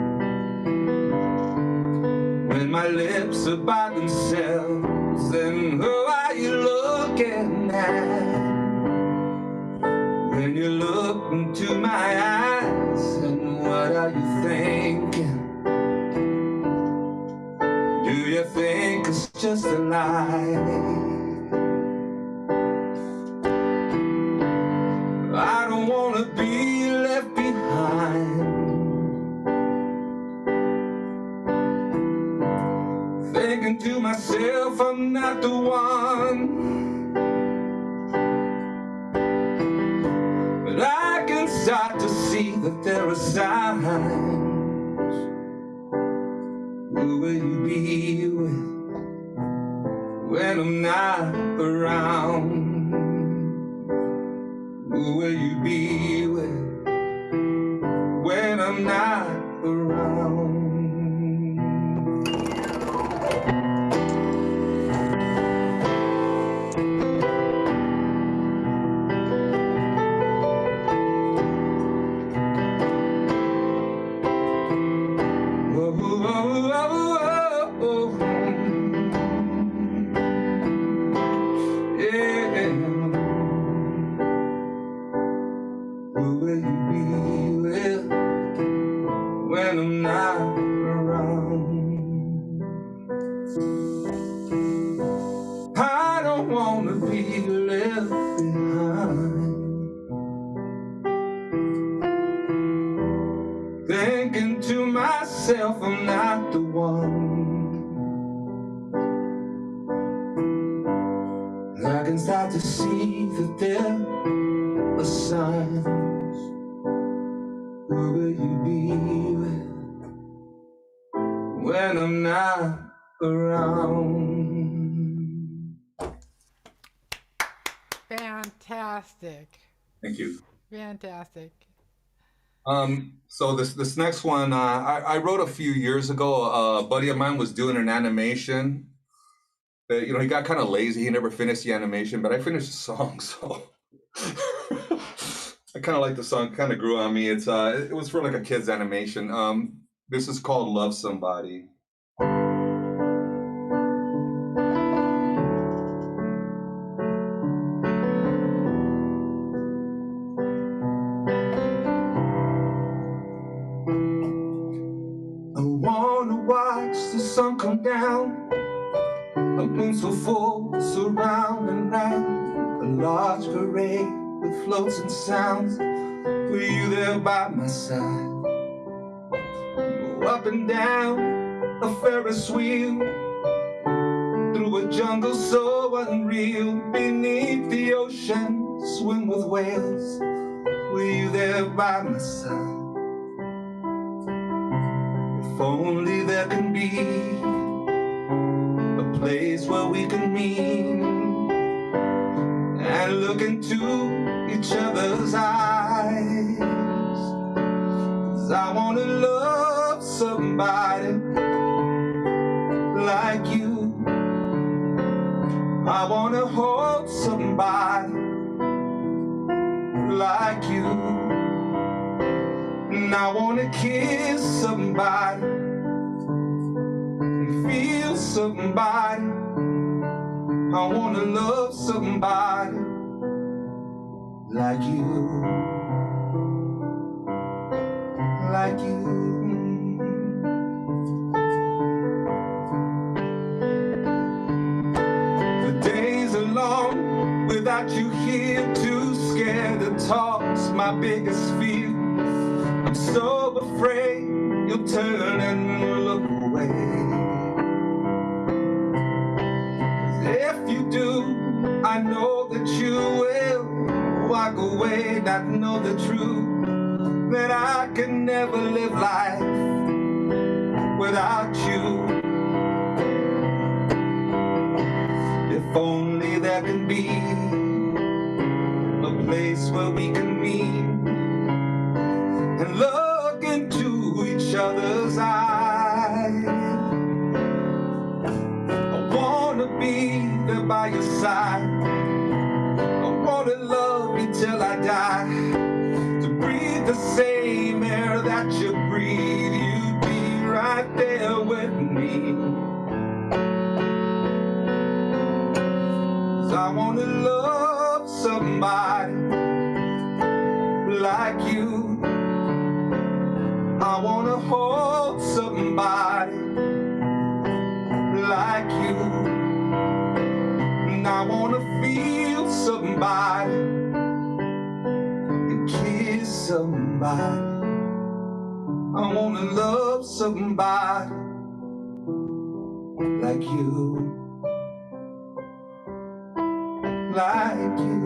when my lips are by themselves? And who are you looking at when you look into my eyes? And what are you thinking? Do you think it's just a lie? I don't wanna be left behind, thinking to myself I'm not the one. But I can start to see that there are signs. Who will you be with when I'm not around? Who will you be with when I'm not around? Thinking to myself I'm not the one. I can start to see that there are signs. Who will you be with when I'm not around? Fantastic. Fantastic. Thank you. Fantastic. So this next one, I wrote a few years ago. A buddy of mine was doing an animation. But, he got kind of lazy. He never finished the animation, but I finished the song, so I kind of like the song. Kind of grew on me. It was for like a kid's animation. This is called "Love Somebody." I wanna watch the sun come down, a moon so full, surround and round, a large parade with floats and sounds, with you there by my side. Go up and down a Ferris wheel, through a jungle so unreal, beneath the ocean, swim with whales, with you there by my side. If only there can be a place where we can meet and look into each other's eyes. 'Cause I wanna love somebody like you. I wanna hold somebody like you. And I wanna kiss somebody and feel somebody. I wanna love somebody like you, like you. The days are long without you here, too scared to talk's my biggest fear. I'm so afraid you'll turn and look away. 'Cause if you do, I know that you will walk away, not know the truth, that I can never live life without you. If only there can be a place where we can meet and look into each other's eyes. I wanna be there by your side. I wanna love you till I die. To breathe the same air that you breathe, you'd be right there with me. 'Cause I wanna love somebody like you. I wanna hold somebody like you. And I wanna feel somebody and kiss somebody. I wanna love somebody like you, like you.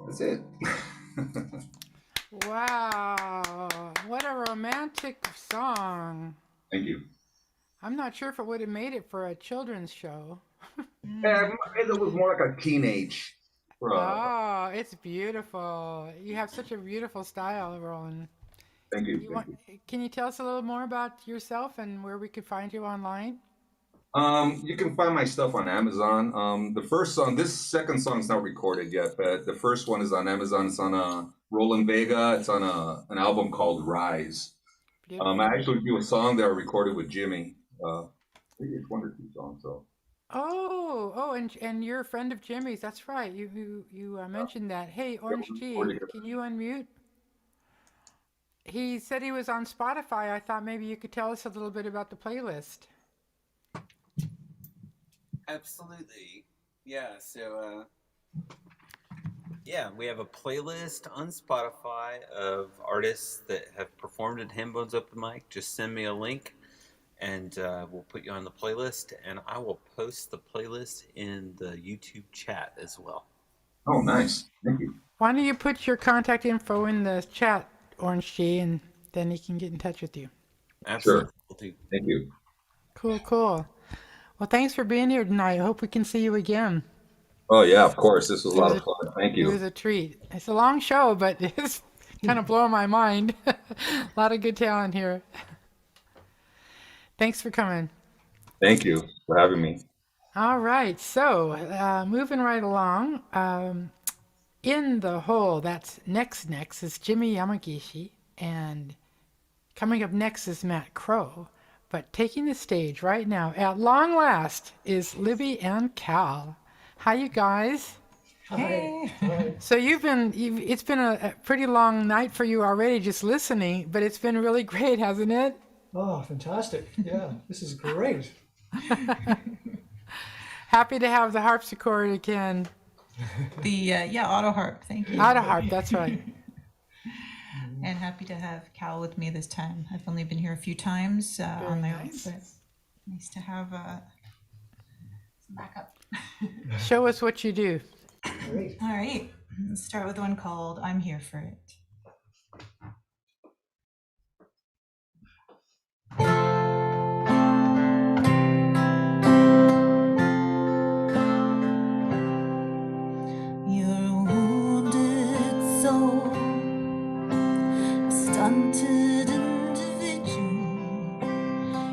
That's it. Wow, what a romantic song. Thank you. I'm not sure if it would have made it for a children's show. It was more like a teenage. Oh, it's beautiful. You have such a beautiful style, Roland. Thank you. Thank you. Can you tell us a little more about yourself and where we could find you online? You can find my stuff on Amazon. The first song, this second song is not recorded yet, but the first one is on Amazon. It's on Roland Vega. It's on an album called Rise. I actually do a song that I recorded with Jimi. Maybe it's one or two songs. So. And you're a friend of Jimmy's. That's right. You mentioned that. Hey, OrangeG, can you unmute? He said he was on Spotify. I thought maybe you could tell us a little bit about the playlist. Absolutely. Yeah, so we have a playlist on Spotify of artists that have performed at Hambone's Open Mic. Just send me a link and we'll put you on the playlist, and I will post the playlist in the YouTube chat as well. Oh, nice. Thank you. Why don't you put your contact info in the chat, OrangeG, and then he can get in touch with you. Absolutely. Sure. Thank you. Cool, cool. Well, thanks for being here tonight. I hope we can see you again. Oh, yeah, of course. This was a lot of fun. Thank you. It was a treat. It's a long show, but it's kind of blowing my mind. A lot of good talent here. Thanks for coming. Thank you for having me. All right, so moving right along. In the Hole, that's next is Jimi Yamagishi, and coming up next is Matt Crowe. But taking the stage right now, at long last, is Libby and Cal. Hi, you guys. Hi. Hi. So it's been a pretty long night for you already just listening, but it's been really great, hasn't it? Oh, fantastic. Yeah, this is great. Happy to have the harpsichord again. The auto harp, thank you. Auto harp, that's right. And happy to have Cal with me this time. I've only been here a few times on my own, but nice to have some backup. Show us what you do. Great. All right, let's start with one called I'm Here for It. Stunted individual,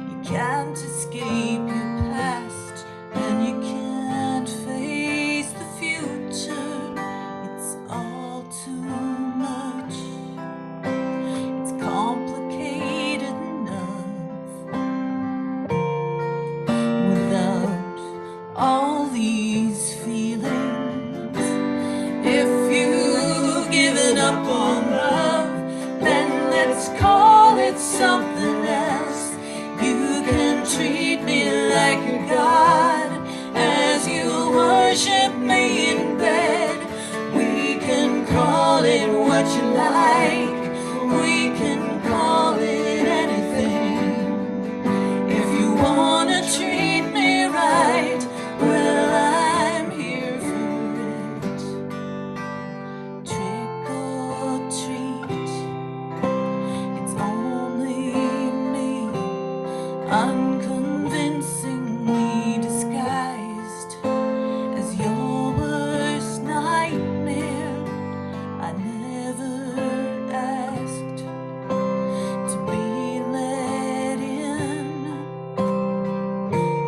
you can't escape your past, and you can't face the future. It's all too much. It's complicated enough without all these feelings. If you've given up on love, then let's call it something else. You can treat me like a god as you worship me in bed. We can call it what you like. We can call it anything. If you wanna treat me right, well, I'm here for it. Trick or treat, it's only me, unconvincingly disguised as your worst nightmare. I never asked to be let in,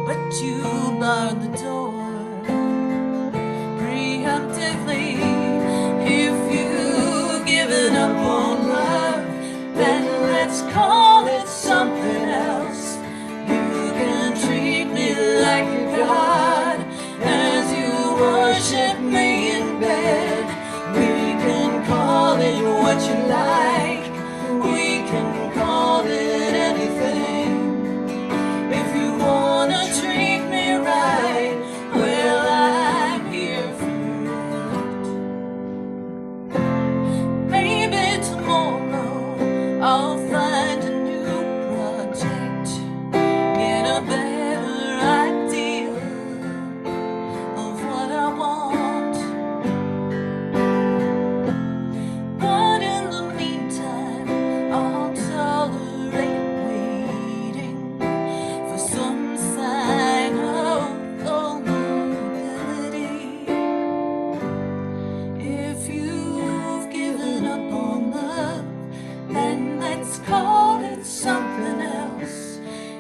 but you barred the door preemptively. If you've given up on love, then let's call it something else. You can treat me like a god as you worship me in bed. We can call it what you like. We can call it anything. If you wanna treat me right, well, I'm here for it. Maybe tomorrow I'll find a new project, get a better idea of what I want. But in the meantime, I'll tolerate waiting for some sign of vulnerability. If you've given up on love, then let's call it something else.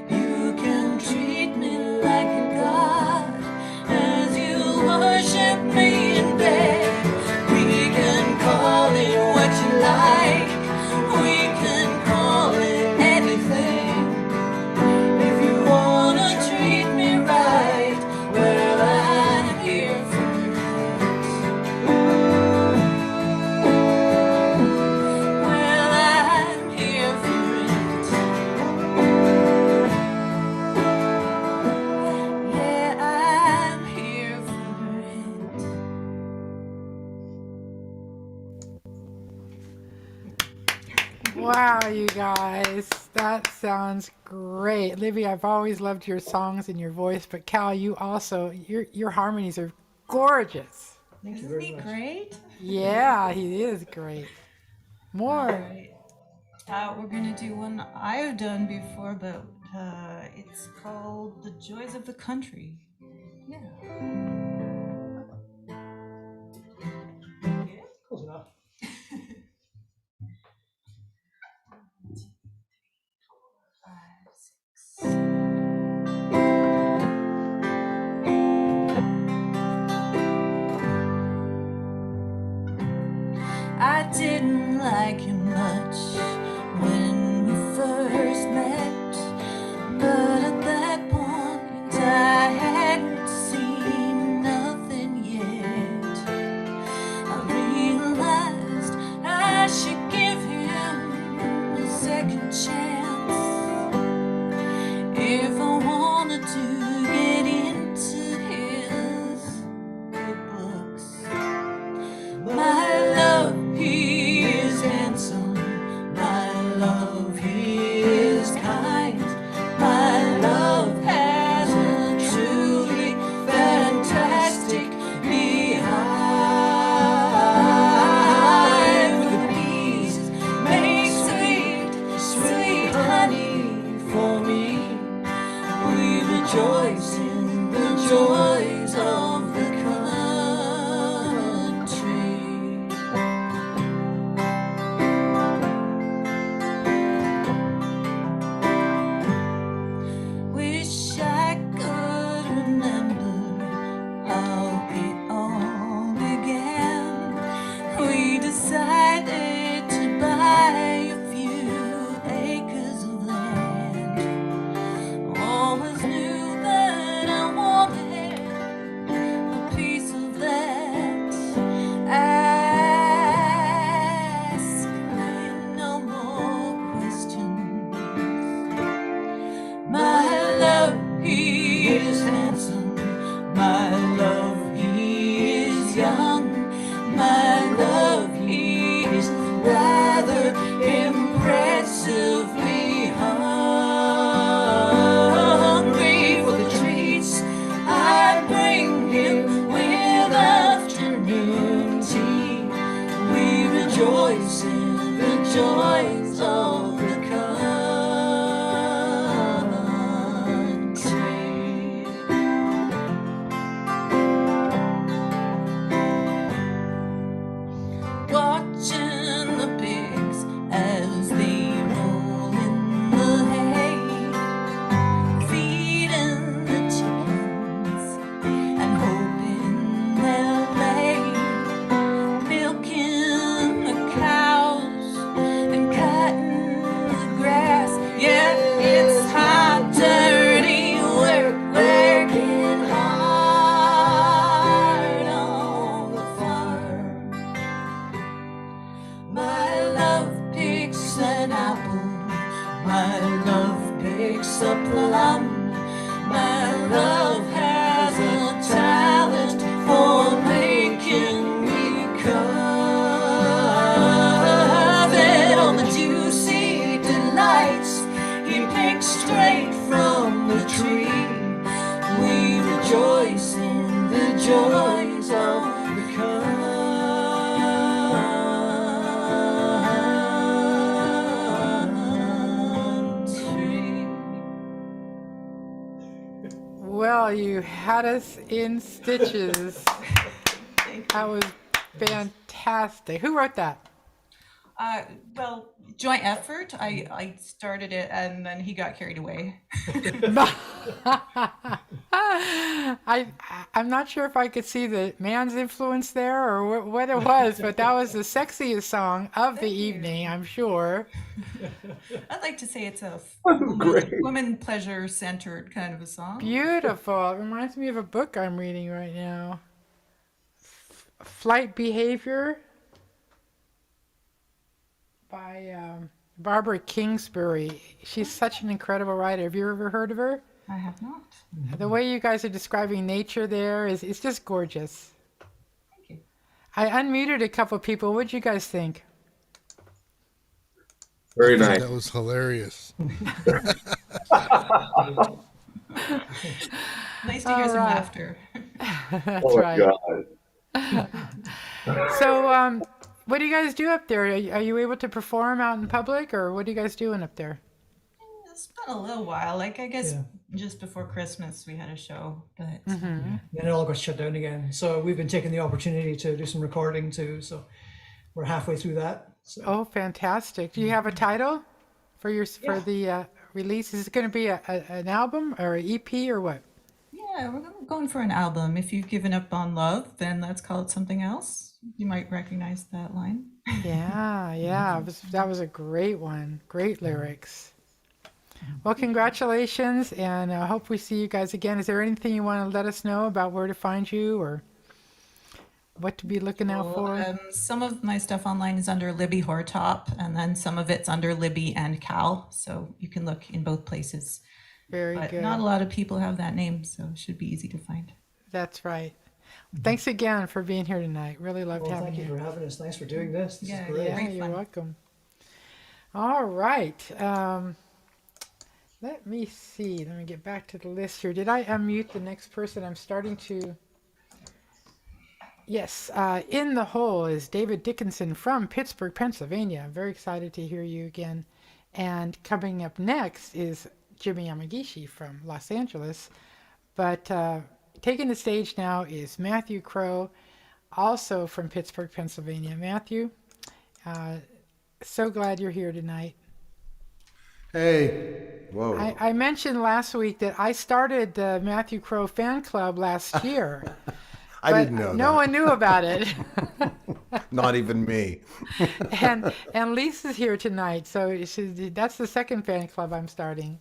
You can treat me like a god as you worship me in bed. We can call it what you like. We can call it anything. If you wanna treat me right, well, I'm here for it. Well, I'm here for it. Wow, you guys, that sounds great. Libby, I've always loved your songs and your voice, but Cal, you also, your harmonies are gorgeous. Thank you Isn't very he much. great? Yeah, he is great. More. All right. We're gonna do one I've done before, but it's called "The Joys of the Country." Yeah. Close enough. I didn't like him much when we first met, but at that point I hadn't seen nothing yet. I realized I should give him a second chance if I wanted to get into his good books. My love, he is handsome. My love, he is kind. My love has a truly fantastic behind. With bees make sweet, sweet honey for me. We rejoice in the joys of the country. Wish I could remember how it all began. We decided to buy a few acres of land. Always knew that I wanted a piece of that. Ask me no more questions. My love, he is handsome. My love, he is young. My love, he is rather impressively hungry for the treats I bring him with afternoon tea. We rejoice in the joys of the country. Watching the pigs as they roll in the hay, feeding the chickens and hoping they'll lay, milking the cows and cutting the grass. Yeah, it's hot, dirty work, working hard on the farm. My love picks an apple. My love picks a plum. My love has a talent for making me covet on the juicy delights he picks straight from the tree. We rejoice in the joys of the country. Well, you had us in stitches. That was fantastic. Who wrote that? Well, joint effort. I started it and then he got carried away. I'm not sure if I could see the man's influence there or what it was, but that was the sexiest song of the evening, I'm sure. I'd like to say it's a Great. woman pleasure centered kind of a song. Beautiful. It reminds me of a book I'm reading right now. Flight Behavior by Barbara Kingsbury. She's such an incredible writer. Have you ever heard of her? I have not. The way you guys are describing nature there is it's just gorgeous. Thank you. I unmuted a couple people. What'd you guys think? Very I thought nice. That was hilarious. Nice to hear some laughter. That's Oh my right. So, what do you guys do up there? Are you able to perform out in public, or what are you guys doing up there? It's been a little while. Like, I guess just before Christmas we had a show, but Then it all got shut down again. So we've been taking the opportunity to do some recording too. So we're halfway through that. So Oh, fantastic! Do you have a title for for the release? Is it going to be an album or an EP or what? yeah, we're going for an album. If you've given up on love, then let's call it something else. You might recognize that line. Yeah, that was a great one. Great lyrics. Well, congratulations, and I hope we see you guys again. Is there anything you want to let us know about where to find you or what to be looking out for? Some of my stuff online is under Libby Hortop, and then some of it's under Libby and Cal. So you can look in both places. Very But good. not a lot of people have that name, so it should be easy to find. That's right. Thanks again for being here tonight. Really loved well, having thank you for having us. Thanks for doing this. This is great. Yeah, you're welcome. All right. Let me see. Let me get back to the list here. Did I unmute the next person? I'm starting to. Yes. In the hole is David Dickinson from Pittsburgh, Pennsylvania. I'm very excited to hear you again. And coming up next is Jimi Yamagishi from Los Angeles. But taking the stage now is Matthew Crowe, also from Pittsburgh, Pennsylvania. Matthew, so glad you're here tonight. Hey, whoa. I mentioned last week that I started the Matthew Crowe fan club last year. I didn't know No one knew about it. Not even me. and Liss is here tonight, so that's the second fan club I'm starting.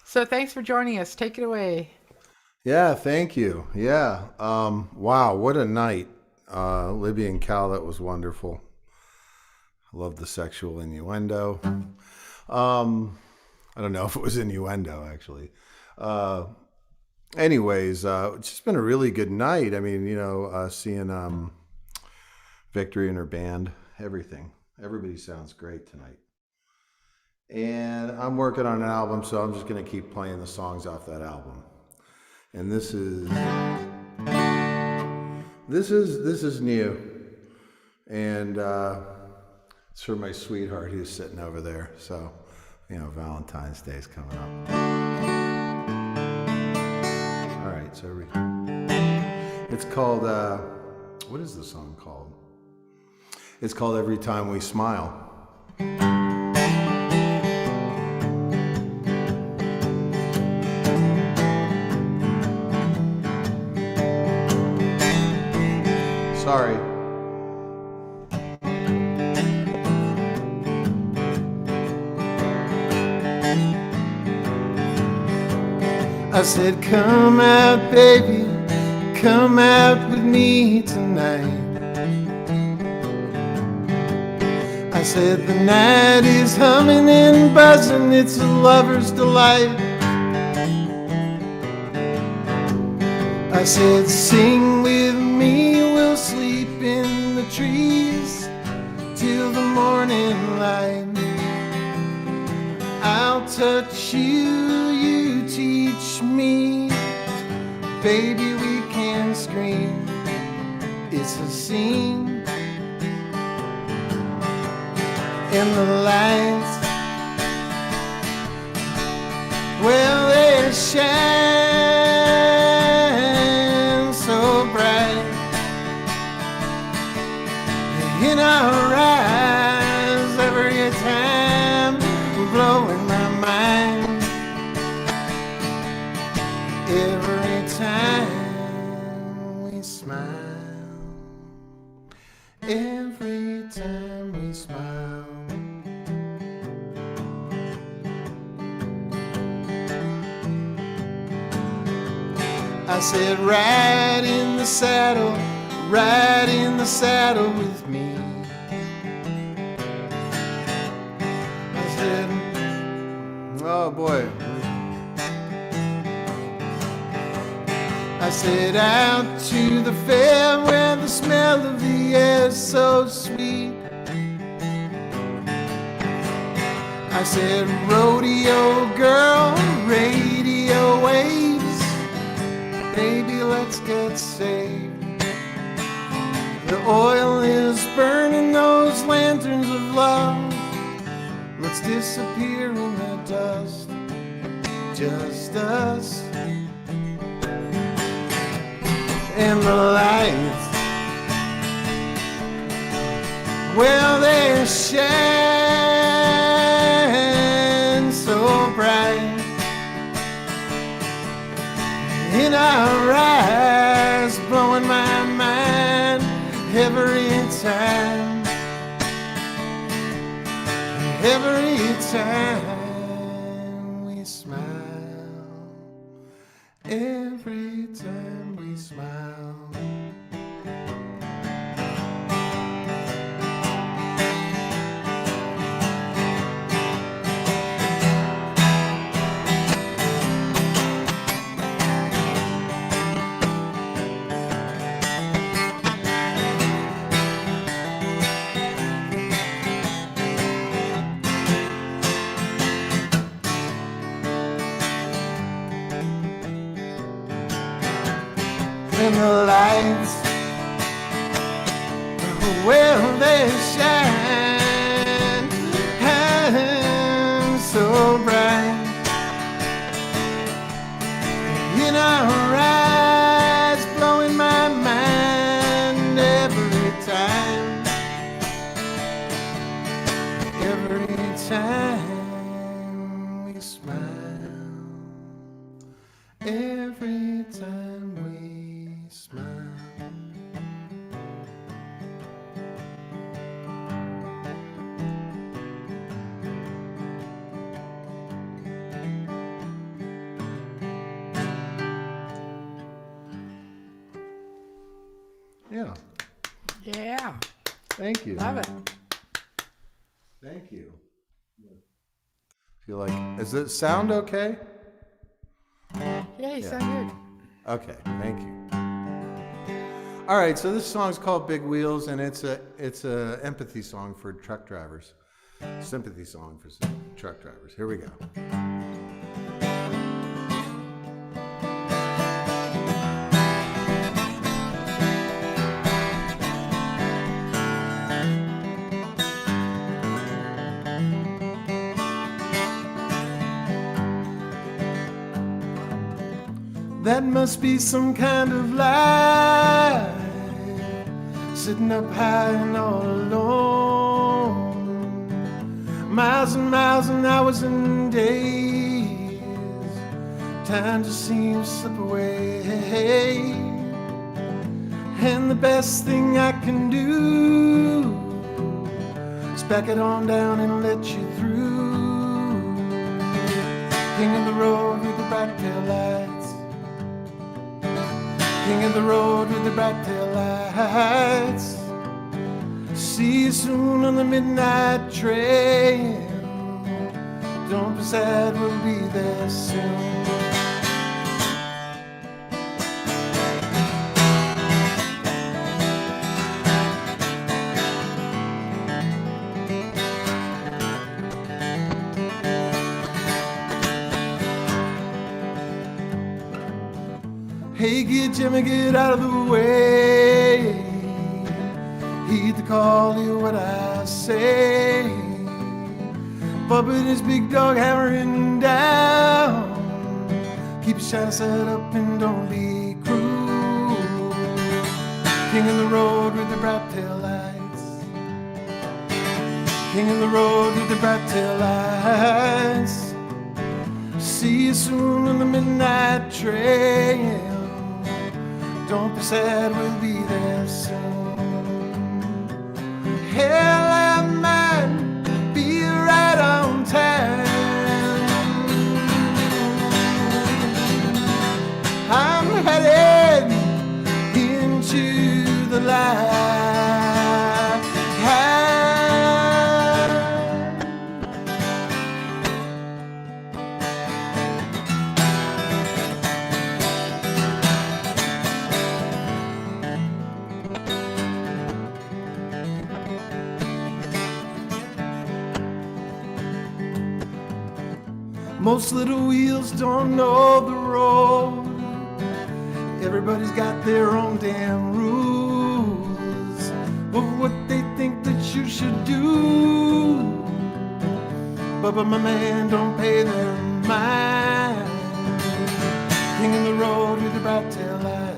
So thanks for joining us. Take it away. Yeah, thank you. Yeah. Wow, what a night. Libby and Cal, that was wonderful. I love the sexual innuendo. I don't know if it was innuendo, actually. Anyways, it's just been a really good night. I mean, seeing Victory and her band, everything. Everybody sounds great tonight. And I'm working on an album, so I'm just going to keep playing the songs off that album. And this is new. And it's for my sweetheart who's sitting over there. So, Valentine's Day's coming up. All right, so it's called, what is the song called? It's called Every Time We Smile. Sorry. I said, come out, baby, come out with me tonight. I said, the night is humming and buzzing, it's a lover's delight. I said, sing with me, we'll sleep in the trees till the morning light. I'll touch you, you teach me, baby, we can scream. It's a scene in the lights. Well, they shine so bright in our eyes every time, blowing my mind. Every time we smile, every time we smile. I said, ride in the saddle with me. I said, oh boy. I said, out to the fair where the smell of the air is so sweet. I said, rodeo girl, radio waves, baby, let's get saved. The oil is burning those lanterns of love. Let's disappear in the dust, just us and the lights. Well, they shine so bright in our eyes, blowing my mind every time, every time we smile, every time we smile. And the lights, well, they shine so bright in our eyes, blowing my mind every time, every time we smile, every time we smile. Yeah. Yeah. Thank you. Love it. Thank you. Feel like, is it sound okay? Yeah, you sound good. Okay, thank you. All right, so this song's called Big Wheels, and it's a empathy song for truck drivers, sympathy song for truck drivers. Here we go. That must be some kind of life, sitting up high and all alone. Miles and miles and hours and days, time just seems to slip away. And the best thing I can do is back it on down and let you through. King of the road with the bright tail lights, king of the road with the bright tail lights. See you soon on the midnight train. Don't be sad, we'll be there soon. Hey, get Jimmy, get out of the way. Heed the call, hear what I say. Bubba and his big dog hammering down. Keep your shine set up and don't be cruel. King of the road with the bright tail lights, king of the road with the bright tail lights. See you soon on the midnight train. Don't be sad, we'll be there soon. Hell, I might be right on time. I'm headed into the light. Most little wheels don't know the road. Everybody's got their own damn rules of what they think that you should do. But my man don't pay them mind. King of the road with the bright tail light.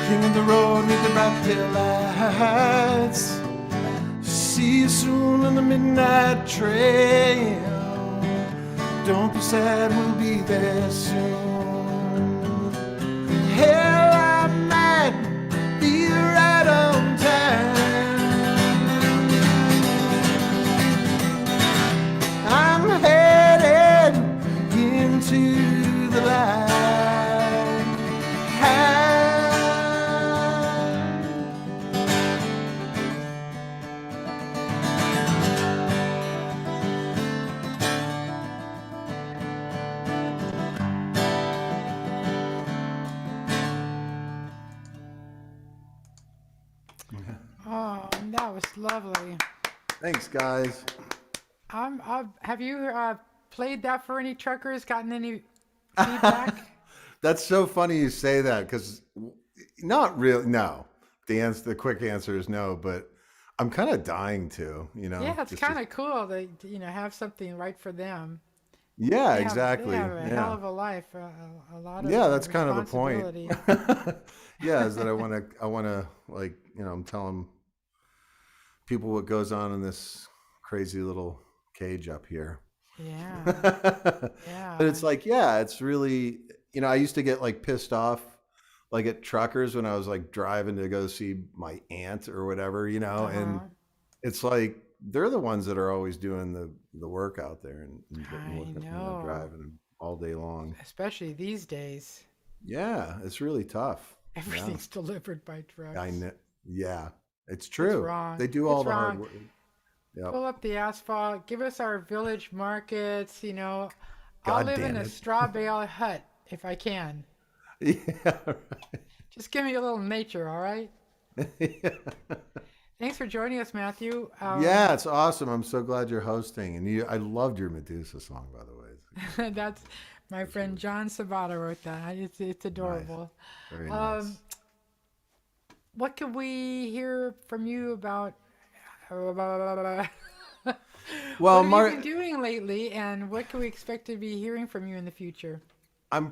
King of the road with the bright tail lights. See you soon on the midnight train. Don't be sad, we'll be there soon. Hell, I might be right on time. I'm headed into the light. Oh, that was lovely. Thanks, guys. Have you played that for any truckers? Gotten any feedback? That's so funny you say that, because not really. No, the quick answer is no. But I'm kind of dying to. Yeah, it's kind of cool to have something right for them. Yeah, They exactly. have a yeah. hell of a life. A lot of That's kind of the point. responsibility. Yeah, is that I want to like I'm telling people what goes on in this crazy little cage up here. Yeah. Yeah. But it's like, yeah, it's really, I used to get like pissed off like at truckers when I was like driving to go see my aunt or whatever, and it's like they're the ones that are always doing the work out there and driving all day long. Especially these days. Yeah, it's really tough. Everything's delivered by trucks. I know. Yeah, it's true. It's wrong. They do all It's the hard wrong. work. Yep. Pull up the asphalt. Give us our village markets. I'll God live in damn a it. straw bale hut if I can. Yeah, right. Just give me a little nature, all right? Thanks for joining us, Matthew. Yeah, it's awesome. I'm so glad you're hosting. And I loved your Medusa song, by the way. That's my friend John Sabata wrote that. It's adorable. Nice. Very nice. What could we hear from you about? Well, what have you been doing lately, and what can we expect to be hearing from you in the future? I'm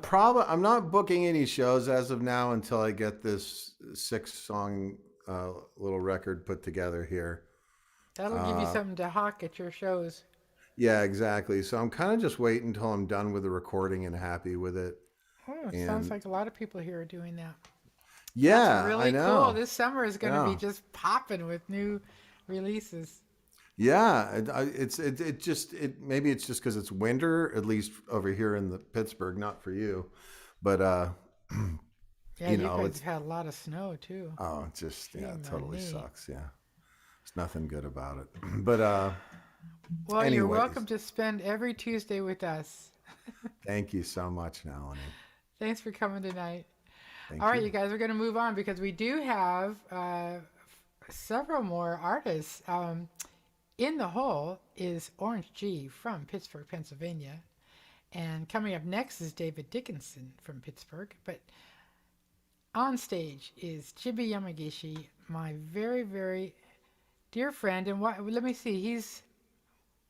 not booking any shows as of now until I get this 6-song little record put together here. That'll give you something to hawk at your shows. Yeah, exactly. So I'm kind of just waiting until I'm done with the recording and happy with it. Oh, it sounds like a lot of people here are doing that. Yeah, That's really I know. cool. This summer is going to Yeah. be just popping with new releases. Yeah, maybe it's just because it's winter, at least over here in the Pittsburgh, not for you, but Yeah, you guys it's have had a lot of snow too. oh, it just it totally Jiminy. sucks. Yeah, there's nothing good about it. But Well, you're anyways, welcome to spend every Tuesday with us. thank you so much, Nalini. Thanks for coming tonight. Thank All right, you. you guys, we're going to move on because we do have several more artists. In the hole is OrangeG from Pittsburgh, Pennsylvania. And coming up next is David Dickinson from Pittsburgh. But on stage is Jimi Yamagishi, my very, very dear friend. And let me see,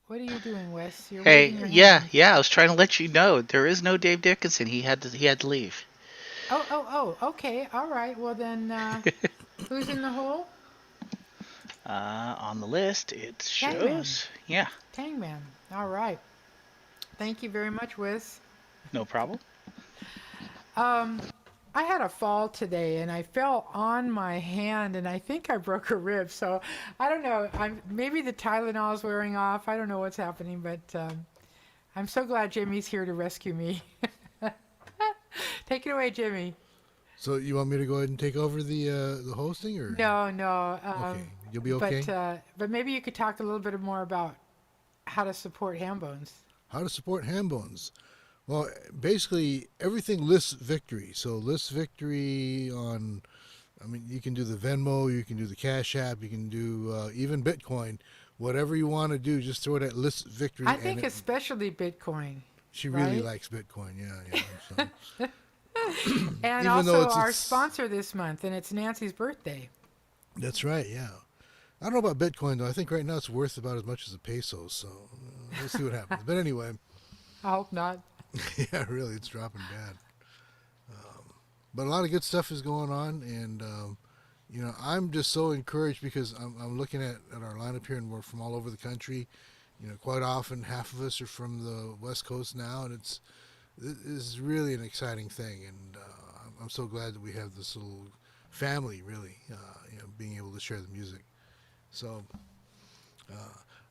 what are you doing, Wes? You're Hey, waving your yeah, hand. yeah. I was trying to let you know there is no Dave Dickinson. He had to leave. Oh, okay. All right. Well, then, who's in the hole? On the list, it Tangman. shows. Yeah, Tangman. All right. Thank you very much, Wiz. no problem. I had a fall today, and I fell on my hand, and I think I broke a rib. So I don't know. Maybe the Tylenol is wearing off. I don't know what's happening, but I'm so glad Jimmy's here to rescue me. Take it away, Jimmy. So you want me to go ahead and take over the hosting, or No. Okay, you'll be okay. But maybe you could talk a little bit more about how to support Hambones. How to support Hambones? Well, basically everything lists Victory. So lists Victory on. I mean, you can do the Venmo, you can do the Cash App, you can do even Bitcoin. whatever you want to do, just throw it at Liss Victory. I think especially Bitcoin. She really right? likes Bitcoin, yeah. So. And Even also though our it's- sponsor this month, and it's Nancy's birthday. That's right, yeah. I don't know about Bitcoin, though. I think right now it's worth about as much as a peso, so we'll see what happens. But anyway. I hope not. Yeah, really, it's dropping bad. But a lot of good stuff is going on, and, you know, I'm just so encouraged because I'm looking at our lineup here, and we're from all over the country. You know, quite often, half of us are from the West Coast now, and this is really an exciting thing, and I'm so glad that we have this little family, really, you know, being able to share the music. So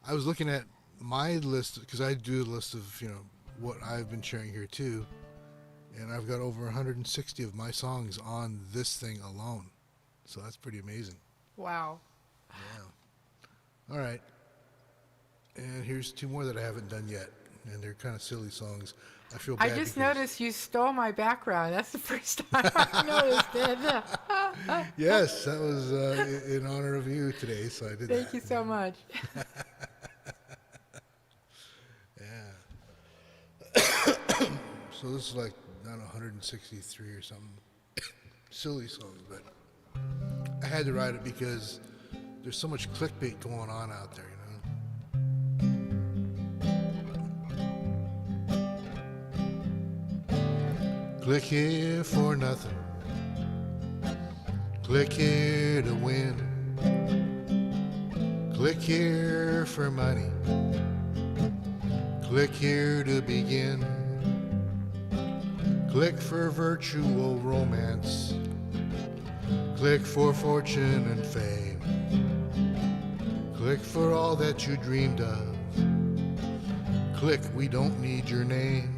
I was looking at my list, because I do a list of, you know, what I've been sharing here too, and I've got over 160 of my songs on this thing alone. So that's pretty amazing. Wow. Yeah. All right. And here's two more that I haven't done yet, and they're kind of silly songs. I feel bad. I just noticed you stole my background. That's the first time I noticed it. Yes, that was in honor of you today, so I did that. Thank you so much. So this is like, I don't know, 163 or something. Silly songs, but I had to write it because there's so much clickbait going on out there, you know? Click here for nothing. Click here to win. Click here for money. Click here to begin. Click for virtual romance. Click for fortune and fame. Click for all that you dreamed of. Click, we don't need your name.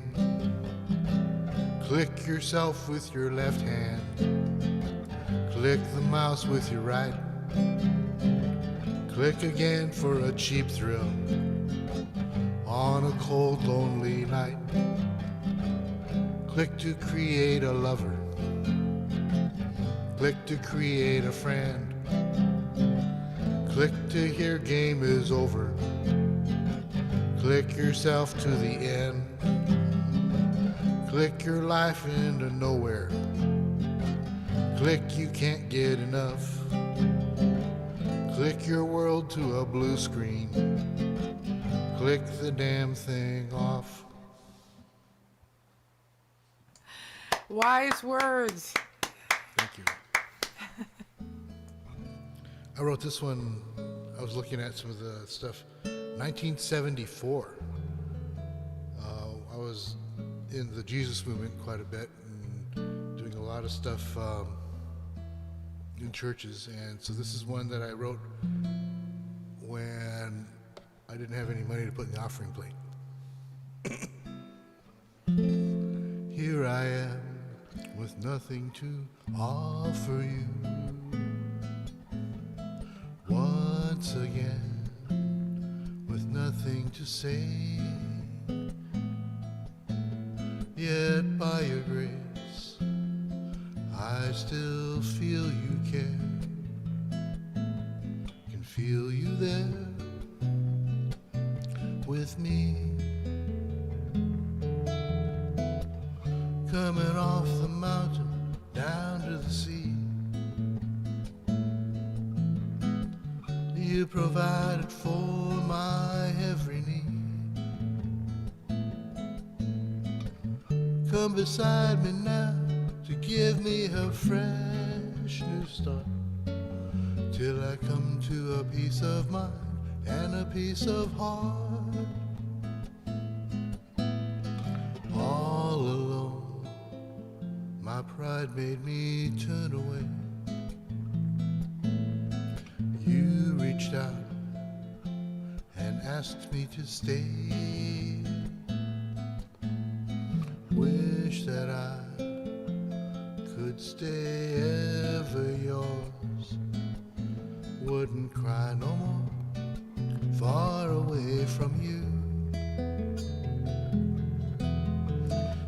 Click yourself with your left hand. Click the mouse with your right. Click again for a cheap thrill on a cold, lonely night. Click to create a lover. Click to create a friend. Click to hear game is over. Click yourself to the end. Click your life into nowhere. Click you can't get enough. Click your world to a blue screen. Click the damn thing off. Wise words. Thank you. I wrote this one, I was looking at some of the stuff, 1974. I was in the Jesus movement quite a bit and doing a lot of stuff in churches, and so this is one that I wrote when I didn't have any money to put in the offering plate. Here I am with nothing to offer you. Once again, with nothing to say. Yet by your grace, I still feel you care. Can feel you there with me. Coming off the mountain down to the sea. You provided for my every need. Come beside me now to give me a fresh new start, till I come to a peace of mind and a peace of heart. All alone, my pride made me turn away. You reached out and asked me to stay. Wish that I could stay ever yours. Wouldn't cry no more, far away from you.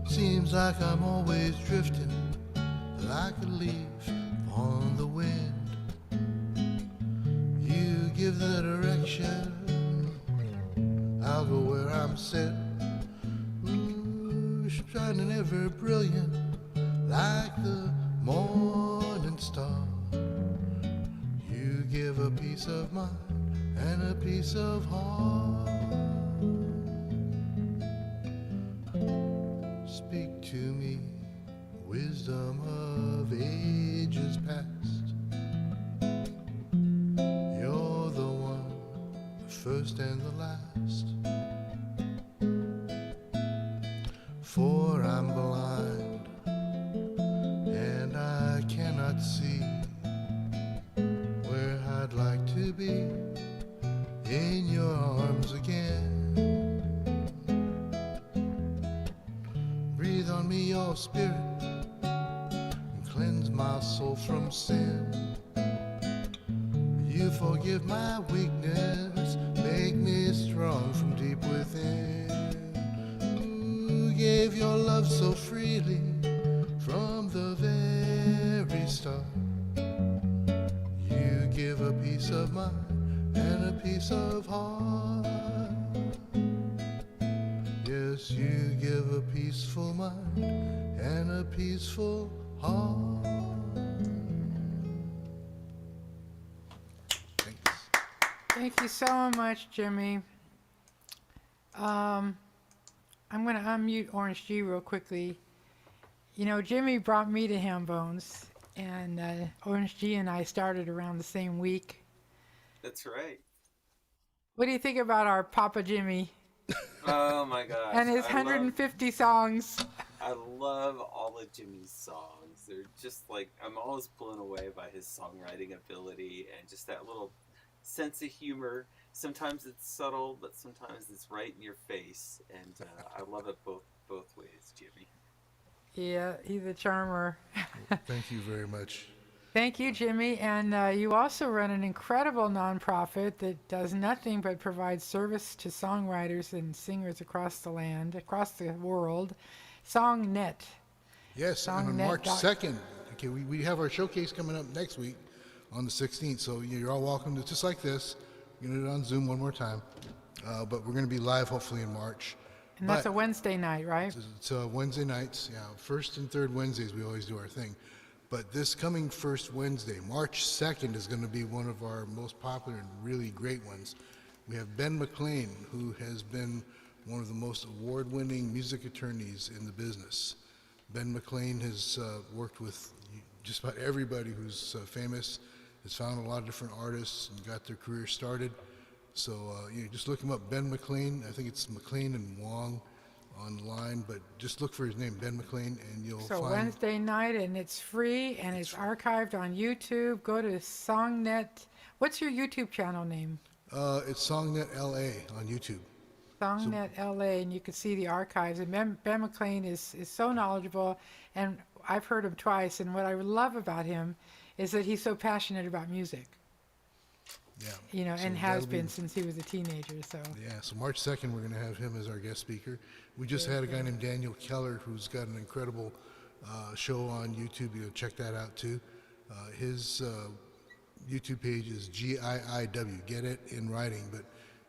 Seems like I'm always drifting, like a leaf on the wind. You give the direction, Chicago where I'm sitting, shining ever brilliant like the morning star. You give a peace of mind and a peace of heart. Speak to me, wisdom of ages past. You're the one, the first and the last. For I'm blind and I cannot see where I'd like to be in your arms again. Breathe on me your spirit and cleanse my soul from sin. You forgive my weakness, make me strong from deep within. You gave your love so freely from the very start. You give a peace of mind and a peace of heart. Yes, you give a peaceful mind and a peaceful heart. Thank you so much, Jimmy. I'm going to unmute OrangeG real quickly. You know, Jimmy brought me to Hambones, and OrangeG and I started around the same week. That's right. What do you think about our Papa Jimmy? Oh my gosh. And his 150 songs. I love all of Jimmy's songs. They're just like, I'm always blown away by his songwriting ability and just that little sense of humor. Sometimes it's subtle, but sometimes it's right in your face. And I love it both ways, Jimmy. Yeah, he's a charmer. Thank you very much. Thank you, Jimmy. And you also run an incredible nonprofit that does nothing but provide service to songwriters and singers across the land, across the world. SongNet. Yes, and on March 2nd, okay, we have our showcase coming up next week on the 16th. So you're all welcome to, just like this. We're going to do it on Zoom one more time. But we're going to be live hopefully in March. And that's a Wednesday night, right? It's Wednesday nights. Yeah, first and third Wednesdays we always do our thing. But this coming first Wednesday, March 2nd, is going to be one of our most popular and really great ones. We have Ben McLean, who has been one of the most award-winning music attorneys in the business. Ben McLean has worked with just about everybody who's famous, has found a lot of different artists and got their career started. So just look him up, Ben McLean. I think it's McLean and Wong online, but just look for his name, Ben McLean, and you'll So find. Wednesday night, and it's free, and it's archived on YouTube. Go to SongNet. What's your YouTube channel name? It's SongNet LA on YouTube. SongNet LA, and you can see the archives. And Ben McLean is so knowledgeable, and I've heard him twice. And what I love about him is that he's so passionate about music. Yeah. You know, So and has that'll be- been since he was a teenager. So. Yeah, so March 2nd, we're going to have him as our guest speaker. We just had a guy named Daniel Keller who's got an incredible show on YouTube. You know, check that out too. His YouTube page is GIIW, Get It in Writing. But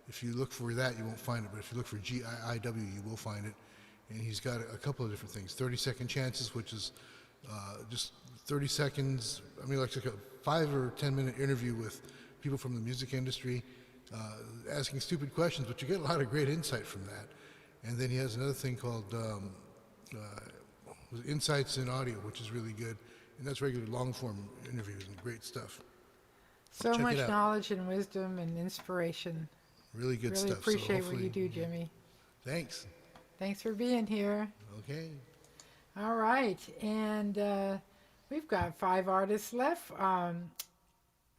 if you look for that, you won't find it. But if you look for GIIW, you will find it. And he's got a couple of different things. 30-second chances, which is just 30 seconds. I mean, like a 5 or 10 minute interview with people from the music industry, asking stupid questions, but you get a lot of great insight from that. And then he has another thing called Insights in Audio, which is really good. And that's regular long-form interviews and great stuff. So Check it much out. knowledge and wisdom and inspiration. Really good really stuff. So appreciate what hopefully- you do, Jimmy. Thanks. Thanks for being here. Okay. All right, and we've got 5 artists left.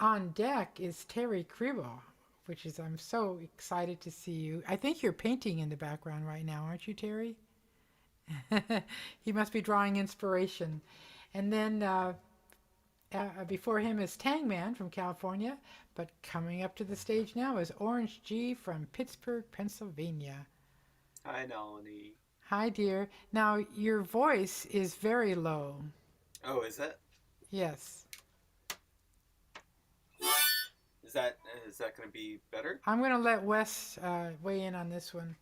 On deck is Terry Crebel, which is, I'm so excited to see you. I think you're painting in the background right now, aren't you, Terry? He must be drawing inspiration. And then before him is Tangman from California, but coming up to the stage now is OrangeG from Pittsburgh, Pennsylvania. Hi, Nalini. Hi, dear. Now, your voice is very low. Oh, is it? Yes. Is that going to be better? I'm going to let Wes weigh in on this one.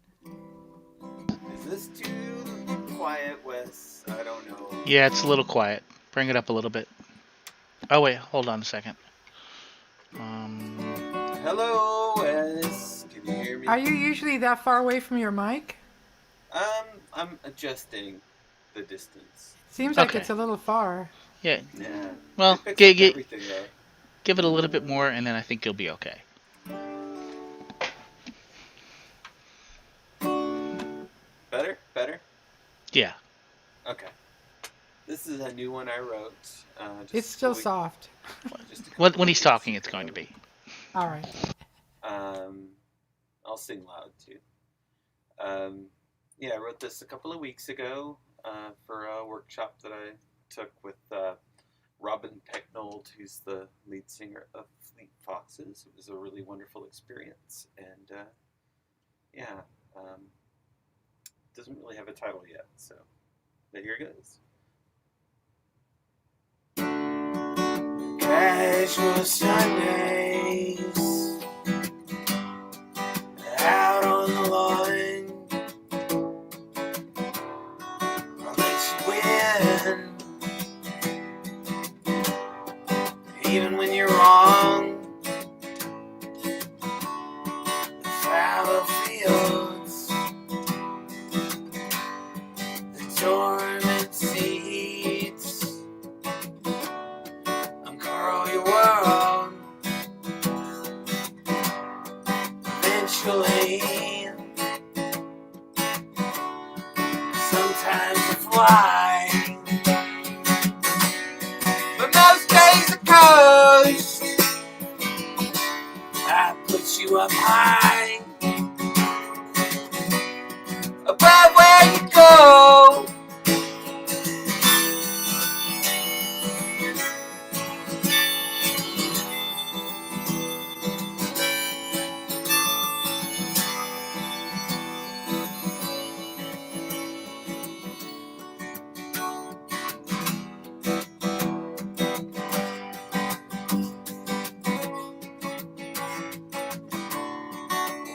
Is this too quiet, Wes? I don't know. Yeah, it's a little quiet. Bring it up a little bit. Oh wait, hold on a second. Hello, Wes. Can you hear me? Are you usually that far away from your mic? I'm adjusting the distance. Seems like Okay. it's a little far. Yeah. Yeah. Well, It picks up everything, though. give it a little bit more, and then I think you'll be okay. Better? Yeah. Okay. This is a new one I wrote. It's still soft. When he's talking, it's going to be. All right. I'll sing loud too. Yeah, I wrote this a couple of weeks ago for a workshop that I took with Robin Pecknold, who's the lead singer of Fleet Foxes. It was a really wonderful experience, and doesn't really have a title yet, so but here it goes. Casual Sundays out on the lawn, I'll let you win, even when you're wrong. The fallow fields, the dormant seeds, uncurl your world. Eventually, sometimes you fly, but most days the coast, I put you up high, above where you go.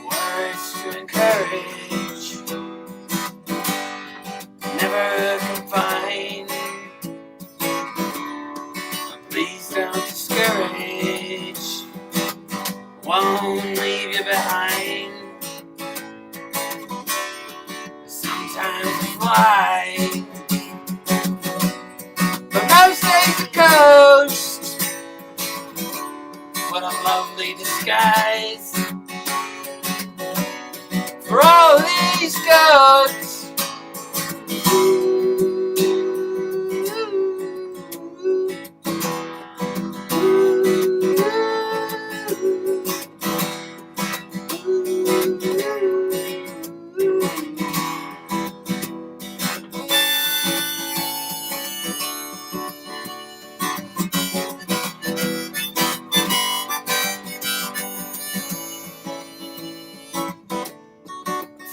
Words to encourage, never confine. Please don't discourage, won't leave you behind. Sometimes you fly, but most days the coast. What a lovely disguise for all these goats.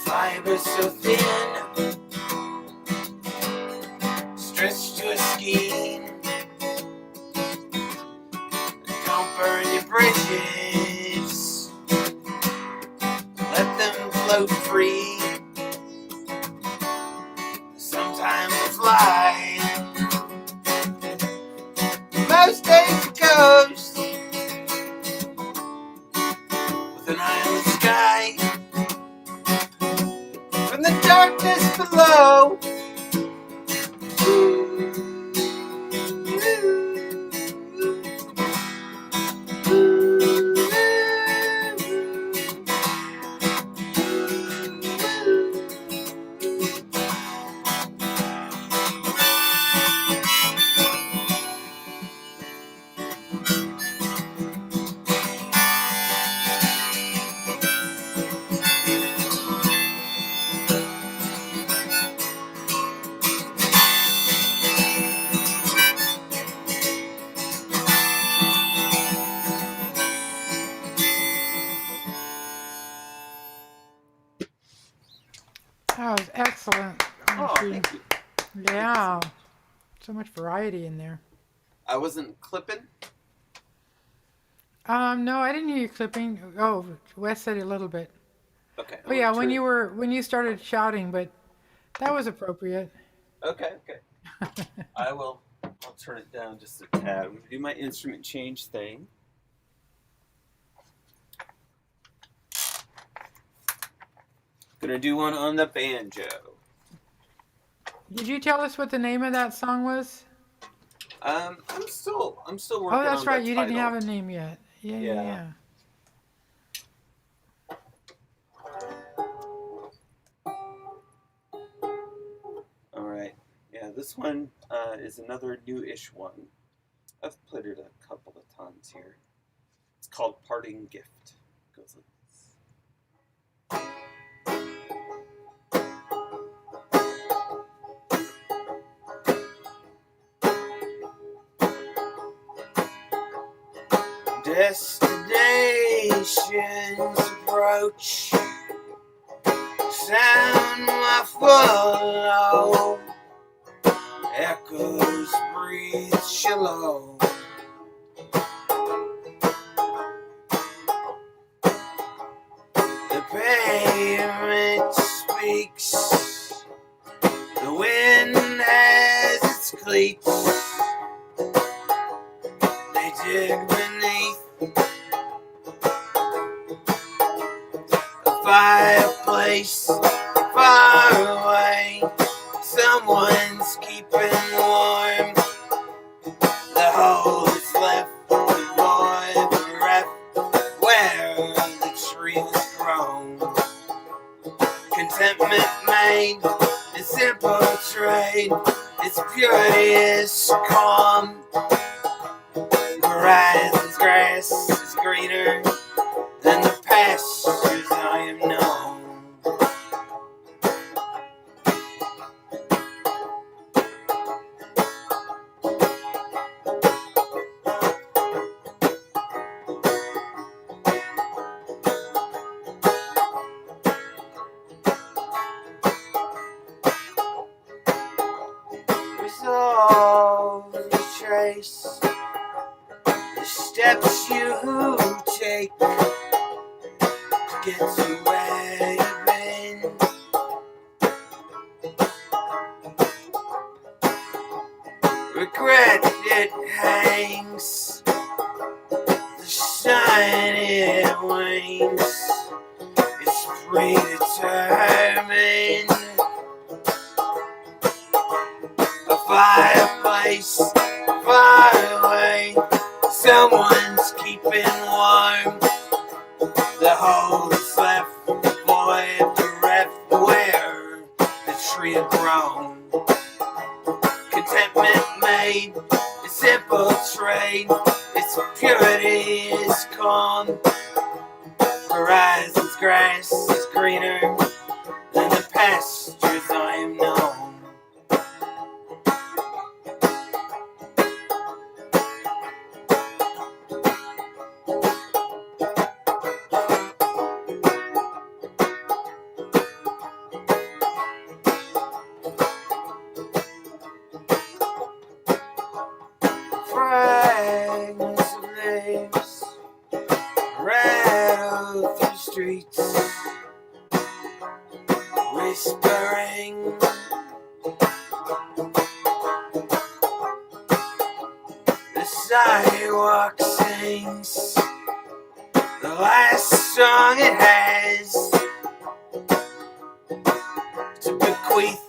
Fibers so thin, stretched to a skein. Don't burn your bridges, let them float free. Sometimes they fly, most days the coast, with an eye on the sky. From the darkness below, That was excellent. Oh, thank you. Yeah. So much variety in there. I wasn't clipping. No, I didn't hear you clipping. Oh, Wes said a little bit. Okay. Oh yeah, when you started shouting, but that was appropriate. Okay. I'll turn it down just a tad. I'm gonna do my instrument change thing. Gonna do one on the banjo. Did you tell us what the name of that song was? I'm still working on Oh, that's right. the You title. didn't have a name yet. Yeah. All right. Yeah, this one is another new-ish one. I've played it a couple of times here. It's called Parting Gift. It goes like this. Destinations approach. Sound my follow. Echoes breathe shallow. The pavement speaks. The wind has its cleats. They dig beneath a fireplace far away. Someone's keeping warm. The hole is left void bereft where the tree was grown. Contentment made in simple trade. Its purity is calm. Horizon's grass is greener than the pastures I have known. Resolve to trace the steps you take to get to where you've been. Regret it hangs, the shine it wanes. It's predetermined. A fireplace far away. Someone's keeping warm. The hole is left void bereft where the tree had grown. Contentment made a simple trade. Its purity is calm. Horizon's grass is greener than the pastures I have known. Fragments of leaves rattle through streets, whispering. The sidewalk sings the last song it has to bequeath.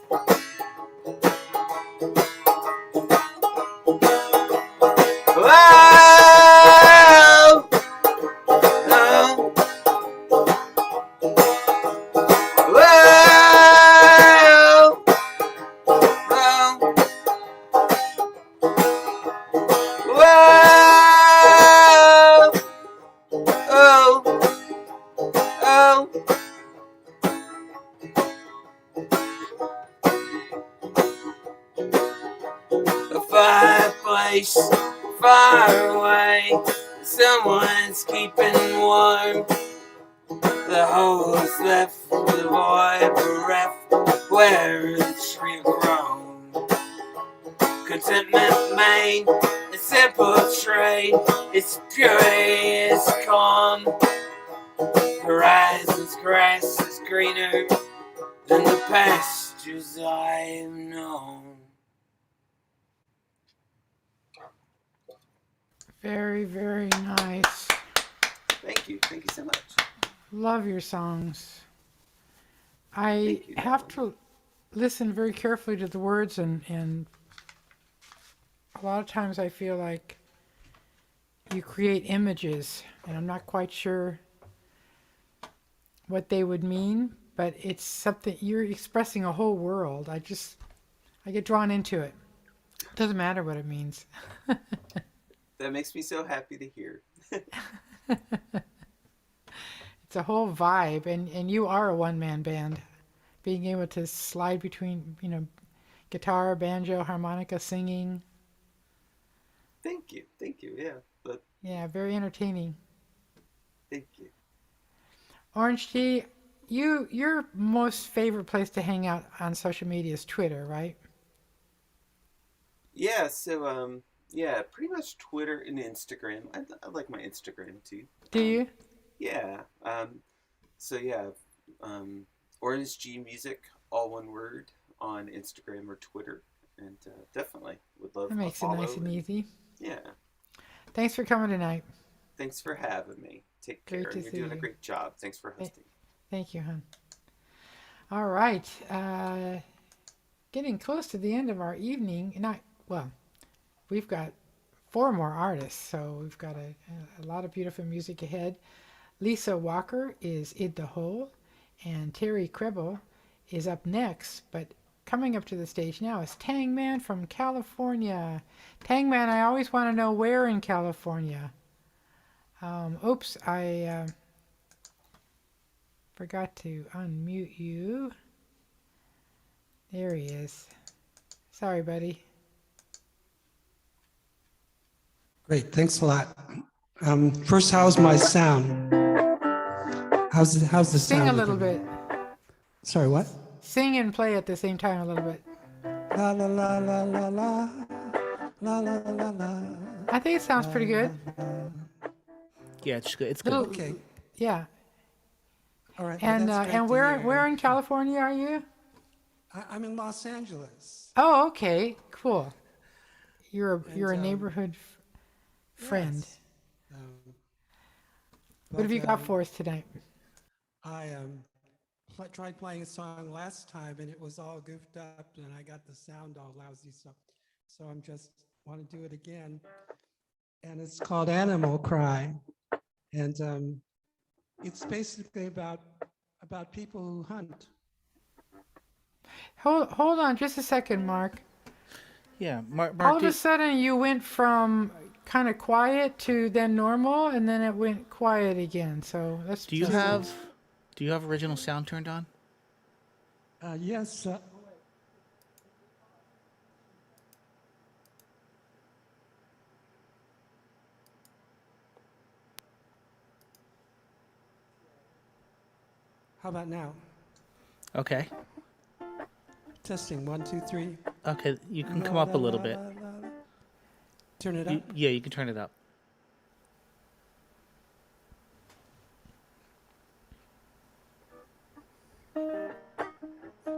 A fireplace far away. Someone's keeping warm. The hole is left with a void bereft where the tree had grown. Contentment made a simple train. Its purity is calm. Horizon's grass is greener than the pastures I've known. Very, very nice. Thank you so much. Love your songs. I have to listen very carefully to the words, and a lot of times I feel like you create images, and I'm not quite sure what they would mean, but it's something, you're expressing a whole world. I get drawn into it. Doesn't matter what it means. That makes me so happy to hear. It's a whole vibe, and you are a one-man band. Being able to slide between, guitar, banjo, harmonica, singing. Thank you. Yeah, very entertaining. Thank you. OrangeG, your most favorite place to hang out on social media is Twitter, right? Yeah, so pretty much Twitter and Instagram. I like my Instagram too. Do you? Yeah. OrangeG Music, all one word, on Instagram or Twitter, and definitely would love. That makes it nice and easy. Yeah. Thanks for coming tonight. Thanks for having me. Take care. Great to You're see doing a you. great job. Thanks for hosting. Thank you, hon. All right. Getting close to the end of our evening. We've got 4 more artists, so we've got a lot of beautiful music ahead. Lisa Walker is In the Hole, and Terry Crebel is up next, but coming up to the stage now is Tangman from California. Tangman, I always want to know where in California. Oops, I forgot to unmute you. There he is. Sorry, buddy. Great, thanks a lot. First, how's my sound? How's the sound? Sing a little looking? bit. Sorry, what? Sing and play at the same time a little bit. La la la la la la la la la la. I think it sounds pretty good. Yeah, it's good. It's good. Okay. Yeah. All right. And that's great and to where hear. where in California are you? I'm in Los Angeles. Oh, okay, cool. You're And, a neighborhood friend. Yes. What have you got for us tonight? I tried playing a song last time and it was all goofed up and I got the sound all lousy, so I'm just want to do it again. And it's called Animal Cry, and it's basically about people who hunt. Hold on just a second, Mark. Yeah, Mark. All of a sudden you went from kind of quiet to then normal, and then it went quiet again. So that's. Do you have original sound turned on? Yes. How about now? Okay. Testing 1, 2, 3. Okay, you can come up a little bit. Turn it up. Yeah, you can turn it up.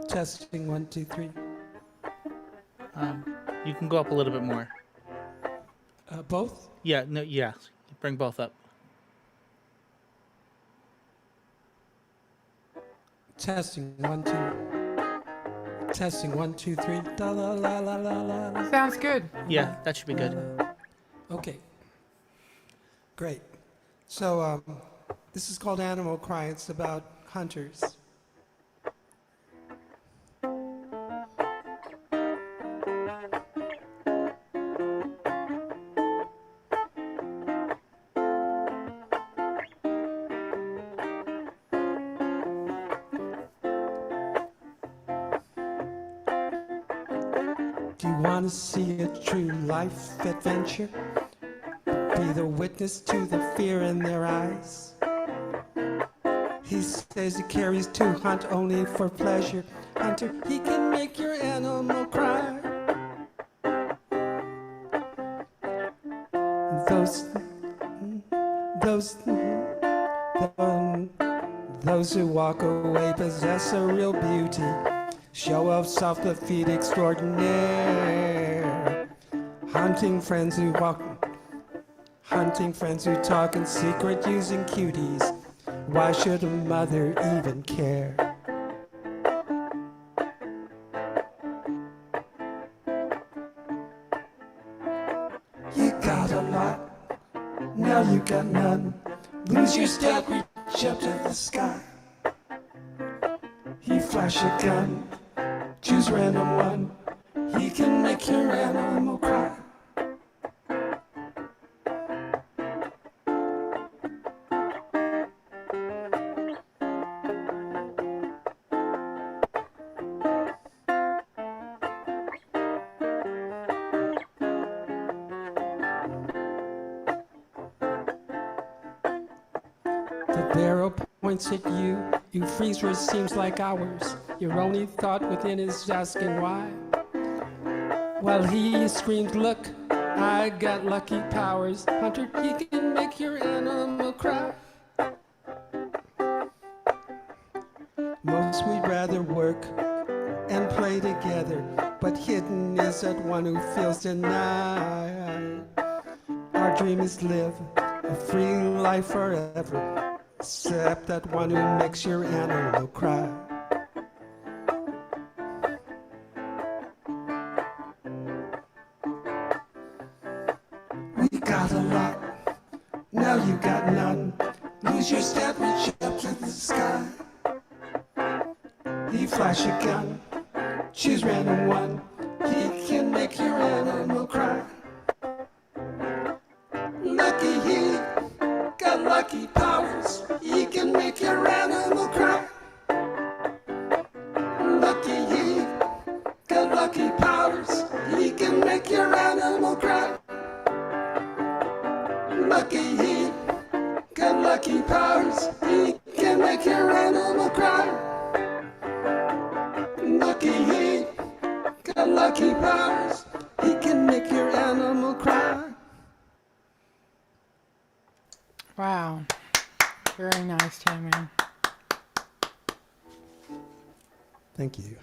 Testing 1, 2, 3. You can go up a little bit more. Both? Yeah, no, yeah. Bring both up. Testing 1, 2. Testing 1, 2, 3. Da, la, la, la, la, la. Sounds good. Yeah, that should be good. Okay. Great. So this is called Animal Cry. It's about hunters. Do you want to see a true life adventure? Be the witness to the fear in their eyes. He says he carries to hunt only for pleasure. Hunter, he can make your animal cry. Those who walk away possess a real beauty, show of soft feet extraordinaire. Hunting friends who talk in secret using cuties. Why should a mother even care? You got a lot, now you got none. Lose your step, reach up to the sky. He flash a gun, choose random one. He can make your animal cry. The barrel points at you, you freeze for it seems like hours. Your only thought within is asking why. While he screams, look, I got lucky powers. Hunter, he can make your animal cry. Most we'd rather work and play together, but hidden is that one who feels denied. Our dream is live a free life forever, except that one who makes your animal cry. We got a lot, now you got none. Lose your step, reach up to the sky. He flash a gun, choose random one. He can make your animal cry. Lucky he got lucky powers. He can make your animal cry. Lucky he got lucky powers. He can make your animal cry. Lucky he got lucky powers. He can make your animal cry. Lucky he got lucky powers. He can make your animal cry. Wow. Very nice, Tangman. Thank you.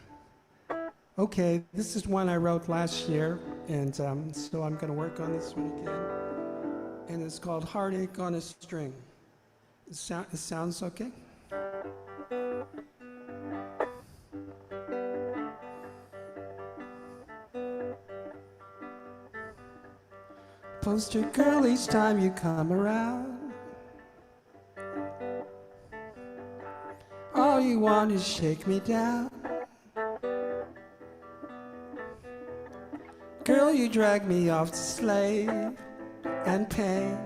Okay, this is one I wrote last year, and so I'm going to work on this one again. And it's called Heartache on a String. It sounds okay? Poster girl each time you come around. All you want is shake me down. Girl, you drag me off to slave and pain,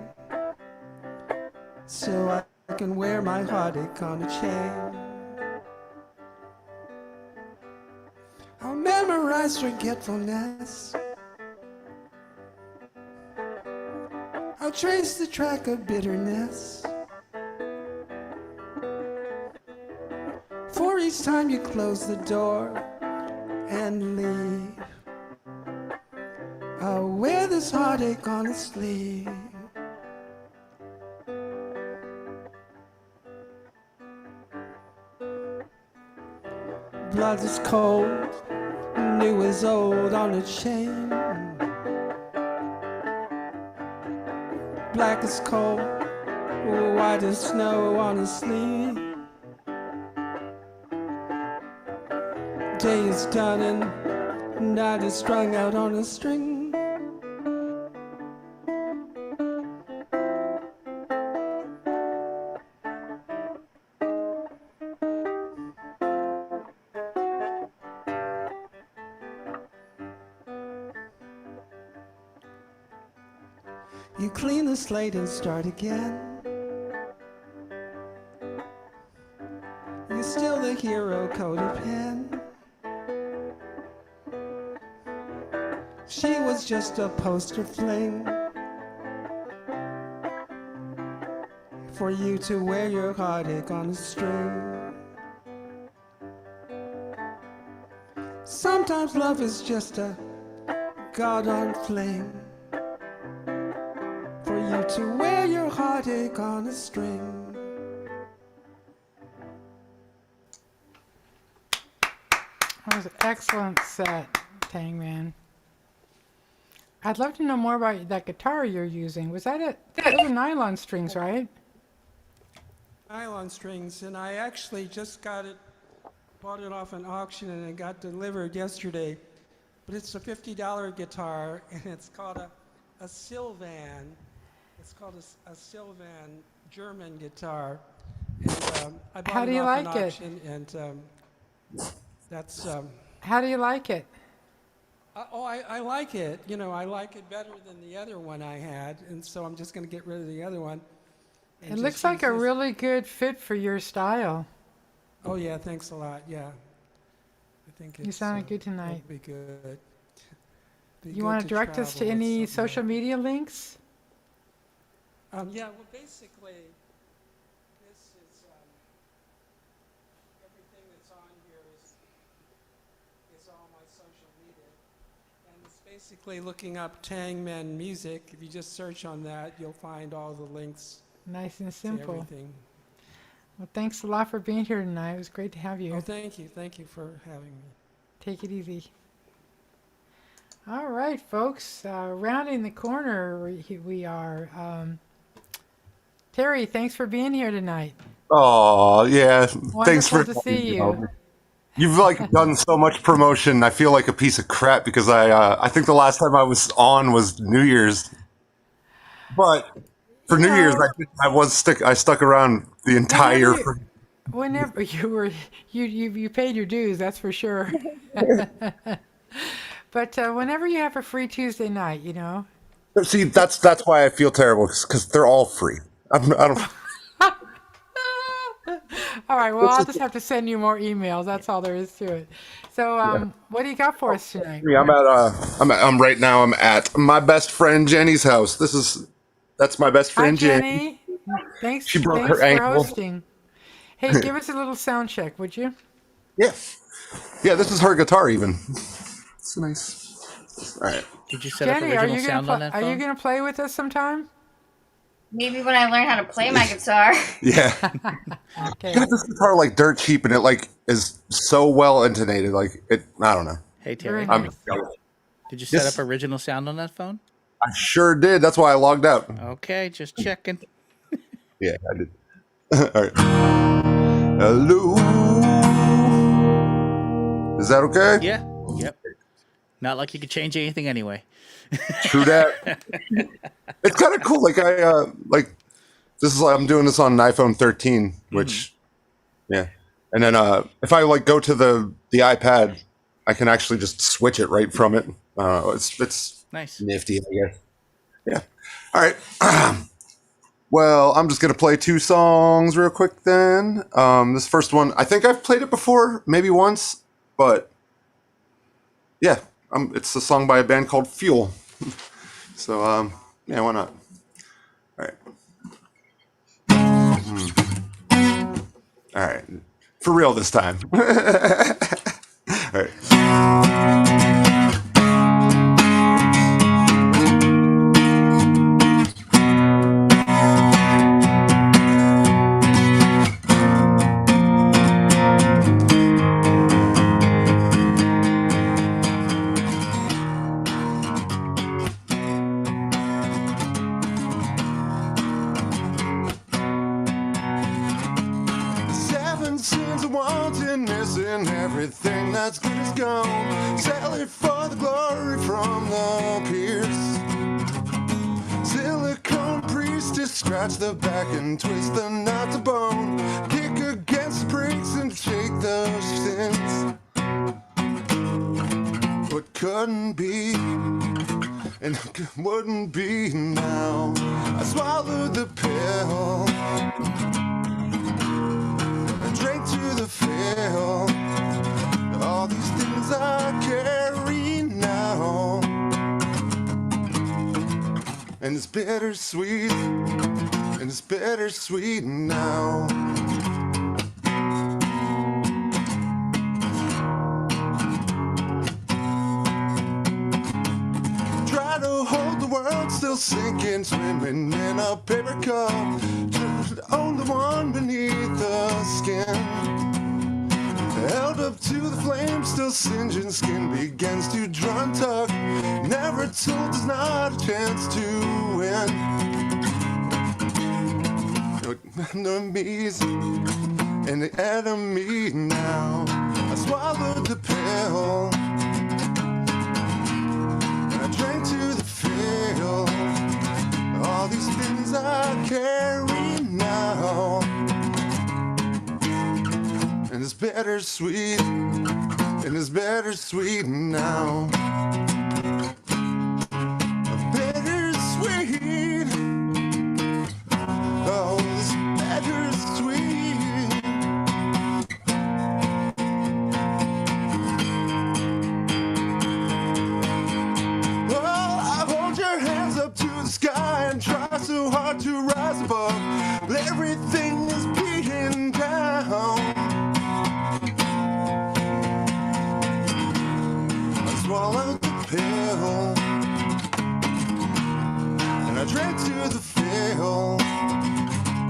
so I can wear my heartache on a chain. I'll memorize forgetfulness. I'll trace the track of bitterness. For each time you close the door and leave, I'll wear this heartache on a sleeve. Blood is cold, new is old on a chain. Black is cold, white as snow on a sleeve. Day is done and night is strung out on a string. You clean the slate and start again. You're still the hero coded pen. She was just a poster fling for you to wear your heartache on a string. Sometimes love is just a God-on fling for to wear your heartache on a string. That was an excellent set, Tangman. I'd love to know more about that guitar you're using. Was that it? Those are nylon strings, right? Nylon strings, and I actually just bought it off an auction, and it got delivered yesterday. But it's a $50 guitar, and it's called a Sylvan. It's called a Sylvan German guitar. And I bought How do it you off like an it? auction, and that's. How do you like it? I like it. You know, I like it better than the other one I had, and so I'm just going to get rid of the other one. and It just looks like use a this. really good fit for your style. Oh yeah, thanks a lot. Yeah, I think You sounded good it'll tonight. be good. Be You good want to direct us to travel with any something social media links? Yeah, well, basically, this is everything that's on here is all my social media, and it's basically looking up Tangman music. If you just search on that, you'll find all the links. Nice and to simple. everything. Well, thanks a lot for being here tonight. It was great to have you. Oh, thank you for having me. Take it easy. All right, folks. Rounding the corner, we are. Terry, thanks for being here tonight. Oh, yeah. Thanks for Wonderful to see you. You've like done so much promotion. I feel like a piece of crap because I think the last time I was on was New Year's. But for New Year's, I stuck around the entire. Whenever you were, you paid your dues. That's for sure. But whenever you have a free Tuesday night, you know. See, that's why I feel terrible because they're all free. I don't. All right. Well, I'll just have to send you more emails. That's all there is to it. So, what do you got for us tonight? I'm right now. I'm at my best friend Jenny's house. That's my best Hi, friend Jenny. Thanks. She broke Thanks her for ankle. hosting. Hey, give us a little sound check, would you? Yeah. Yeah, this is her guitar even. It's nice. All right. Did you set up Jenny, are original you sound gonna on that are you phone? gonna play with us sometime? Maybe when I learn how to play my guitar. Yeah. Okay. I got this guitar like dirt cheap and it like is so well intonated. Like it, I don't know. Hey, Terry. I'm- Did you set Yes. up original sound on that phone? I sure did. That's why I logged out. Okay, just checking. Yeah, I did. All right. Hello. Is that okay? Yeah. Yep. Not like you could change anything anyway. True that. It's kind of cool. Like I'm doing this on an iPhone 13, which, yeah. And then if I like go to the iPad, I can actually just switch it right from it. It's Nice. nifty, I guess. Yeah. All right. Well, I'm just gonna play two songs real quick then. This first one, I think I've played it before, maybe once, but yeah, it's a song by a band called Fuel. So yeah, why not? All right. All right, for real this time. All right. Seven sins of wantonness and everything that's good is gone. Sell it for the glory from the pierce. Silicone priestess, scratch the back and twist the knot to bone. Kick against the bricks and shake those sins. What couldn't be and wouldn't be now. I swallowed the pill. Drink to the fill. All these things I carry now. And it's bittersweet. And it's bittersweet now. Try to hold the world still sinking, swimming in a paper cup. Just own the one beneath the skin. Held up to the flame, still singeing, skin begins to draw and tug. Never told there's not a chance to win. Enemies and the enemy now. I swallowed the pill and I drank to the fill. All these things I carry now, and it's bittersweet, and it's bittersweet now. Bittersweet, oh, it's bittersweet. Oh, I hold your hands up to the sky and try so hard to rise above. Everything is beating down. I swallowed the pill and I drank to the fill.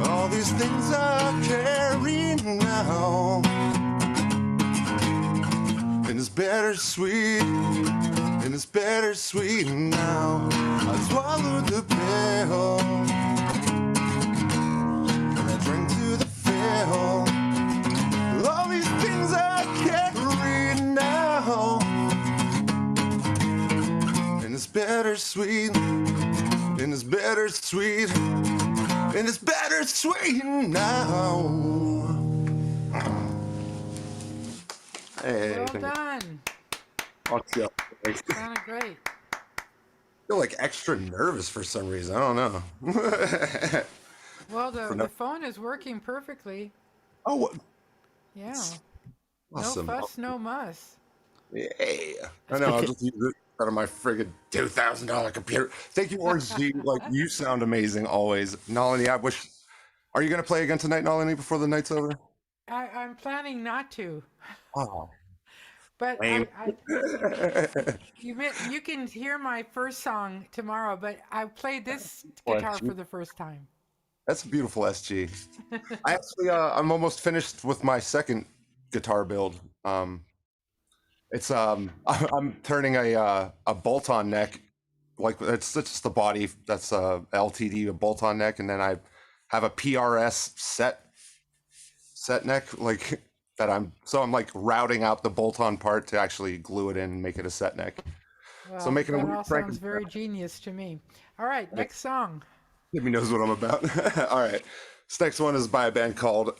All these things I carry now, and it's bittersweet, and it's bittersweet now. I swallowed the pill and I drank to the fill. All these things I carry now, and it's bittersweet, and it's bittersweet, and it's bittersweet now. Hey, Well thank you. done. Awesome. Sounded great. I feel like extra nervous for some reason. I don't know. Well, For the no- phone is working perfectly. Oh, what? Yeah. Awesome. No fuss, no muss. Yeah. I know. I'll just use it out of my friggin' $2,000 computer. Thank you, OrangeG. Like, you sound amazing always. Nalini, I wish. Are you going to play again tonight, Nalini, before the night's over? I'm planning not to, Oh. but Lame. you can hear my first song tomorrow, but I played this What? guitar for the first time. That's a beautiful SG. I actually, I'm almost finished with my second guitar build. It's I'm turning a bolt-on neck, like it's just the body that's a LTD, a bolt-on neck, and then I have a PRS set neck, like that. I'm like routing out the bolt-on part to actually glue it in and make it a set neck. Well, So making a that weird all sounds very genius to me. All right, next song. Libby knows what I'm about. All right. This next one is by a band called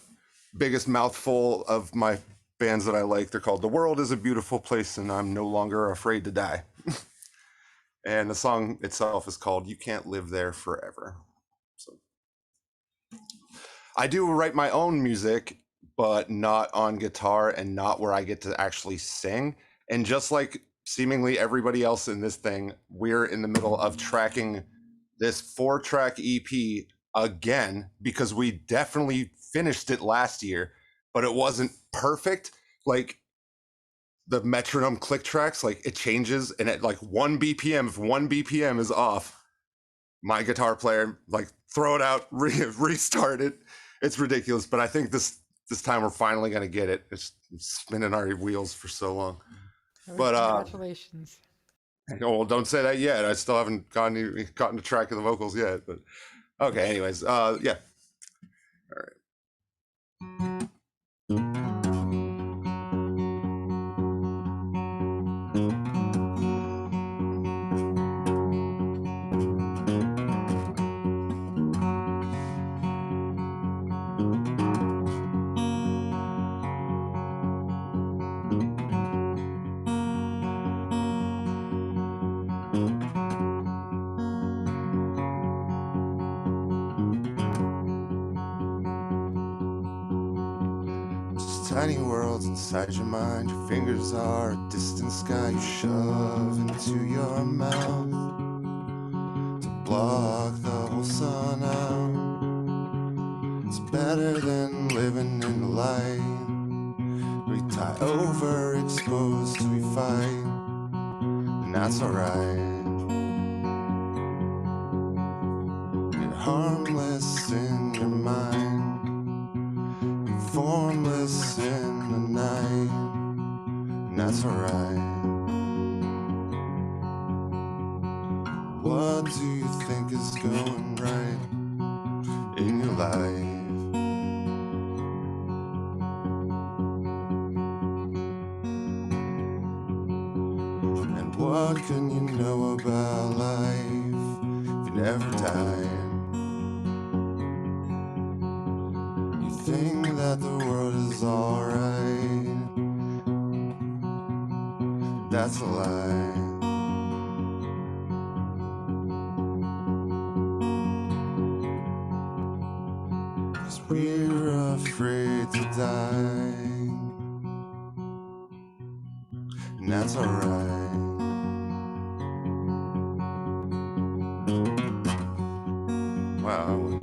Biggest Mouthful of my bands that I like. They're called The World is a Beautiful Place and I'm No Longer Afraid to Die. And the song itself is called You Can't Live There Forever. So I do write my own music, but not on guitar and not where I get to actually sing. And just like seemingly everybody else in this thing, we're in the middle of tracking this 4-track EP again because we definitely finished it last year, but it wasn't perfect. Like the metronome click tracks, like it changes and at like 1 BPM, if 1 BPM is off, my guitar player like throw it out, restart it. It's ridiculous, but I think this time we're finally gonna get it. It's spinning our wheels for so long. But Congratulations. oh, well, don't say that yet. I still haven't gotten the track of the vocals yet. But okay, anyways, yeah. All right. Tiny worlds inside your mind. Your fingers are a distant sky you shove into your mouth to block the whole sun out. It's better than living in the light. We tie overexposed, we fight, and that's alright. harmless in your mind, formless in the night, and that's alright. What do you think is going right in your life? And what can you know about life if you never died? You think that the world is alright, that's a lie. 'Cause we're afraid to die, and that's alright. Wow.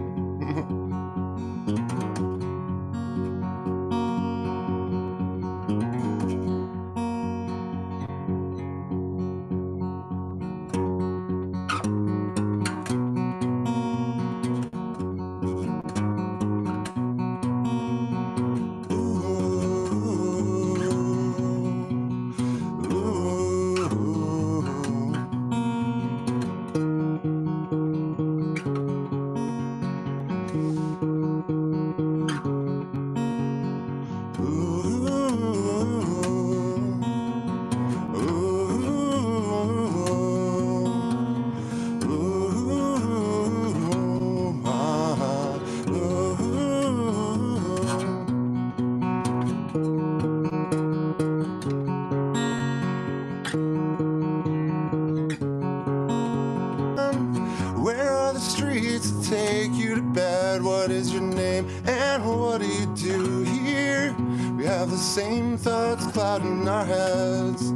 Where are the streets that take you to bed? What is your name and what do you do here? We have the same thoughts clouding our heads.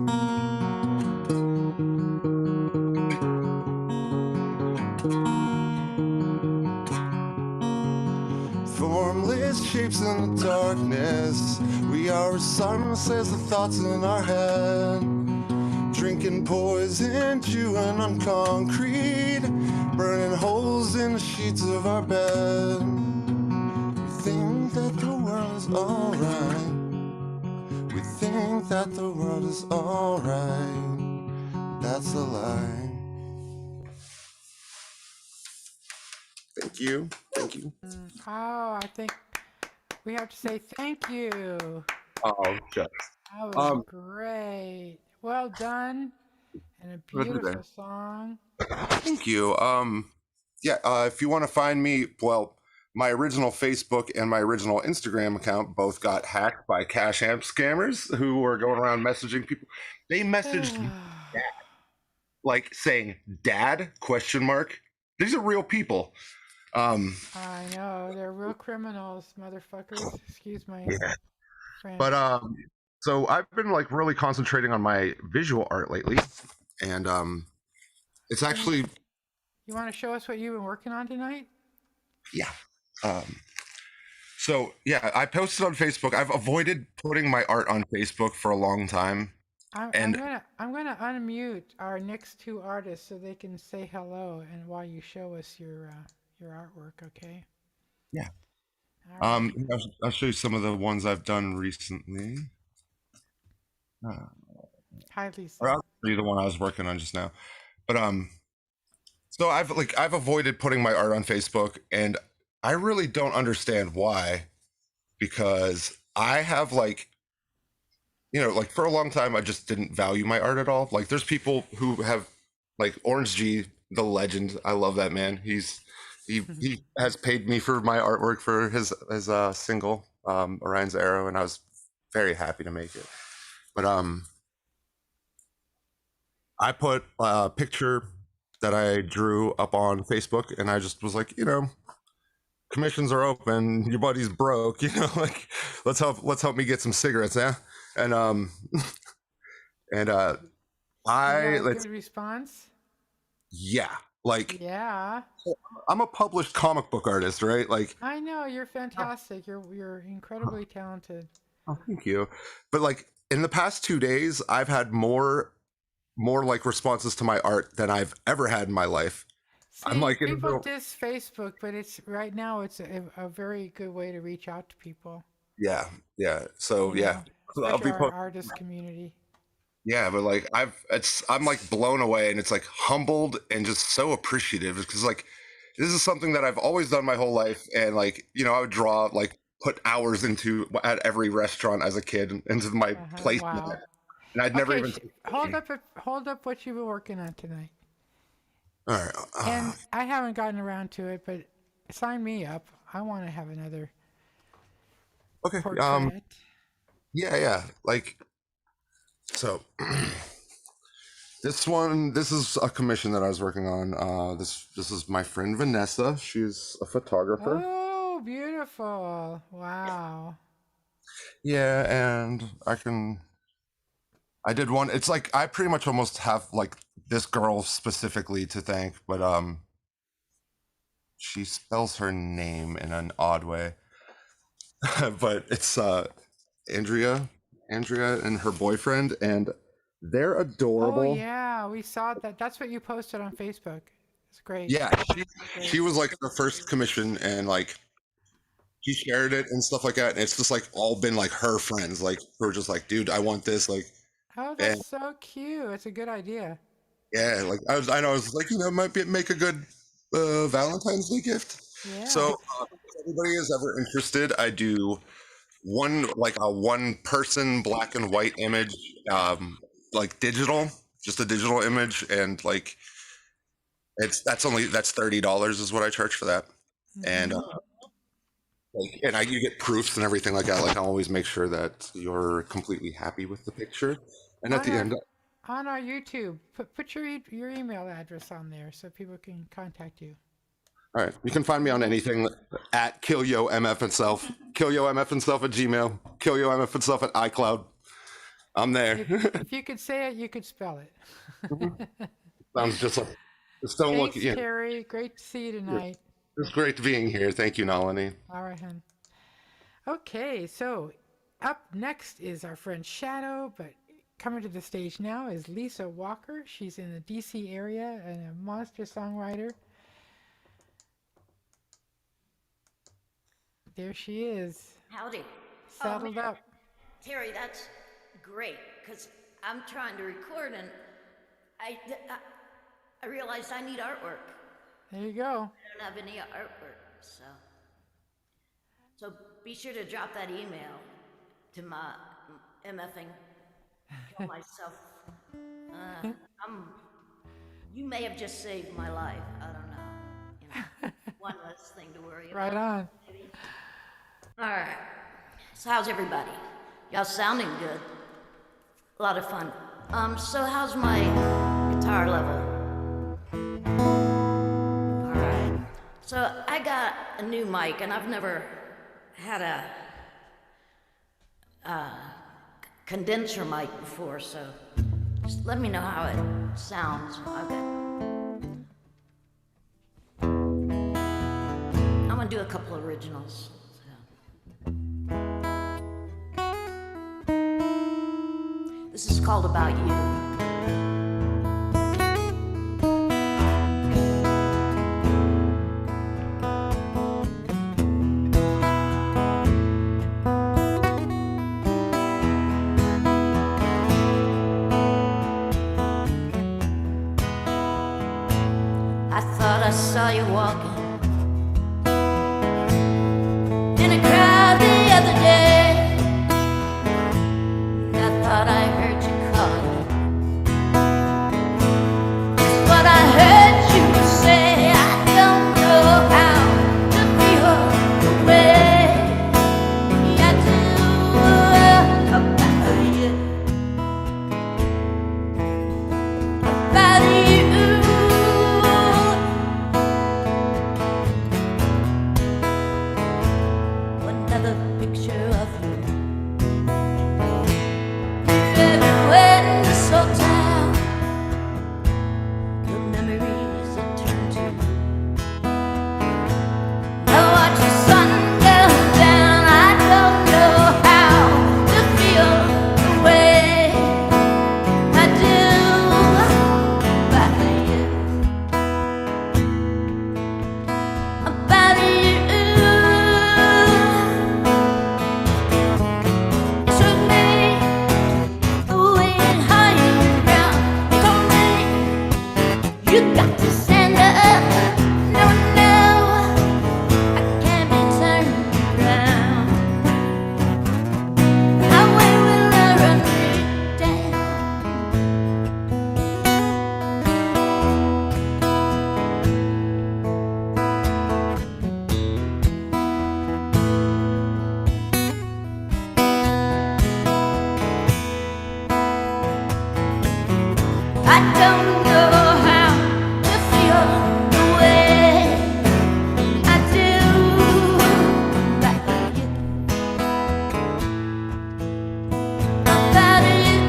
Formless shapes in the darkness. We are as sunless as the thoughts in our head. Drinking poison, chewing on concrete, burning holes in the sheets of our bed. We think that the world is alright. We think that the world is alright. That's a lie. Thank you. Thank you. Oh, I think we have to say thank you. Oh, shucks. That was great. Well done. And a What did I- beautiful song. Thank you. If you want to find me, well, my original Facebook and my original Instagram account both got hacked by Cash App scammers who were going around messaging people. They messaged me dad, like saying "dad?" ? These are real people. I know. They're real criminals, motherfuckers. Excuse my French. But so I've been like really concentrating on my visual art lately, and it's actually You want to show us what you've been working on tonight? yeah. So yeah, I posted on Facebook. I've avoided putting my art on Facebook for a long time. I'm gonna unmute our next two artists so they can say hello, and while you show us your artwork, okay? Yeah. All right. I'll show you some of the ones I've done recently. Hi, Lisa. Or I'll show you the one I was working on just now. But so I've avoided putting my art on Facebook, and I really don't understand why, because I have like for a long time I just didn't value my art at all. Like there's people who have like OrangeG, the legend. I love that man. He has paid me for my artwork for his single Orion's Arrow, and I was very happy to make it. But I put a picture that I drew up on Facebook, and I just was like, commissions are open. Your buddy's broke, like let's help me get some cigarettes, yeah. And You got a good response? yeah, like Yeah. I'm a published comic book artist, right? Like I know you're fantastic. You're incredibly talented. oh, thank you. But like in the past 2 days, I've had more like responses to my art than I've ever had in my life. I'm like in the people middle. diss Facebook, but it's right now it's a very good way to reach out to people. Yeah, yeah. So You yeah, know, so I'll especially be our posting. artist community. Yeah, but like I'm like blown away, and it's like humbled and just so appreciative because like this is something that I've always done my whole life, and like I would draw like put hours into at every restaurant as a kid into my placement, Wow. and I'd never Okay, even. hold up what you were working on tonight. All right. And I haven't gotten around to it, but sign me up. I want to have another Okay. portrait. Yeah. Like, so this is a commission that I was working on. This is my friend Vanessa. She's a photographer. Oh, beautiful. Wow. Yeah, and I did one. It's like I pretty much almost have like this girl specifically to thank, but she spells her name in an odd way. But it's Andrea and her boyfriend, and they're adorable. Oh, yeah, we saw that. That's what you posted on Facebook. It's great. Yeah, she was like the first commission, and like she shared it and stuff like that, and it's just like all been like her friends, like who are just like, dude, I want this, like. Oh, that's so cute. It's a good idea. Yeah, like I was like, might make a good Valentine's Day gift. Yeah. So if anybody is ever interested, I do a one person black and white image, like digital, just a digital image, and like that's $30 is what I charge for that. And you get proofs and everything like that. Like I always make sure that you're completely happy with the picture. And at the end, on our YouTube, put your email address on there so people can contact you. all right, you can find me on anything at KillYoMF KillYoMF at Gmail, KillYoMF at iCloud. I'm there. If you could say it, you could spell it. Sounds just like. Just don't look. Thanks, Terry. Great to see you tonight. It's great being here. Thank you, Nalini. All right, hon. Okay, so up next is our friend Shadow, but coming to the stage now is Lisa Walker. She's in the DC area and a monster songwriter. There she is. Howdy. Saddled up. Terry, that's great, because I'm trying to record and I realized I need artwork. There you go. I don't have any artwork, so be sure to drop that email to my MFing. Kill myself. You may have just saved my life. I don't know. One less thing to worry about. Right on. Maybe. All right. So how's everybody? Y'all sounding good. A lot of fun. So how's my guitar level? All right. So I got a new mic, and I've never had a condenser mic before, so just let me know how it sounds. I'm gonna do a couple of originals. This is called About You. I saw you walking in a crowd the other day. I thought I heard you calling, but I heard you say, I don't know how to feel the way I do about you, about you. don't know how to feel the way I do about you. About you.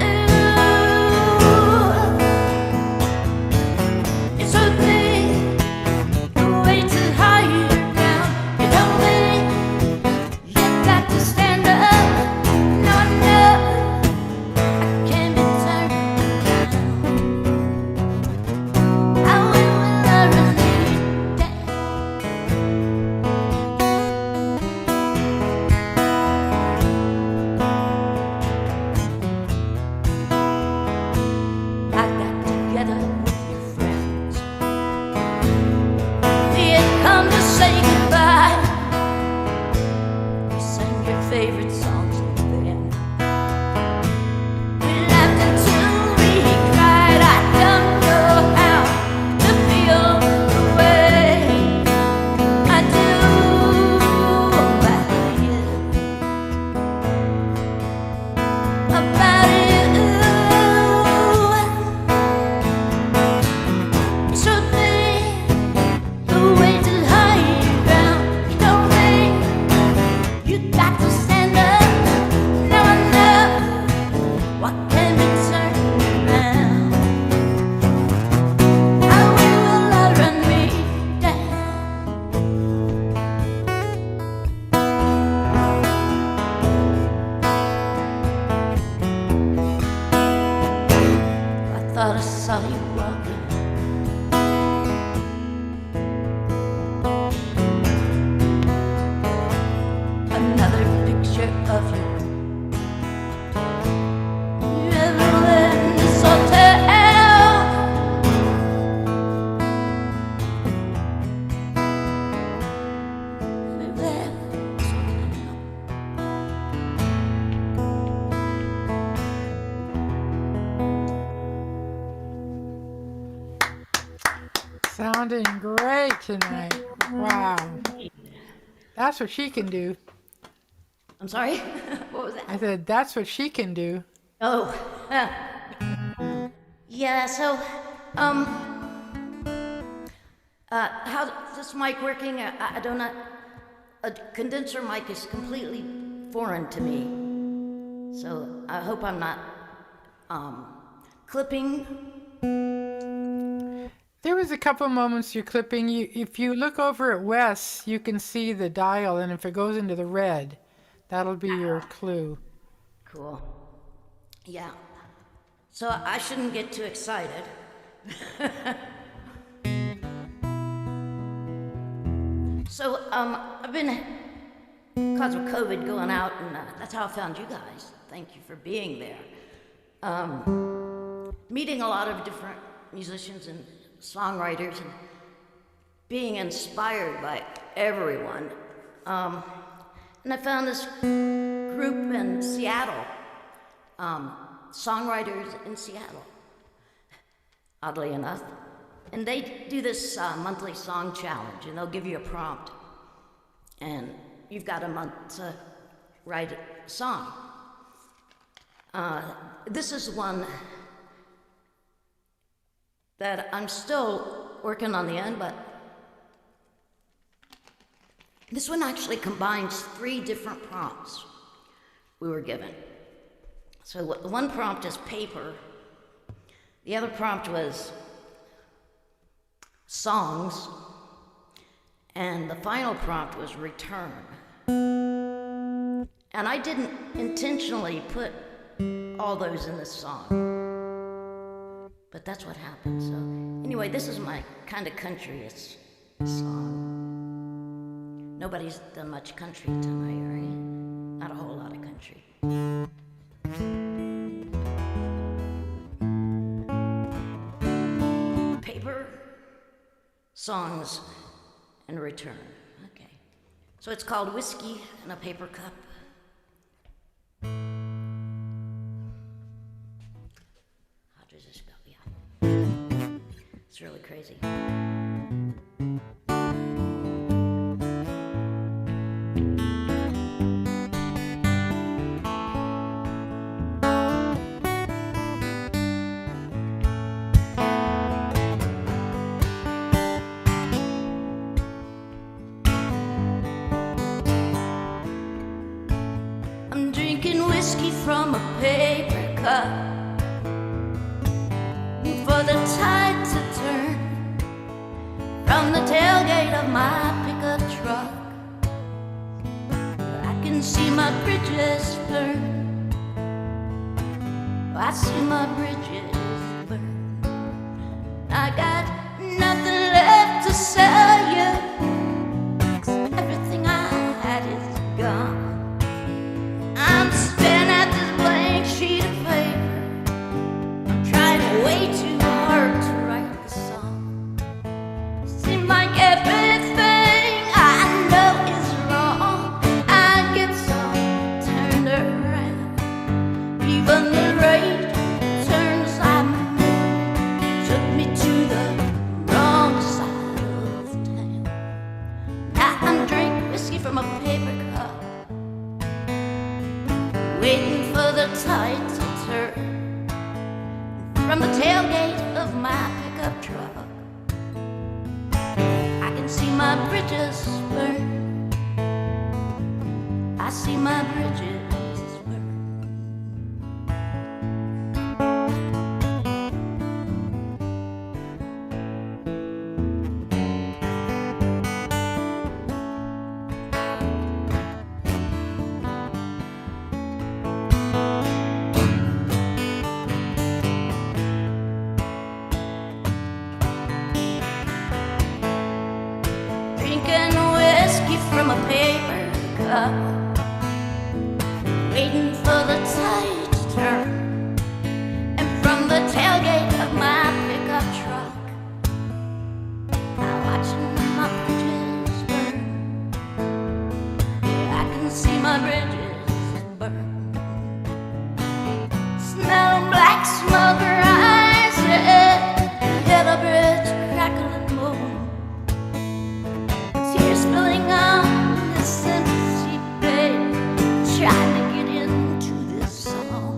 It's okay, the way to higher down. You told me you got to stand up. No, no, I can't be turned down. How will I run you down? I got together with your friends. We had come to say goodbye. We sang your favorite songs in the band. We laughed until we cried. I don't know how to feel the way I do about you. About you. It's okay, the way to higher ground. You told me you got to stand up. Now I know what can be turned around. How will I run me down? I thought I saw you walking. Another picture of you. You ever in this hotel? Sounding great tonight. Wow. That's what she can do. I'm sorry? What was that? I said, that's what she can do. Oh, yeah, so, how's this mic working? I don't know. A condenser mic is completely foreign to me. So I hope I'm not, clipping. There was a couple moments you're clipping. If you look over at Wes, you can see the dial, and if it goes into the red, that'll be your clue. Cool. Yeah. So I shouldn't get too excited. So, I've been, because of COVID, going out, and that's how I found you guys. Thank you for being there. Meeting a lot of different musicians and songwriters, and being inspired by everyone. And I found this group in Seattle, songwriters in Seattle, oddly enough. And they do this monthly song challenge, and they'll give you a prompt. And you've got a month to write a song. This is one that I'm still working on the end, but this one actually combines 3 different prompts we were given. So one prompt is paper. The other prompt was songs, and the final prompt was return. And I didn't intentionally put all those in this song, but that's what happened. So anyway, this is my kind of countryest song. Nobody's done much country tonight, right? Not a whole lot of country. Paper, songs, and return. Okay. So it's called Whiskey in a Paper Cup. How does this go? Yeah. It's really crazy. paper cup. For the tide to turn from the tailgate of my pickup truck, I can see my bridges burn. I see my bridges burn. I got nothing left to sell you, 'cause everything I had is gone. I'm staring at this blank sheet of paper. I'm trying way too hard to write the song. Seems like everything I know is wrong. I get so turned around. Even the right turns I made took me to the wrong side of town. Now I'm drinking whiskey from a paper cup, waiting for the tide to turn from the tailgate of my pickup truck. I can see my bridges burn. I see my bridges burn. Drinking whiskey from a paper cup, waiting for the tide to turn, and from the tailgate of my pickup truck, I'm watching my bridges burn. Yeah, I can see my bridges burn. Smell black smoke rising, hear the bridge crackle and moan. Tears spilling on this empty bed, trying to get into this song.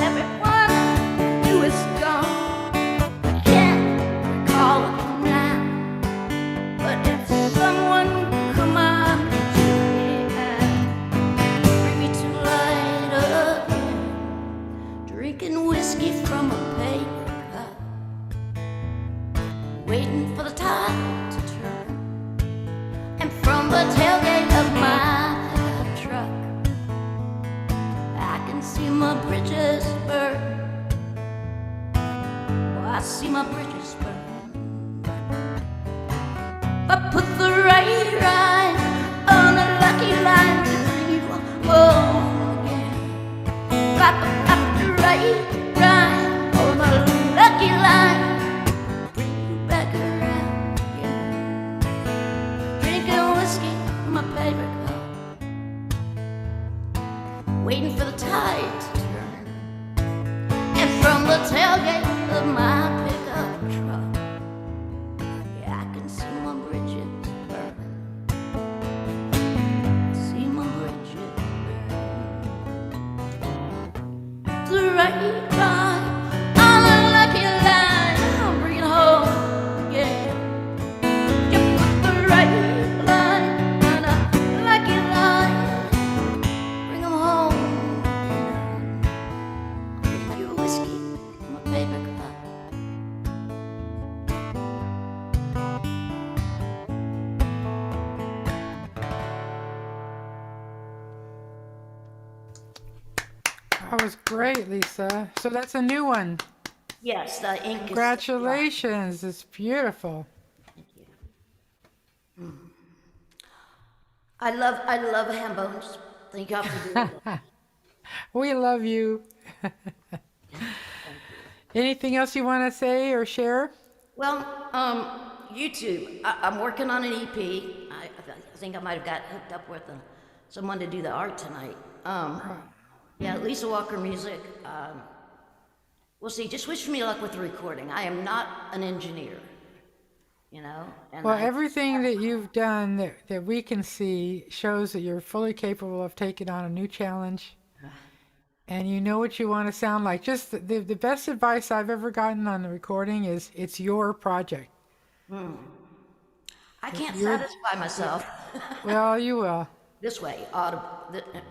Everyone I knew is gone. I can't recall it now. But if someone could come on to me and bring me to light again, drinking whiskey from a paper cup, waiting for the tide to turn, and from the tailgate of my pickup truck, I can see my bridges burn. Oh, I see my bridges burn. I put the right rhyme on a lucky line to bring you home again. I put the right rhyme on a lucky line, bring you back around again. Drinking whiskey from a paper cup, waiting for the tide to turn, and from the tailgate of my pickup truck, yeah, I can see my bridges burn. See my bridges burn. The right rhyme on a lucky line, I'll bring it home again. You put the right line on a lucky line, bring 'em home again. Bring you whiskey from a paper cup. That was great, Lisa. So that's a new one. Yes, the ink is. Congratulations. It's beautiful. I love Hambones. Thank y'all for doing it. We love you. Anything else you want to say or share? Well, YouTube. I'm working on an EP. I think I might have got hooked up with someone to do the art tonight. Yeah, Lisa Walker Music. We'll see. Just wish me luck with the recording. I am not an engineer, you know. And Well, everything that you've done that we can see shows that you're fully capable of taking on a new challenge. And you know what you want to sound like. Just the best advice I've ever gotten on the recording is it's your project. I can't satisfy myself. Well, you will. This way,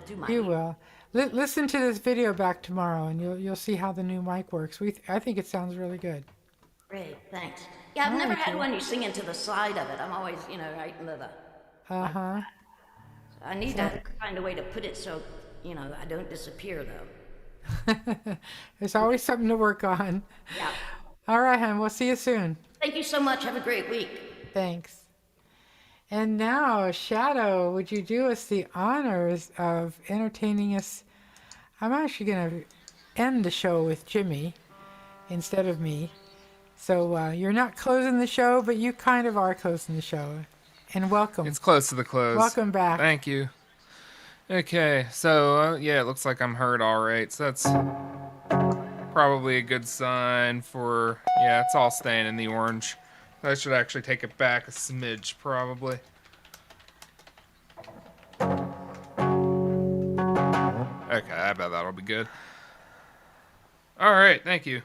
do my. You will. Listen to this video back tomorrow, and you'll see how the new mic works. I think it sounds really good. Great, thanks. Yeah, I've All never right, had cool. one you sing into the side of it. I'm always, right into the. Uh-huh. I need to find a way to put it so, I don't disappear though. There's always something to work on. Yeah. All right, hon. We'll see you soon. Thank you so much. Have a great week. Thanks. And now, Shadow, would you do us the honors of entertaining us? I'm actually going to end the show with Jimmy instead of me. So you're not closing the show, but you kind of are closing the show. And welcome. It's close to the close. Welcome back. Thank you. Okay, so yeah, it looks like I'm heard all right. So that's probably a good sign for, yeah, it's all staying in the orange. I should actually take it back a smidge, probably. Okay, I bet that'll be good. All right, thank you.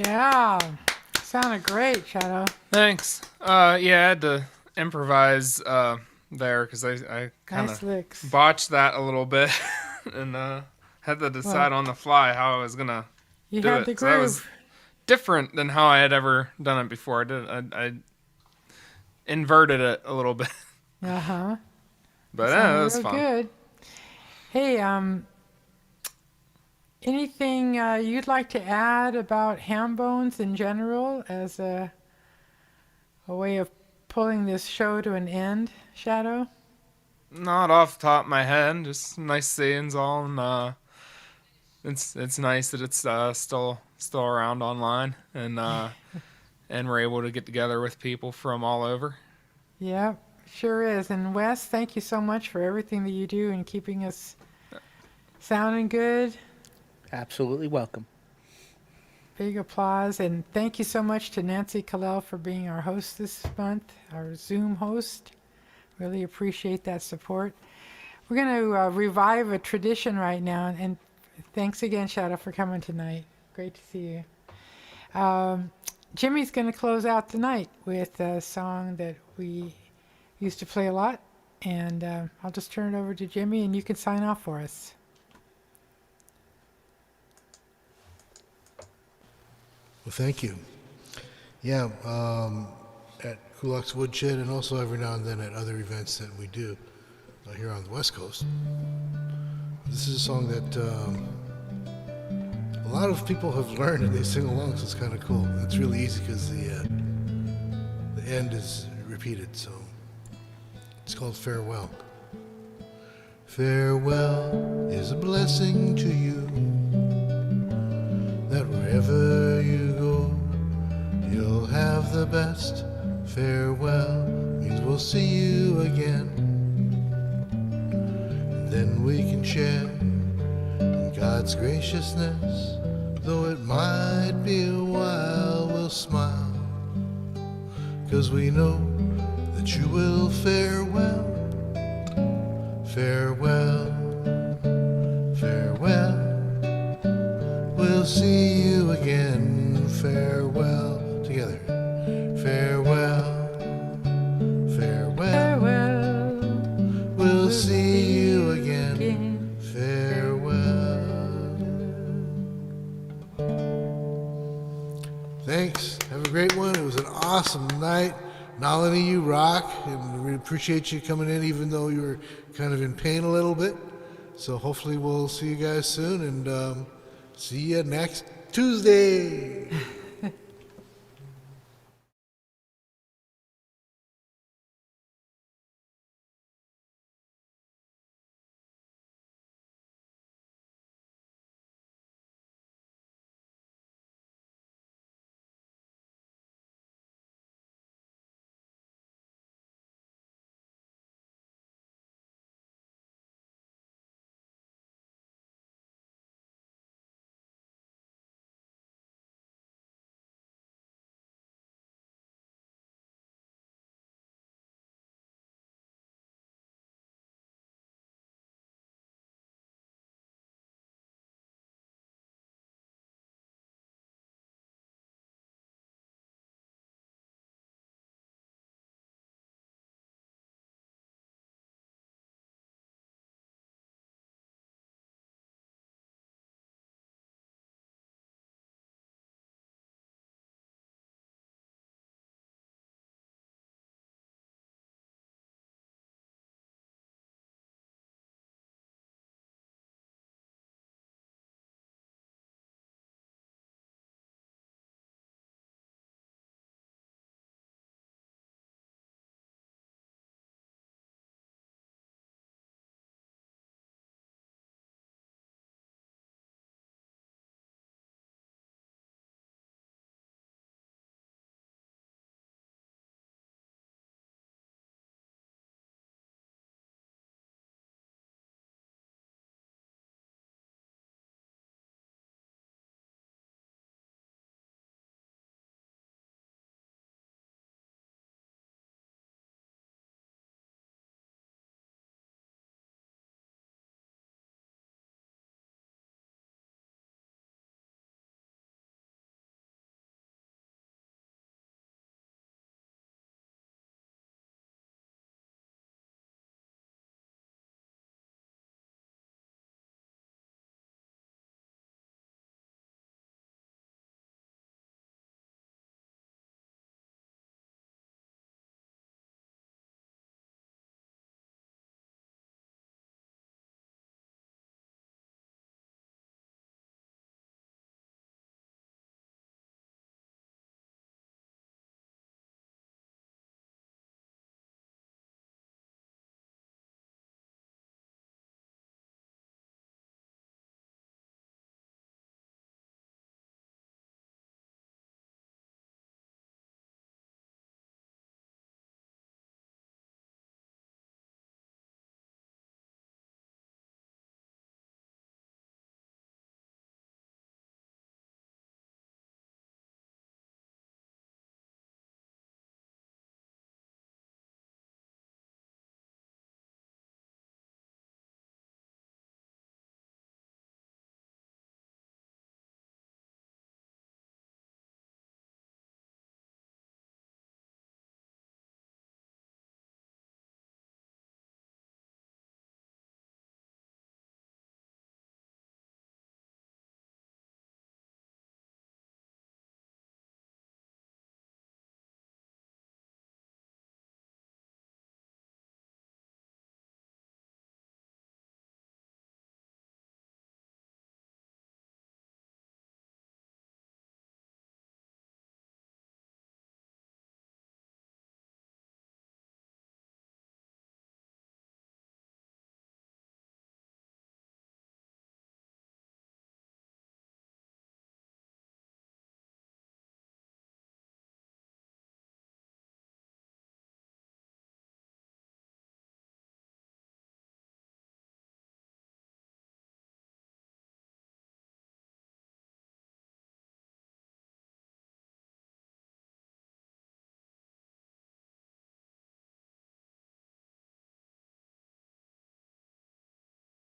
Yeah, sounded great, Shadow. Thanks. Yeah, I had to improvise there because I kind Nice of licks. botched that a little bit and had to decide on the fly how I was gonna You do had it. the So that was groove. different than how I had ever done it before. I inverted it a little bit, Uh-huh. but yeah, it was real fun. good. Hey, anything you'd like to add about Hambones in general as a way of pulling this show to an end, Shadow? Not off the top of my head, just nice seeing all, and it's nice that it's still around online, and we're able to get together with people from all over. Yeah, sure is. And Wes, thank you so much for everything that you do and keeping us sounding good. Absolutely welcome. Big applause. And thank you so much to Nancy Kalel for being our host this month, our Zoom host. Really appreciate that support. We're going to revive a tradition right now. And thanks again, Shadow, for coming tonight. Great to see you. Jimmy's going to close out the night with a song that we used to play a lot. And I'll just turn it over to Jimmy, and you can sign off for us. Well, thank you. Yeah, at Kulak's Woodshed and also every now and then at other events that we do here on the West Coast. This is a song that a lot of people have learned and they sing along, so it's kind of cool. It's really easy because the end is repeated, so it's called Farewell. Farewell is a blessing to you, that wherever you go, you'll have the best. Farewell means we'll see you again. And then we can share in God's graciousness. Though it might be a while, we'll smile, 'cause we know that you will fare well. Farewell, farewell. We'll see you again. Farewell. Together. Farewell. Farewell. We'll see you again. Farewell. Thanks. Have a great one. It was an awesome night. Nalini, you rock. And we appreciate you coming in, even though you were kind of in pain a little bit. So hopefully we'll see you guys soon. And see you next Tuesday.